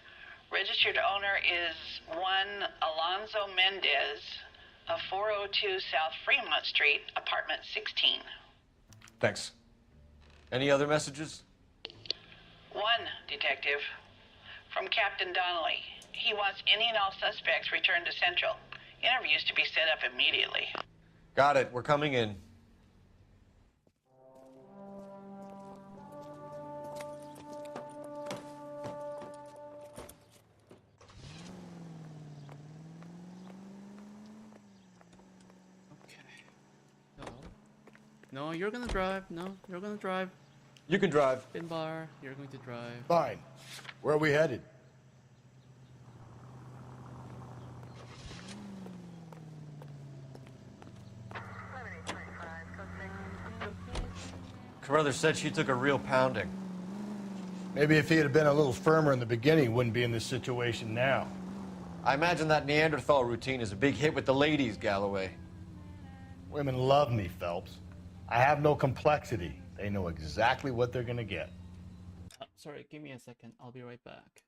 Registered owner is one Alonzo Mendez of 402 South Fremont Street, apartment 16. Thanks. Any other messages? One, Detective. From Captain Donnelly. He wants any and all suspects returned to Central. Interviews to be set up immediately. Got it. We're coming in. No, you're gonna drive. No, you're gonna drive. You can drive. Finbar, you're going to drive. Fine. Where are we headed? Carruthers said she took a real pounding. Maybe if he had been a little firmer in the beginning, he wouldn't be in this situation now. I imagine that Neanderthal routine is a big hit with the ladies, Galloway. Women love me, Phelps. I have no complexity. They know exactly what they're gonna get. Sorry, give me a second. I'll be right back.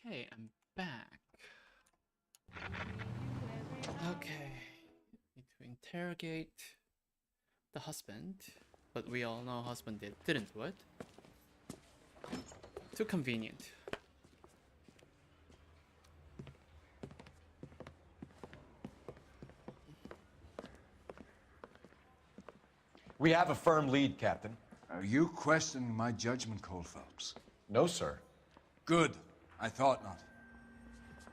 Okay, I'm back. Okay, need to interrogate the husband, but we all know husband didn't do it. Too convenient. We have a firm lead, Captain. Are you questioning my judgment, Cole Phelps? No, sir. Good. I thought not.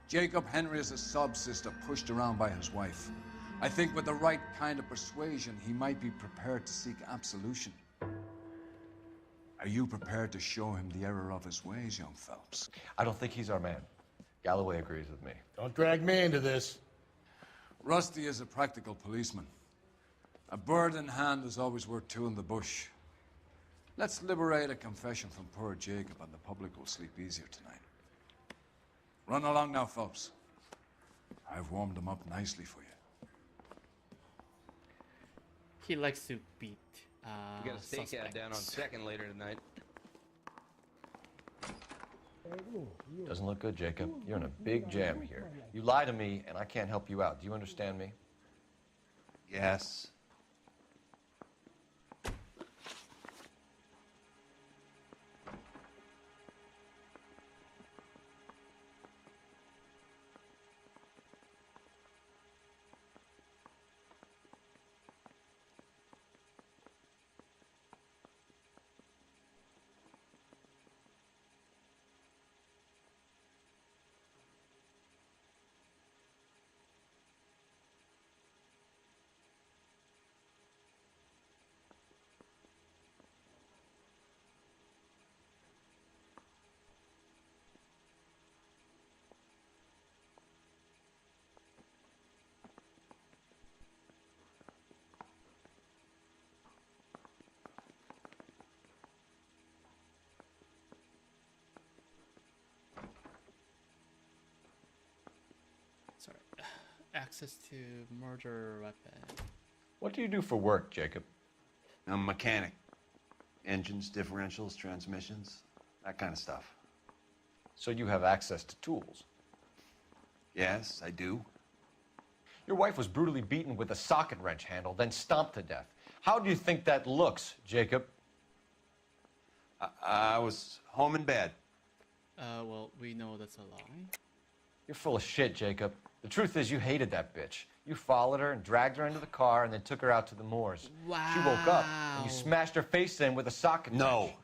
Jacob Henry is a sub-sister pushed around by his wife. I think with the right kind of persuasion, he might be prepared to seek absolution. Are you prepared to show him the error of his ways, young Phelps? I don't think he's our man. Galloway agrees with me. Don't drag me into this. Rusty is a practical policeman. A bird in hand is always worth two in the bush. Let's liberate a confession from poor Jacob, and the public will sleep easier tonight. Run along now, Phelps. I've warmed them up nicely for you. He likes to beat We got a stakeout down on second later tonight. Doesn't look good, Jacob. You're in a big jam here. You lie to me, and I can't help you out. Do you understand me? Yes. Sorry. Access to murder weapon. What do you do for work, Jacob? I'm a mechanic. Engines, differentials, transmissions, that kind of stuff. So you have access to tools? Yes, I do. Your wife was brutally beaten with a socket wrench handle, then stomped to death. How do you think that looks, Jacob? I was home in bed. Well, we know that's a lie. You're full of shit, Jacob. The truth is you hated that bitch. You followed her and dragged her into the car and then took her out to the moors. Wow. She woke up and you smashed her face in with a socket wrench.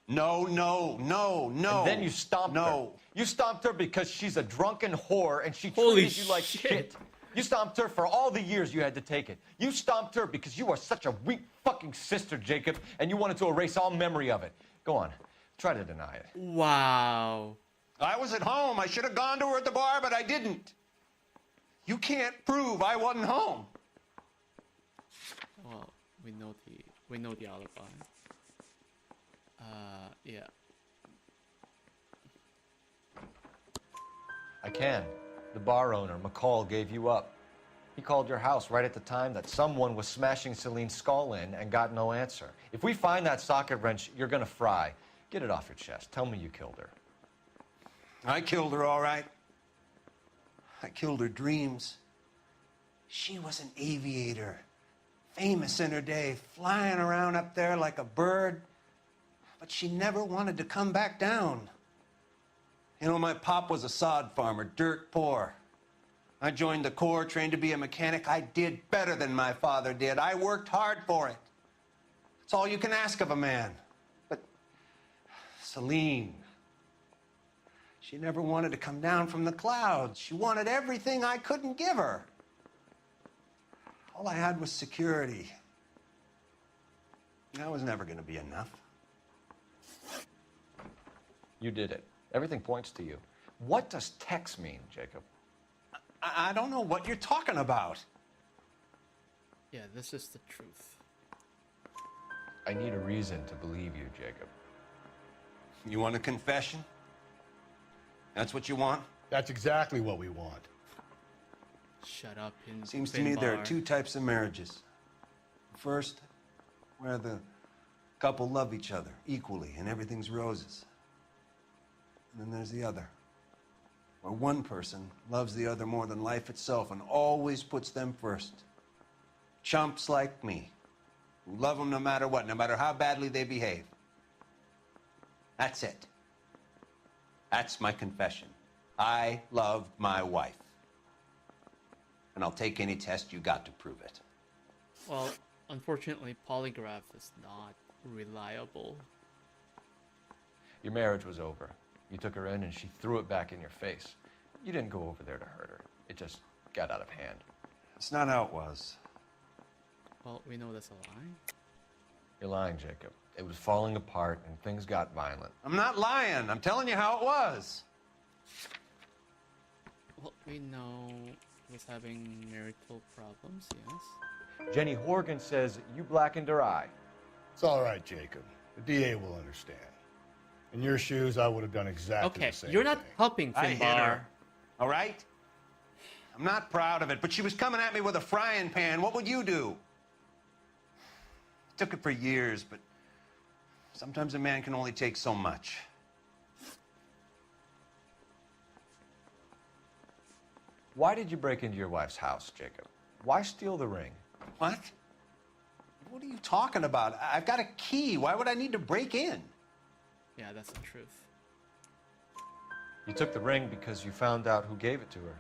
No. And then you stomped her. You stomped her because she's a drunken whore and she Holy treated you like shit. You stomped her for all the years you had to take it. You stomped her because you are such a weak fucking sister, Jacob, and you wanted to erase all memory of it. Go on. Try to deny it. Wow. I was at home. I should have gone to her at the bar, but I didn't. You can't prove I wasn't home. Well, we know the alibi. Yeah. I can. The bar owner, McCall, gave you up. He called your house right at the time that someone was smashing Celine's skull in and got no answer. If we find that socket wrench, you're gonna fry. Get it off your chest. Tell me you killed her. I killed her, all right. I killed her dreams. She was an aviator, famous in her day, flying around up there like a bird, but she never wanted to come back down. You know, my pop was a sod farmer, dirt poor. I joined the Corps, trained to be a mechanic. I did better than my father did. I worked hard for it. That's all you can ask of a man. But Celine, she never wanted to come down from the clouds. She wanted everything I couldn't give her. All I had was security. That was never going to be enough. You did it. Everything points to you. What does Tex mean, Jacob? I don't know what you're talking about. Yeah, this is the truth. I need a reason to believe you, Jacob. You want a confession? That's what you want? That's exactly what we want. Shut up. Seems to me there are two types of marriages. First, where the couple love each other equally and everything's roses. And then there's the other, where one person loves the other more than life itself and always puts them first. Chumps like me, who love them no matter what, no matter how badly they behave. That's it. That's my confession. I loved my wife. And I'll take any test you got to prove it. Well, unfortunately, polygraph is not reliable. Your marriage was over. You took her in and she threw it back in your face. You didn't go over there to hurt her. It just got out of hand. That's not how it was. Well, we know that's a lie. You're lying, Jacob. It was falling apart and things got violent. I'm not lying. I'm telling you how it was. Well, we know he was having marital problems, yes. Jenny Horgan says you blackened her eye. It's all right, Jacob. The DA will understand. In your shoes, I would have done exactly the same you're not thing. helping, I hit Finbar. her. All right? I'm not proud of it, but she was coming at me with a frying pan. What would you do? Took it for years, but sometimes a man can only take so much. Why did you break into your wife's house, Jacob? Why steal the ring? What? What are you talking about? I've got a key. Why would I need to break in? Yeah, that's the truth. You took the ring because you found out who gave it to her.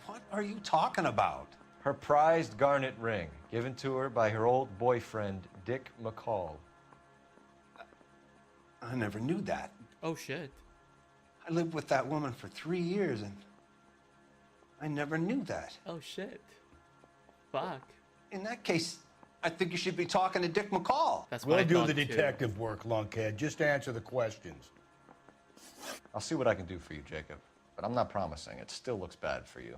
What are you talking about? Her prized garnet ring, given to her by her old boyfriend, Dick McCall. I never knew that. Oh, shit. I lived with that woman for 3 years, and I never knew that. Oh, shit. Fuck. In that case, I think you should be talking to Dick McCall. That's what I We'll do thought the too. detective work, lunkhead. Just answer the questions. I'll see what I can do for you, Jacob. But I'm not promising. It still looks bad for you.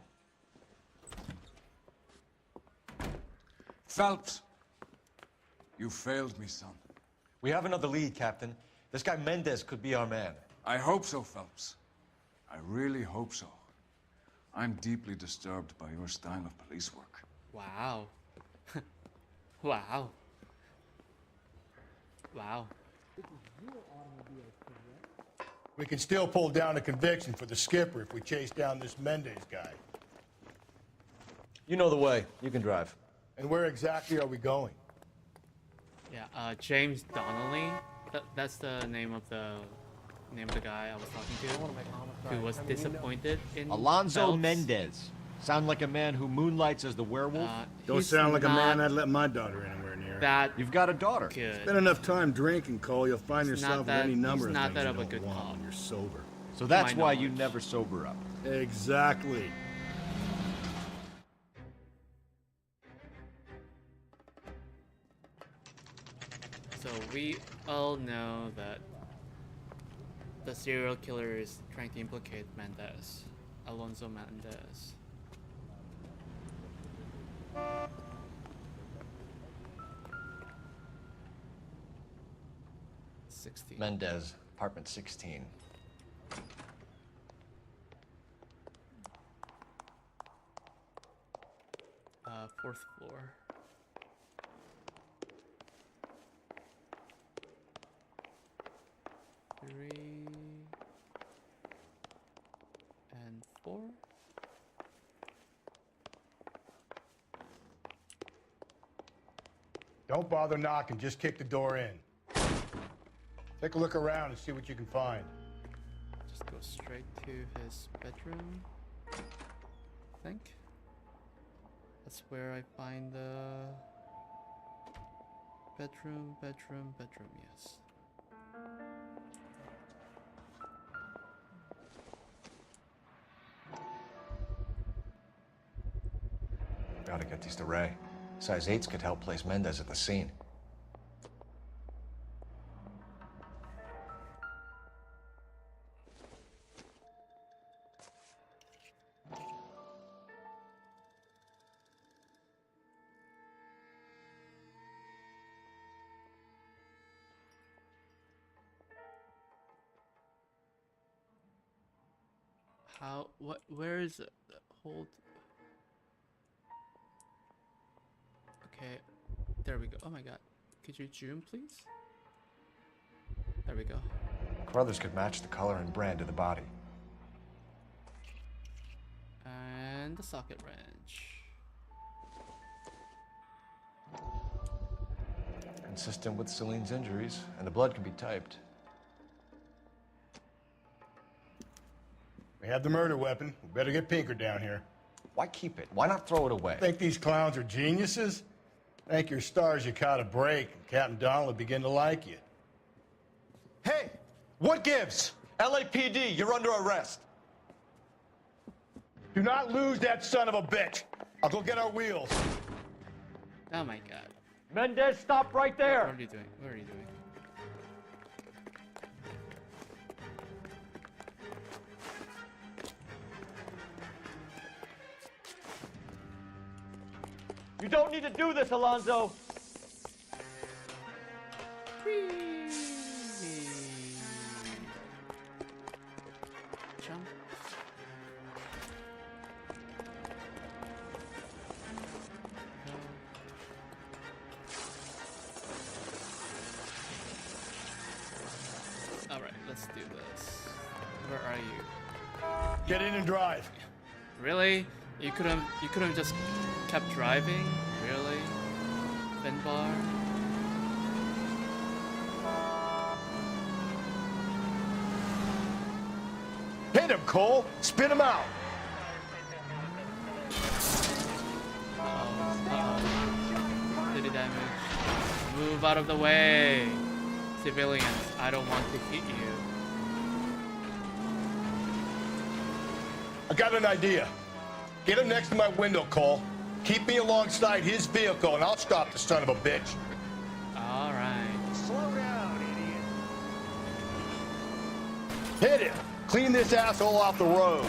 Phelps, you failed me, son. We have another lead, Captain. This guy Mendez could be our man. I hope so, Phelps. I really hope so. I'm deeply disturbed by your style of police work. Wow. Wow. Wow. We can still pull down a conviction for the skipper if we chase down this Mendez guy. You know the way. You can drive. And where exactly are we going? Yeah, James Donnelly. That's the name of the guy I was talking to, who was disappointed in Alonzo Phelps. Mendez. Sound like a man who moonlights as the werewolf? Don't sound like a man I'd let my daughter anywhere near. That You've got a daughter. good. Spend enough time drinking, Cole. You'll find He's yourself not with that- any number he's of not things that you of a don't good want cop. when you're sober. So that's my why you knowledge. never sober up. Exactly. So we all know that the serial killer is trying to implicate Mendez, Alonzo Mendez. Mendez, apartment 16. Fourth floor. Three and 4. Don't bother knocking, just kick the door in. Take a look around and see what you can find. Just go straight to his bedroom. I think that's where I find the bedroom. Yes. Gotta get these to Ray. Size 8s could help place Mendez at the scene. Where is it? Hold. Okay, there we go. Oh my god. Could you zoom, please? There we go. Carruthers could match the color and brand of the body. And the socket wrench. Consistent with Celine's injuries, and the blood can be typed. We have the murder weapon. We better get Pinker down here. Why keep it? Why not throw it away? Think these clowns are geniuses? Thank your stars you caught a break, and Captain Donald will begin to like you. Hey, what gives? LAPD, you're under arrest. Do not lose that son of a bitch. I'll go get our wheels. Oh my god. Mendez, stop right there. What are you doing? What are you doing? You don't need to do this, Alonzo. Jump. Alright, let's do this. Where are you? Get in and drive. Really? You couldn't just kept driving? Really? Finbar? Hit him, Cole. Spin him out. City damage. Move out of the way. Civilians, I don't want to hit you. I got an idea. Get him next to my window, Cole. Keep me alongside his vehicle, and I'll stop the son of a bitch. All right. Slow down, idiot. Hit him. Clean this asshole off the road.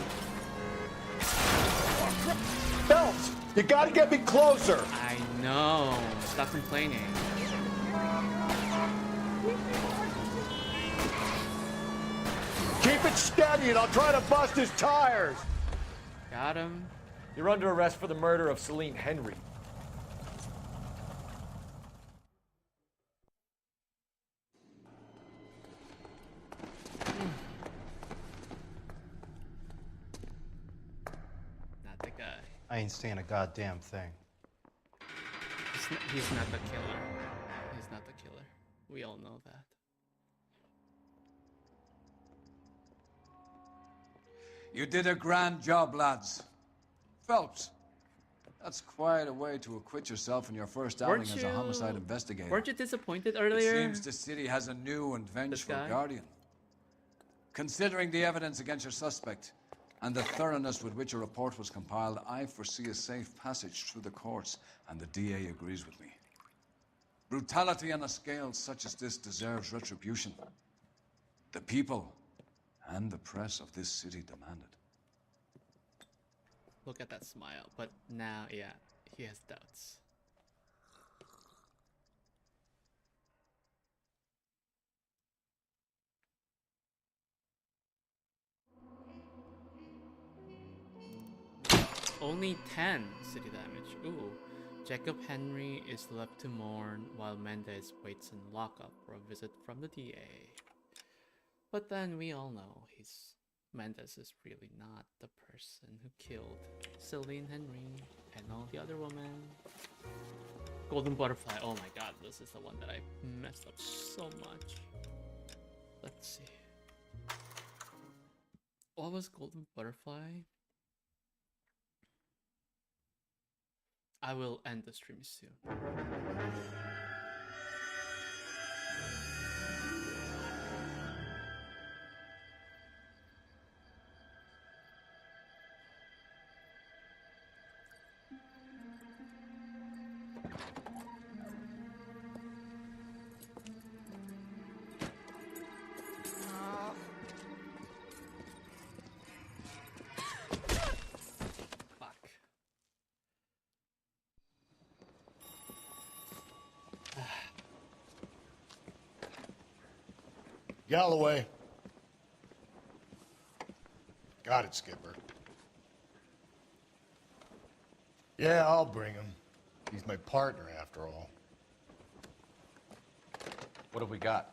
Phelps, you gotta get me closer. I know. Stop complaining. Keep it steady, and I'll try to bust his tires. Got him. You're under arrest for the murder of Celine Henry. Not the guy. I ain't saying a goddamn thing. He's not the killer. He's not the killer. We all know that. You did a grand job, lads. Phelps, that's quite a way to acquit yourself in your first outing as a homicide investigator. Weren't you disappointed earlier? It seems the city has a new and vengeful guardian. Considering the evidence against your suspect and the thoroughness with which a report was compiled, I foresee a safe passage through the courts, and the DA agrees with me. Brutality on a scale such as this deserves retribution. The people and the press of this city demand it. Look at that smile. But now, yeah, he has doubts. Only 10 city damage. Ooh. Jacob Henry is left to mourn while Mendez waits in lockup for a visit from the DA. But then we all know Mendez is really not the person who killed Celine Henry and all the other women. Golden Butterfly. Oh my god, this is the one that I messed up so much. Let's see. What was Golden Butterfly? I will end the stream soon. Galloway. Got it, Skipper. Yeah, I'll bring him. He's my partner, after all. What have we got?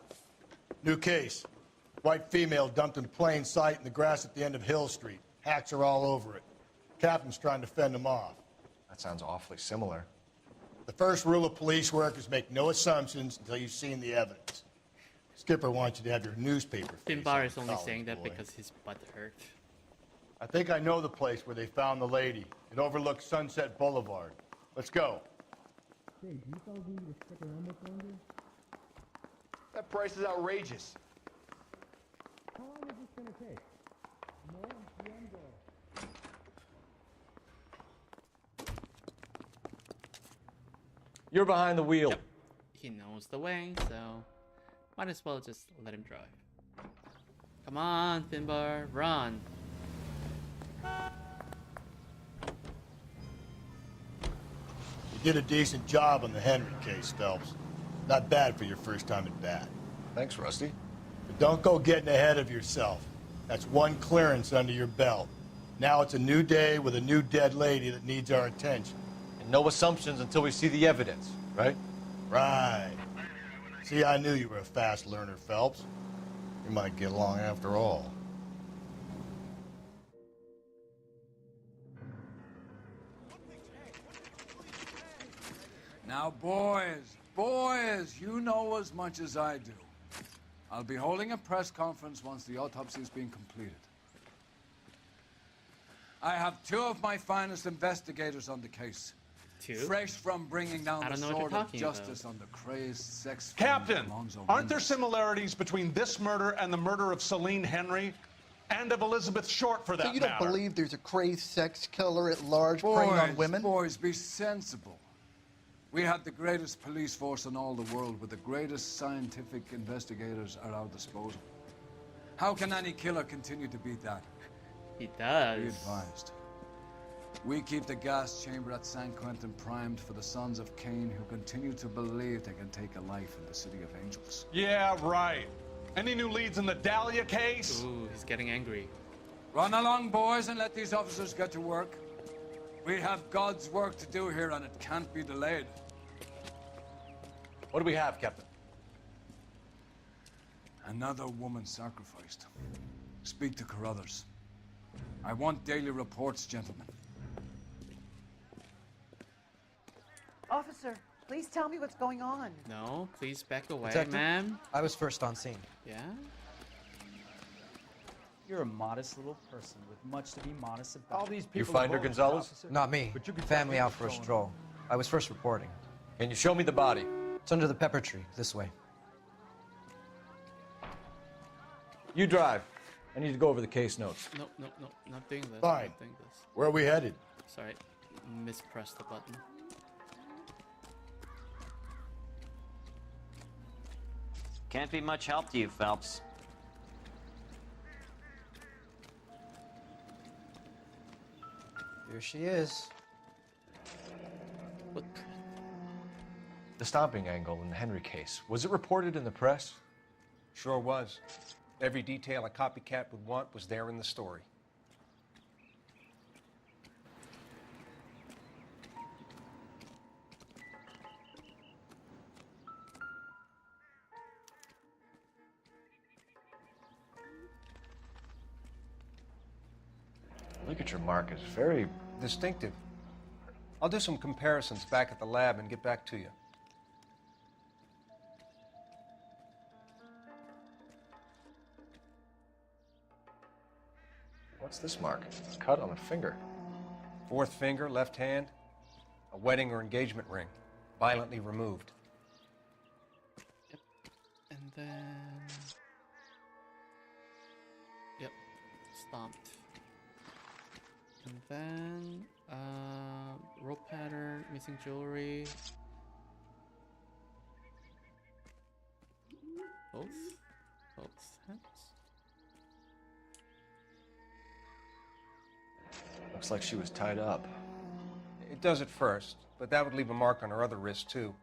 New case. White female dumped in plain sight in the grass at the end of Hill Street. Hacks are all over it. Captain's trying to fend them off. That sounds awfully similar. The first rule of police work is make no assumptions until you've seen the evidence. Skipper wants you to have your newspaper face Finbar on, is only college saying that boy. because his butt hurt. I think I know the place where they found the lady. It overlooks Sunset Boulevard. Let's go. Hey, do you fellas need me to stick around much longer? That price is outrageous. How long is this gonna take? No, the end goal. You're behind the wheel. Yep. He knows the way, so might as well just let him drive. Come on, Finbar, run. You did a decent job on the Henry case, Phelps. Not bad for your first time at bat. Thanks, Rusty. But don't go getting ahead of yourself. That's one clearance under your belt. Now it's a new day with a new dead lady that needs our attention. And no assumptions until we see the evidence, right? Right. See, I knew you were a fast learner, Phelps. We might get along after all. Now, boys, you know as much as I do. I'll be holding a press conference once the autopsy has been completed. I have two of my finest investigators on the case. Two? Fresh from bringing down I the don't know what sword you're of talking justice about. on the crazed sex Captain, Alonzo aren't there Mendes. similarities between this murder and the murder of Celine Henry? And of Elizabeth Short, for that So you don't matter? believe there's a crazed sex killer at large preying on women? Boys, be sensible. We have the greatest police force in all the world with the greatest scientific investigators at our disposal. How can any killer continue to beat that? He does. Be advised. We keep the gas chamber at San Quentin primed for the sons of Cain who continue to believe they can take a life in the City of Angels. Yeah, right. Any new leads in the Dahlia case? Ooh, he's getting angry. Run along, boys, and let these officers get to work. We have God's work to do here, and it can't be delayed. What do we have, Captain? Another woman sacrificed. Speak to Carruthers. I want daily reports, gentlemen. Officer, please tell me what's going on. No, please back away, Detective, ma'am. I was first on scene. Yeah? You're a modest little person with much to be modest about. All these You find her, Gonzalez? Not me. Family out for a stroll. I was first reporting. Can you show me the body? It's under the pepper tree, this way. You drive. I need to go over the case notes. No, not doing this. Fine. Not doing this. Where are we headed? Sorry, mispressed the button. Can't be much help to you, Phelps. Here she is. The stomping angle in the Henry case, was it reported in the press? Sure was. Every detail a copycat would want was there in the story. Ligature mark is very distinctive. I'll do some comparisons back at the lab and get back to you. What's this mark? Cut on a finger. Fourth finger, left hand. A wedding or engagement ring. Violently removed. And then... Yep, stomped. And then, rope pattern, missing jewelry. Both hands. Looks like she was tied up. It does at first, but that would leave a mark on her other wrist, too.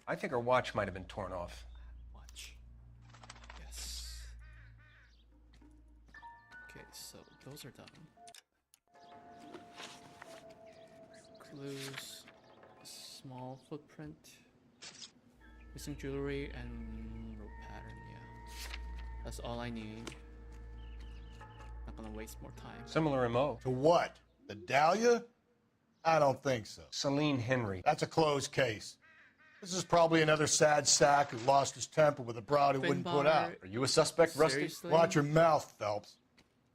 I think her watch might have been torn off. Watch. Yes. Okay, so those are done. Clues, small footprint, missing jewelry, and rope pattern, yeah. That's all I need. Not gonna waste more time. Similar MO. To what? The Dahlia? I don't think so. Celine Henry. That's a closed case. This is probably another sad sack who lost his temper with a broad who wouldn't put out. Are you a suspect, Rusty? Seriously? Watch your mouth, Phelps.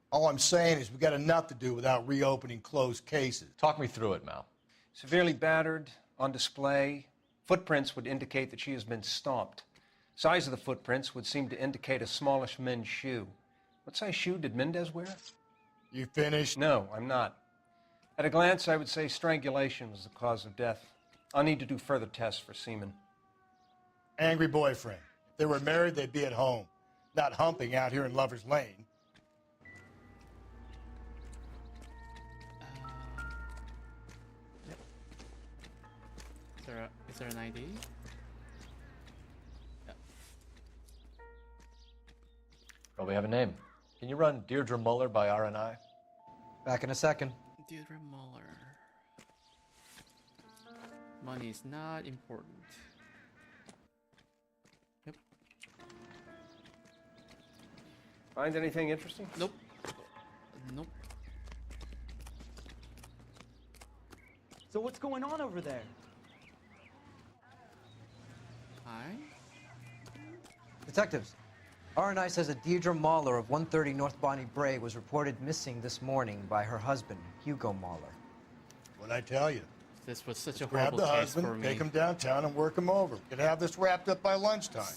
All I'm saying is we got enough to do without reopening closed cases. Talk me through it, Mal. Severely battered, on display. Footprints would indicate that she has been stomped. Size of the footprints would seem to indicate a smallish men's shoe. What size shoe did Mendez wear? You finished? No, I'm not. At a glance, I would say strangulation was the cause of death. I'll need to do further tests for semen. Angry boyfriend. If they were married, they'd be at home, not humping out here in Lover's Lane. Is there an ID? Yeah. Oh, we have a name. Can you run Deirdre Muller by RNI? Back in a second. Deirdre Muller. Money is not important. Yep. Find anything interesting? Nope. Nope. So what's going on over there? Hi. Detectives, RNI says that Deirdre Mahler of 130 North Bonnie Bray was reported missing this morning by her husband, Hugo Mahler. What'd I tell you? This was such a Grab horrible the case husband, for me. take him downtown, and work him over. We could have this wrapped up by lunchtime.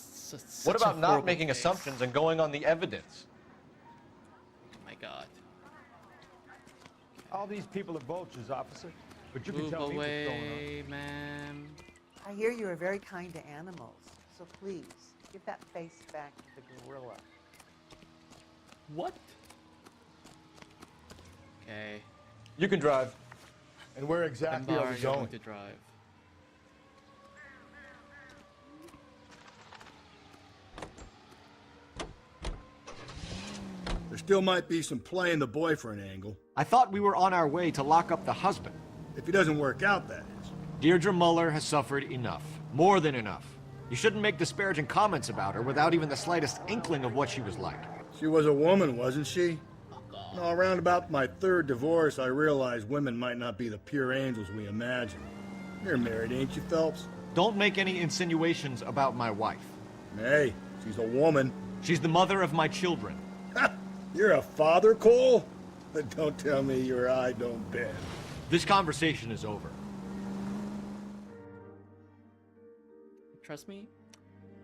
What about not making assumptions and going on the evidence? Oh my God. All these people are vultures, officer. But you can Move tell me what's going on. away, ma'am. I hear you are very kind to animals, so please, give that face back to the gorilla. What? Okay. You can drive. And where exactly Embar, are we you're going? to drive. There's still might be some play in the boyfriend angle. I thought we were on our way to lock up the husband. If he doesn't work out, that is. Deirdre Muller has suffered enough. More than enough. You shouldn't make disparaging comments about her without even the slightest inkling of what she was like. She was a woman, wasn't she? No, around about my third divorce, I realized women might not be the pure angels we imagine. You're married, ain't you, Phelps? Don't make any insinuations about my wife. Hey, she's a woman. She's the mother of my children. You're a father, Cole? But don't tell me your eye don't bend. This conversation is over. Trust me,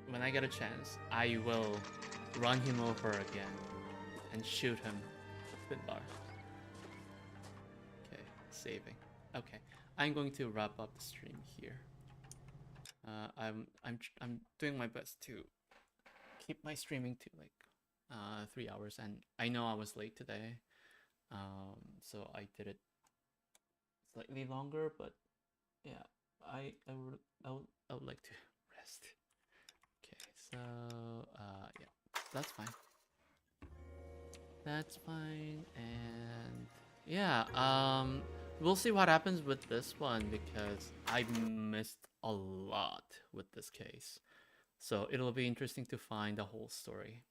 when I get a chance, I will run him over again and shoot him with bar. Okay, saving. Okay, I'm going to wrap up the stream here. I'm doing my best to keep my streaming to like 3 hours, and I know I was late today, so I did it slightly longer. But yeah, I would like to rest. Okay, so yeah, that's fine. That's fine, and yeah, we'll see what happens with this one because I missed a lot with this case. So it'll be interesting to find the whole story.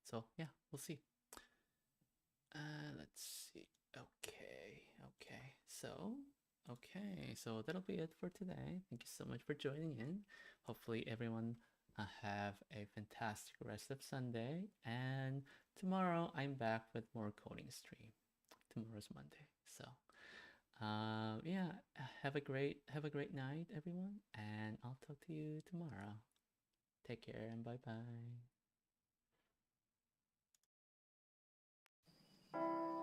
So yeah, we'll see. Let's see. Okay, so that'll be it for today. Thank you so much for joining in. Hopefully everyone have a fantastic rest of Sunday, and tomorrow I'm back with more coding stream. Tomorrow's Monday, so yeah, have a great night, everyone, and I'll talk to you tomorrow. Take care and bye bye.